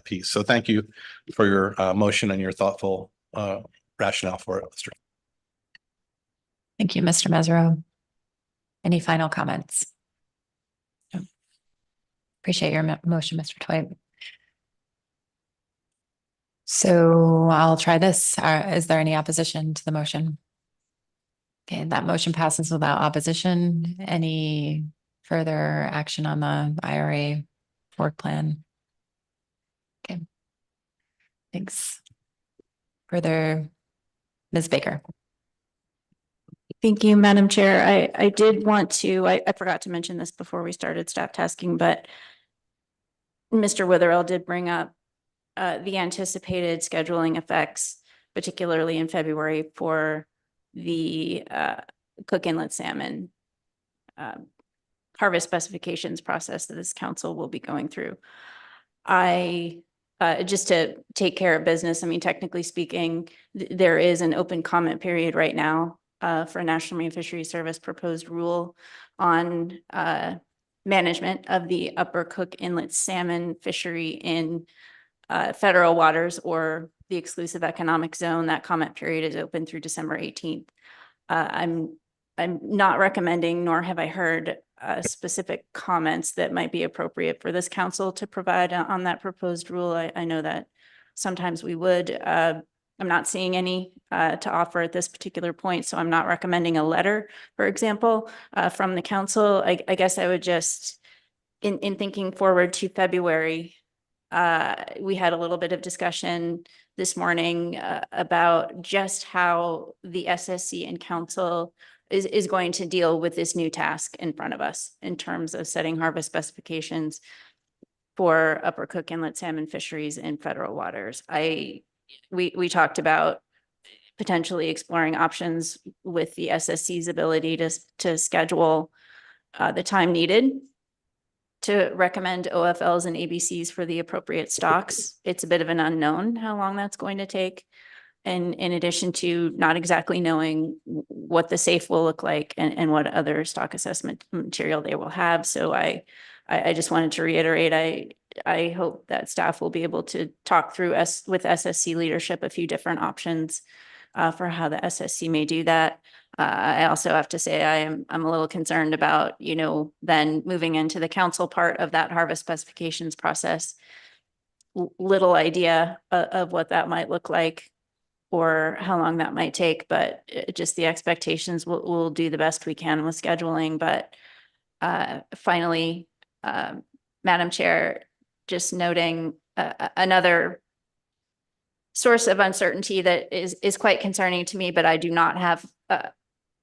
piece. So thank you for your motion and your thoughtful rationale for it, Mr. Thank you, Mr. Mesro. Any final comments? No. Appreciate your motion, Mr. Twite. So I'll try this. Is there any opposition to the motion? Okay, that motion passes without opposition. Any further action on the IRA work plan? Okay. Thanks. Further, Ms. Baker. Thank you, Madam Chair. I did want to, I forgot to mention this before we started staff tasking, but Mr. Witherell did bring up the anticipated scheduling effects, particularly in February for the Cook Inlet salmon harvest specifications process that this council will be going through. Just to take care of business, I mean, technically speaking, there is an open comment period right now for National Marine Fisheries Service proposed rule on management of the Upper Cook Inlet salmon fishery in federal waters or the exclusive economic zone. That comment period is open through December 18th. I'm not recommending, nor have I heard specific comments that might be appropriate for this council to provide on that proposed rule. I know that sometimes we would. I'm not seeing any to offer at this particular point, so I'm not recommending a letter, for example, from the council. I guess I would just, in thinking forward to February, we had a little bit of discussion this morning about just how the SSC and council is going to deal with this new task in front of us in terms of setting harvest specifications for Upper Cook Inlet salmon fisheries in federal waters. We talked about potentially exploring options with the SSC's ability to schedule the time needed to recommend OFLs and ABCs for the appropriate stocks. It's a bit of an unknown how long that's going to take. And in addition to not exactly knowing what the safe will look like and what other stock assessment material they will have. So I just wanted to reiterate, I hope that staff will be able to talk through with SSC leadership a few different options for how the SSC may do that. I also have to say I'm a little concerned about, then moving into the council part of that harvest specifications process. Little idea of what that might look like or how long that might take, but just the expectations, we'll do the best we can with scheduling. But finally, Madam Chair, just noting another source of uncertainty that is quite concerning to me, but I do not have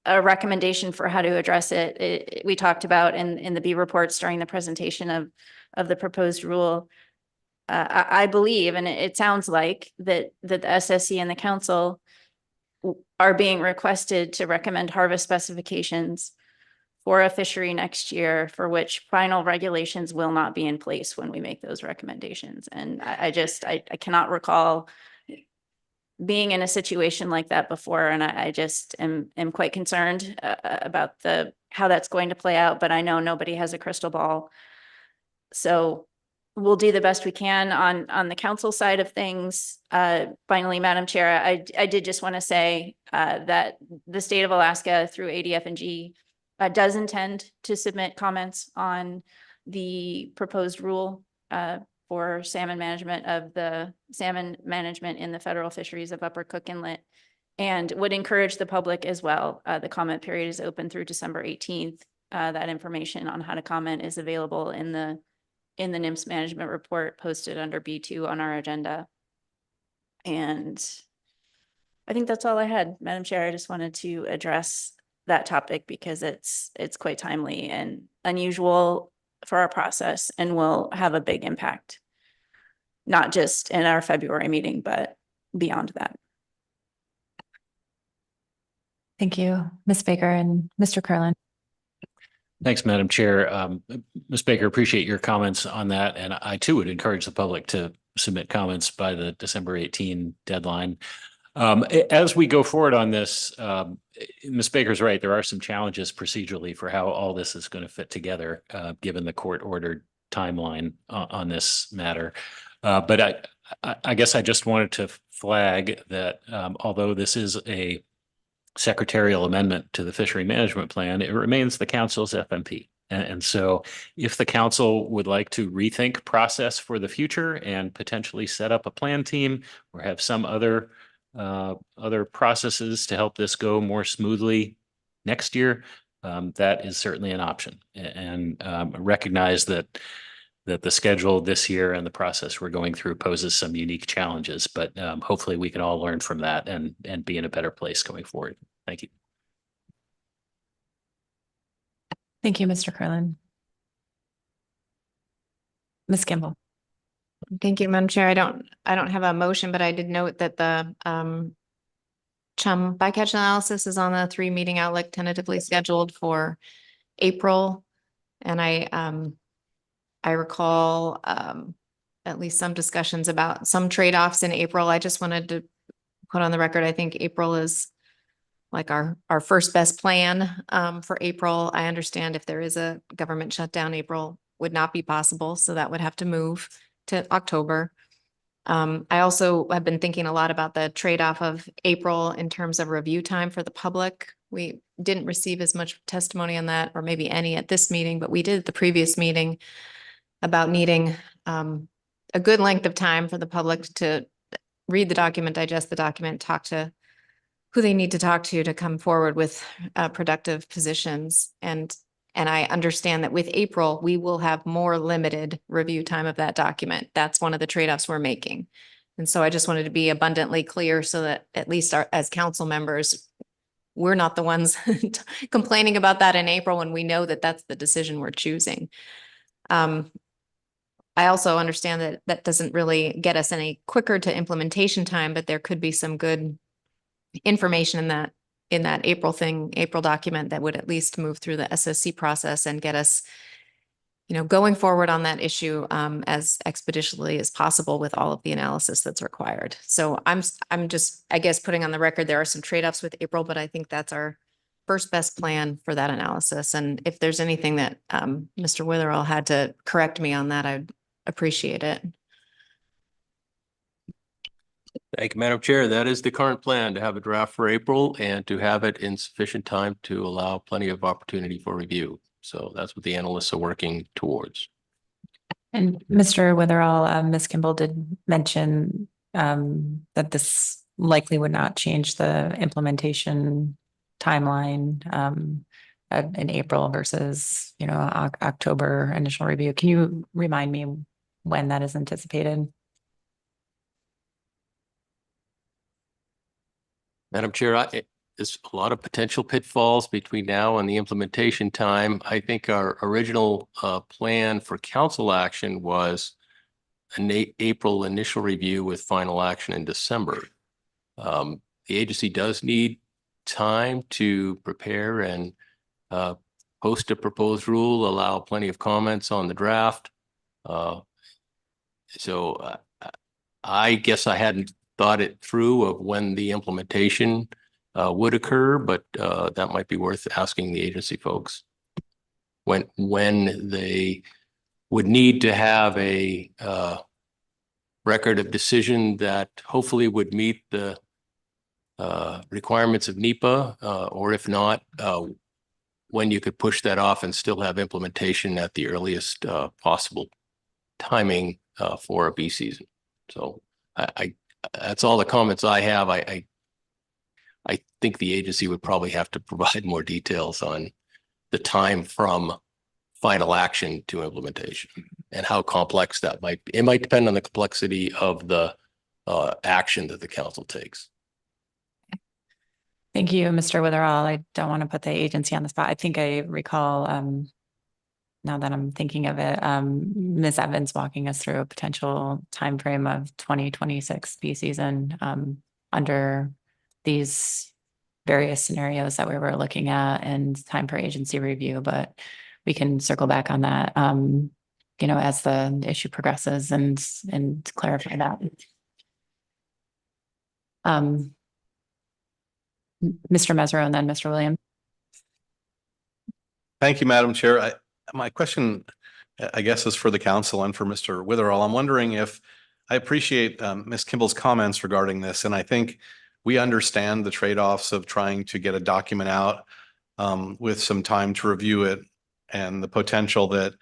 a recommendation for how to address it. We talked about in the B reports during the presentation of the proposed rule. I believe, and it sounds like that the SSC and the council are being requested to recommend harvest specifications for a fishery next year, for which final regulations will not be in place when we make those recommendations. And I cannot recall being in a situation like that before, and I just am quite concerned about how that's going to play out, but I know nobody has a crystal ball. So we'll do the best we can on the council side of things. Finally, Madam Chair, I did just want to say that the state of Alaska through ADF&G does intend to submit comments on the proposed rule for salmon management in the federal fisheries of Upper Cook Inlet, and would encourage the public as well. The comment period is open through December 18th. That information on how to comment is available in the NIMS management report posted under B2 on our agenda. And I think that's all I had, Madam Chair. I just wanted to address that topic because it's quite timely and unusual for our process and will have a big impact, not just in our February meeting, but beyond that. Thank you, Ms. Baker and Mr. Curlin. Thanks, Madam Chair. Ms. Baker, appreciate your comments on that. And I too would encourage the public to submit comments by the December 18 deadline. As we go forward on this, Ms. Baker's right. There are some challenges procedurally for how all this is going to fit together, given the court ordered timeline on this matter. But I guess I just wanted to flag that although this is a secretarial amendment to the fishery management plan, it remains the council's FMP. And so if the council would like to rethink process for the future and potentially set up a plan team or have some other processes to help this go more smoothly next year, that is certainly an option. And recognize that the schedule this year and the process we're going through poses some unique challenges, but hopefully we can all learn from that and be in a better place going forward. Thank you. Thank you, Mr. Curlin. Ms. Kimball. Thank you, Madam Chair. I don't have a motion, but I did note that the chum bycatch analysis is on the 3-meeting outlook tentatively scheduled for April. And I recall at least some discussions about some trade-offs in April. I just wanted to put on the record, I think April is like our first best plan for April. I understand if there is a government shutdown, April would not be possible. So that would have to move to October. I also have been thinking a lot about the trade-off of April in terms of review time for the public. We didn't receive as much testimony on that, or maybe any at this meeting, but we did at the previous meeting about needing a good length of time for the public to read the document, digest the document, talk to who they need to talk to come forward with productive positions. And I understand that with April, we will have more limited review time of that document. That's one of the trade-offs we're making. And so I just wanted to be abundantly clear so that at least as council members, we're not the ones complaining about that in April when we know that that's the decision we're choosing. I also understand that that doesn't really get us any quicker to implementation time, but there could be some good information in that April document that would at least move through the SSC process and get us, going forward on that issue as expeditiously as possible with all of the analysis that's required. So I'm just, I guess, putting on the record, there are some trade-offs with April, but I think that's our first best plan for that analysis. And if there's anything that Mr. Witherell had to correct me on that, I'd appreciate it. Thank you, Madam Chair. That is the current plan, to have a draft for April and to have it in sufficient time to allow plenty of opportunity for review. So that's what the analysts are working towards. And Mr. Witherell, Ms. Kimball did mention that this likely would not change the implementation timeline in April versus, October initial review. Can you remind me when that is anticipated? Madam Chair, there's a lot of potential pitfalls between now and the implementation time. I think our original plan for council action was an April initial review with final action in December. The agency does need time to prepare and post a proposed rule, allow plenty of comments on the draft. So I guess I hadn't thought it through of when the implementation would occur, but that might be worth asking the agency folks when they would need to have a record of decision that hopefully would meet the requirements of NEPA, or if not, when you could push that off and still have implementation at the earliest possible timing for a bee season. So I that's all the comments I have. I think the agency would probably have to provide more details on the time from final action to implementation and how complex that might be. It might depend on the complexity of the action that the council takes. Thank you, Mr. Witherall. I don't want to put the agency on the spot. I think I recall, now that I'm thinking of it, Ms. Evans walking us through a potential timeframe of 2026 bee season under these various scenarios that we were looking at and time for agency review, but we can circle back on that, as the issue progresses and clarify that. Mr. Mesro and then Mr. Williams. Thank you, Madam Chair. My question, I guess, is for the council and for Mr. Witherall. I'm wondering if I appreciate Ms. Kimball's comments regarding this, and I think we understand the trade-offs of trying to get a document out with some time to review it and the potential that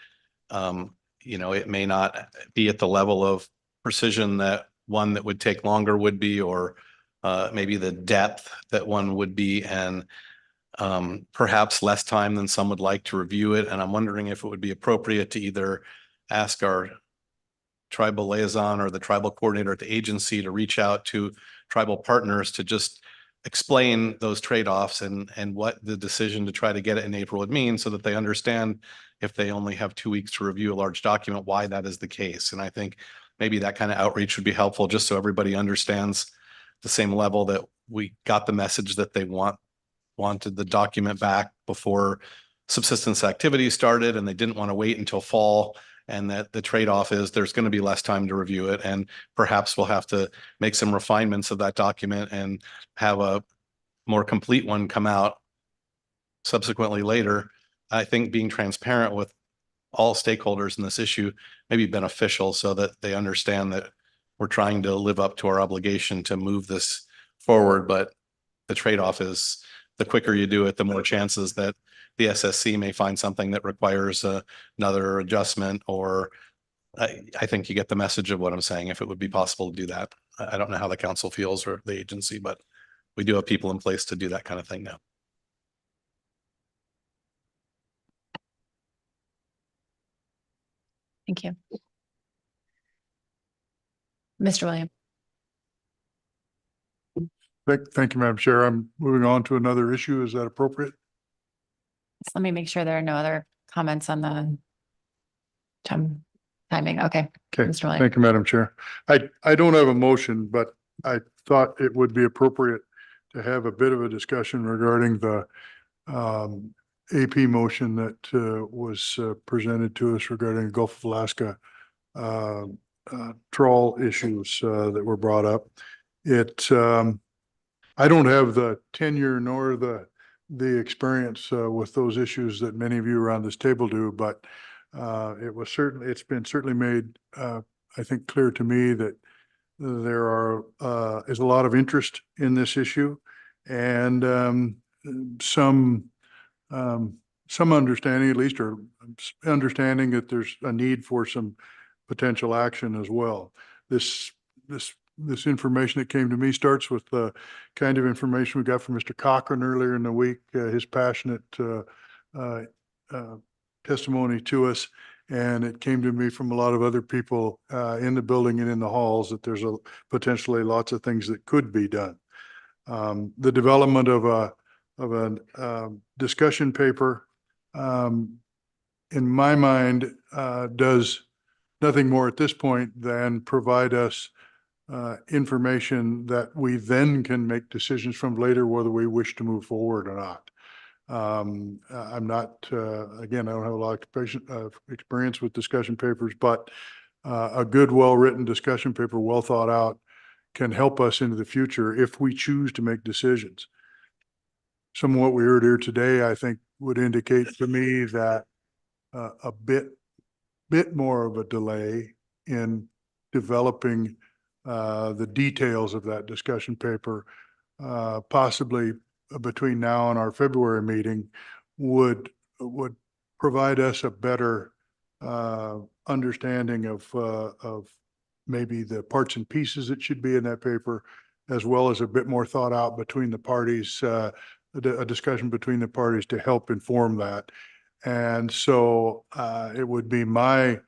it may not be at the level of precision that one that would take longer would be, or maybe the depth that one would be, and perhaps less time than some would like to review it. And I'm wondering if it would be appropriate to either ask our tribal liaison or the tribal coordinator at the agency to reach out to tribal partners to just explain those trade-offs and what the decision to try to get it in April would mean, so that they understand, if they only have 2 weeks to review a large document, why that is the case. And I think maybe that kind of outreach would be helpful, just so everybody understands the same level, that we got the message that they wanted the document back before subsistence activities started, and they didn't want to wait until fall, and that the trade-off is there's going to be less time to review it, and perhaps we'll have to make some refinements of that document and have a more complete one come out subsequently later. I think being transparent with all stakeholders in this issue may be beneficial, so that they understand that we're trying to live up to our obligation to move this forward, but the trade-off is the quicker you do it, the more chances that the SSC may find something that requires another adjustment, or I think you get the message of what I'm saying, if it would be possible to do that. I don't know how the council feels or the agency, but we do have people in place to do that kind of thing now. Thank you. Mr. Williams. Thank you, Madam Chair. I'm moving on to another issue. Is that appropriate? So let me make sure there are no other comments on the timing. Okay. Okay, Mr. Williams. thank you, Madam Chair. I don't have a motion, but I thought it would be appropriate to have a bit of a discussion regarding the AP motion that was presented to us regarding Gulf of Alaska trawl issues that were brought up. I don't have the tenure nor the experience with those issues that many of you around this table do, but it's been certainly made I think clear to me that there is a lot of interest in this issue, and some understanding, at least, or understanding that there's a need for some potential action as well. This this information that came to me starts with the kind of information we got from Mr. Cochran earlier in the week, his passionate testimony to us. And it came to me from a lot of other people in the building and in the halls that there's potentially lots of things that could be done. The development of a discussion paper, in my mind, does nothing more at this point than provide us information that we then can make decisions from later whether we wish to move forward or not. I'm not, again, I don't have a lot of experience with discussion papers, but a good, well-written discussion paper, well thought out, can help us into the future if we choose to make decisions. Some of what we heard here today, I think, would indicate to me that a bit more of a delay in developing the details of that discussion paper, possibly between now and our February meeting, would provide us a better understanding of maybe the parts and pieces that should be in that paper, as well as a bit more thought out between the parties, a discussion between the parties to help inform that. And so it would be my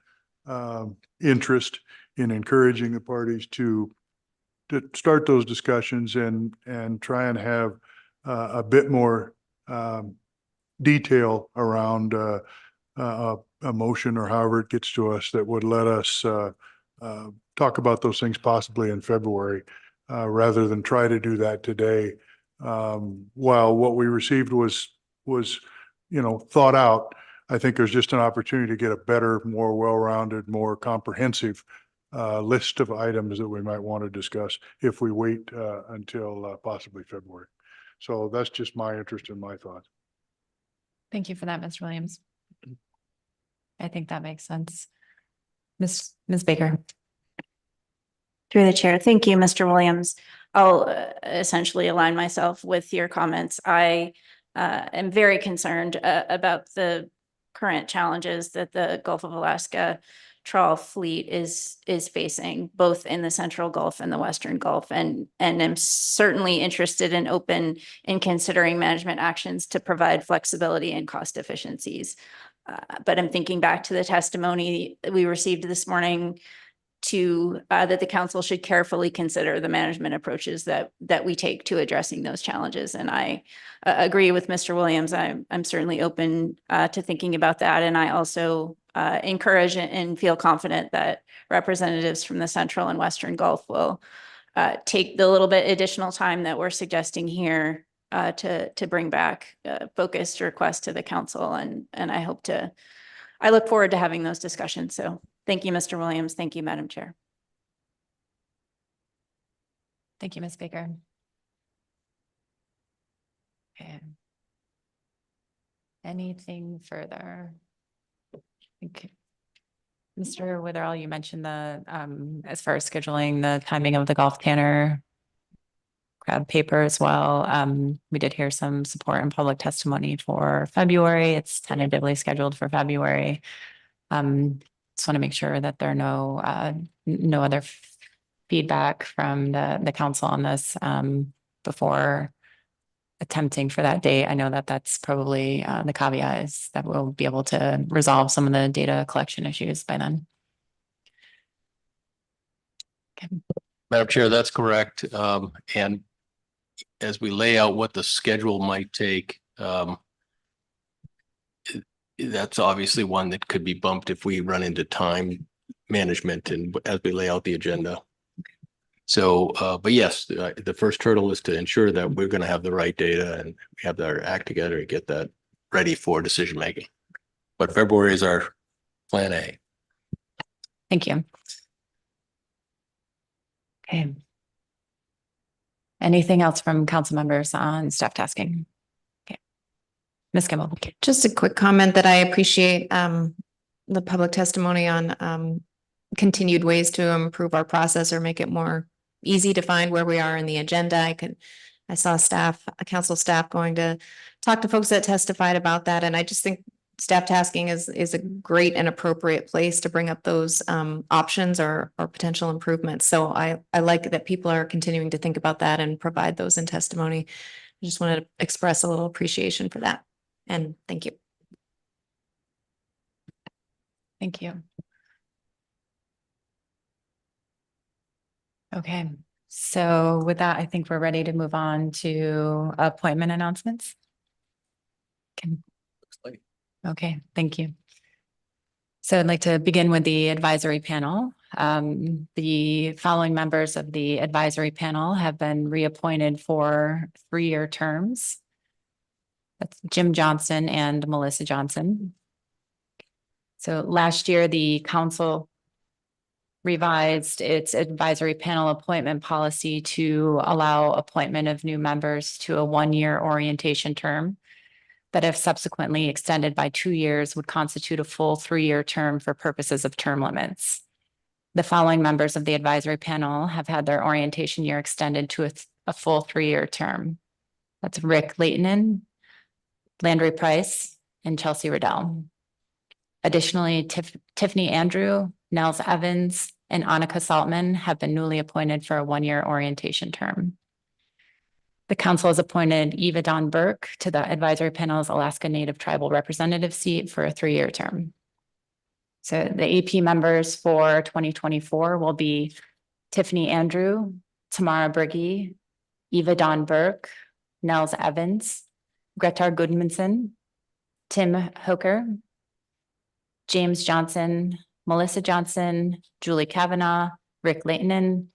interest in encouraging the parties to start those discussions and try and have a bit more detail around a motion or however it gets to us that would let us talk about those things possibly in February, rather than try to do that today. While what we received was thought out, I think there's just an opportunity to get a better, more well-rounded, more comprehensive list of items that we might want to discuss if we wait until possibly February. So that's just my interest and my thoughts. Thank you for that, Mr. Williams. I think that makes sense. Ms. Baker. Through the chair. Thank you, Mr. Williams. I'll essentially align myself with your comments. I am very concerned about the current challenges that the Gulf of Alaska trawl fleet is facing, both in the Central Gulf and the Western Gulf, and I'm certainly interested and open in considering management actions to provide flexibility and cost efficiencies. But I'm thinking back to the testimony that we received this morning that the council should carefully consider the management approaches that we take to addressing those challenges. And I agree with Mr. Williams. I'm certainly open to thinking about that. And I also encourage and feel confident that representatives from the Central and Western Gulf will take the little bit additional time that we're suggesting here to bring back focused requests to the council. And I look forward to having those discussions. So thank you, Mr. Williams. Thank you, Madam Chair. Thank you, Ms. Baker. Okay. Anything further? Okay. Mr. Witherell, you mentioned the as far as scheduling the timing of the Gulf Tanner crab paper as well. We did hear some support and public testimony for February. It's tentatively scheduled for February. Just want to make sure that there are no other feedback from the council on this before attempting for that date. I know that that's probably the caveat is that we'll be able to resolve some of the data collection issues by then. Okay. Madam Chair, that's correct. And as we lay out what the schedule might take, that's obviously one that could be bumped if we run into time management and as we lay out the agenda. So, but yes, the first hurdle is to ensure that we're going to have the right data and we have our act together and get that ready for decision making. But February is our plan A. Thank you. Okay. Anything else from council members on staff tasking? Okay. Ms. Kimball. Just a quick comment that I appreciate the public testimony on continued ways to improve our process or make it more easy to find where we are in the agenda. I saw council staff going to talk to folks that testified about that. And I just think staff tasking is a great and appropriate place to bring up those options or potential improvements. So I like that people are continuing to think about that and provide those in testimony. I just wanted to express a little appreciation for that. And thank you. Thank you. Okay, so with that, I think we're ready to move on to appointment announcements. Okay, thank you. So I'd like to begin with the advisory panel. The following members of the advisory panel have been reappointed for 3-year terms. That's Jim Johnson and Melissa Johnson. So last year, the council revised its advisory panel appointment policy to allow appointment of new members to a 1-year orientation term that, if subsequently extended by 2 years, would constitute a full 3-year term for purposes of term limits. The following members of the advisory panel have had their orientation year extended to a full 3-year term. That's Rick Leighton, Landry Price, and Chelsea Riddell. Additionally, Tiffany Andrew, Nels Evans, and Annika Saltman have been newly appointed for a 1-year orientation term. The council has appointed Eva Dawn Burke to the advisory panel's Alaska Native Tribal Representative seat for a 3-year term. So the AP members for 2024 will be Tiffany Andrew, Tamara Briggy, Eva Dawn Burke, Nels Evans, Gretar Goodmanson, Tim Hooker, James Johnson, Melissa Johnson, Julie Kavanaugh, Rick Leighton,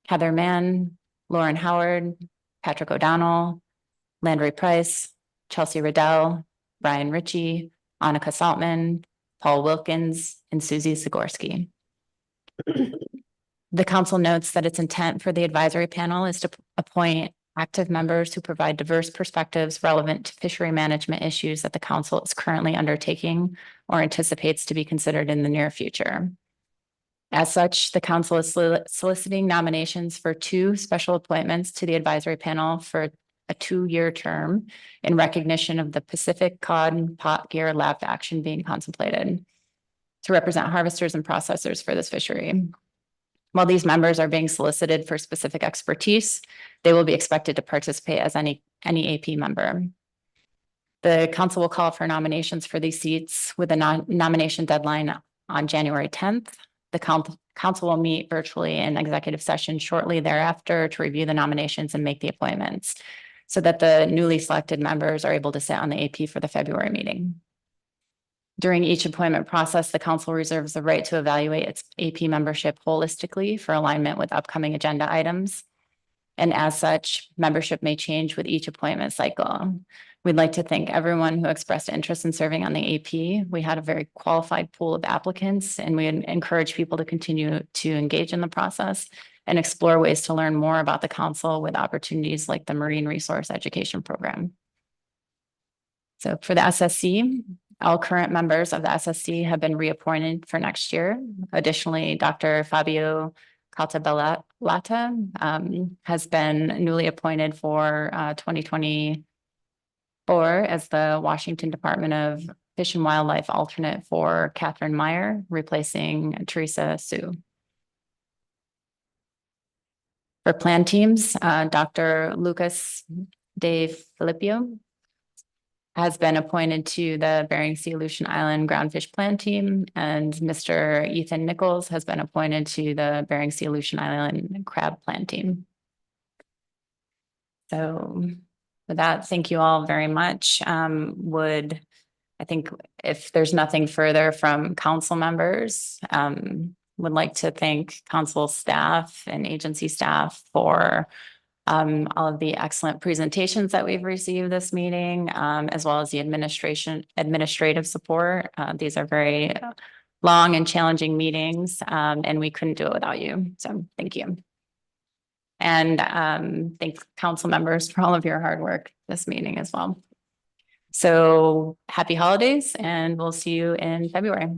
Heather Mann, Lauren Howard, Patrick O'Donnell, Landry Price, Chelsea Riddell, Brian Ritchie, Annika Saltman, Paul Wilkins, and Susie Zagorski. The council notes that its intent for the advisory panel is to appoint active members who provide diverse perspectives relevant to fishery management issues that the council is currently undertaking or anticipates to be considered in the near future. As such, the council is soliciting nominations for 2 special appointments to the advisory panel for a 2-year term in recognition of the Pacific Cod Pot Gear Lab action being contemplated to represent harvesters and processors for this fishery. While these members are being solicited for specific expertise, they will be expected to participate as any AP member. The council will call for nominations for these seats with a nomination deadline on January 10th. The council will meet virtually in executive session shortly thereafter to review the nominations and make the appointments so that the newly selected members are able to sit on the AP for the February meeting. During each appointment process, the council reserves the right to evaluate its AP membership holistically for alignment with upcoming agenda items. And as such, membership may change with each appointment cycle. We'd like to thank everyone who expressed interest in serving on the AP. We had a very qualified pool of applicants, and we encourage people to continue to engage in the process and explore ways to learn more about the council with opportunities like the Marine Resource Education Program. So for the SSC, all current members of the SSC have been reappointed for next year. Additionally, Dr. Fabio Caltabellata has been newly appointed for 2024 as the Washington Department of Fish and Wildlife alternate for Catherine Meyer, replacing Teresa Sue. For plan teams, Dr. Lucas De Filippo has been appointed to the Bering Sea Aleutian Island Groundfish Plan Team, and Mr. Ethan Nichols has been appointed to the Bering Sea Aleutian Island Crab Plan Team. So with that, thank you all very much. I think if there's nothing further from council members, would like to thank council staff and agency staff for all of the excellent presentations that we've received this meeting, as well as the administrative support. These are very long and challenging meetings, and we couldn't do it without you. So thank you. And thank council members for all of your hard work this meeting as well. So happy holidays, and we'll see you in February.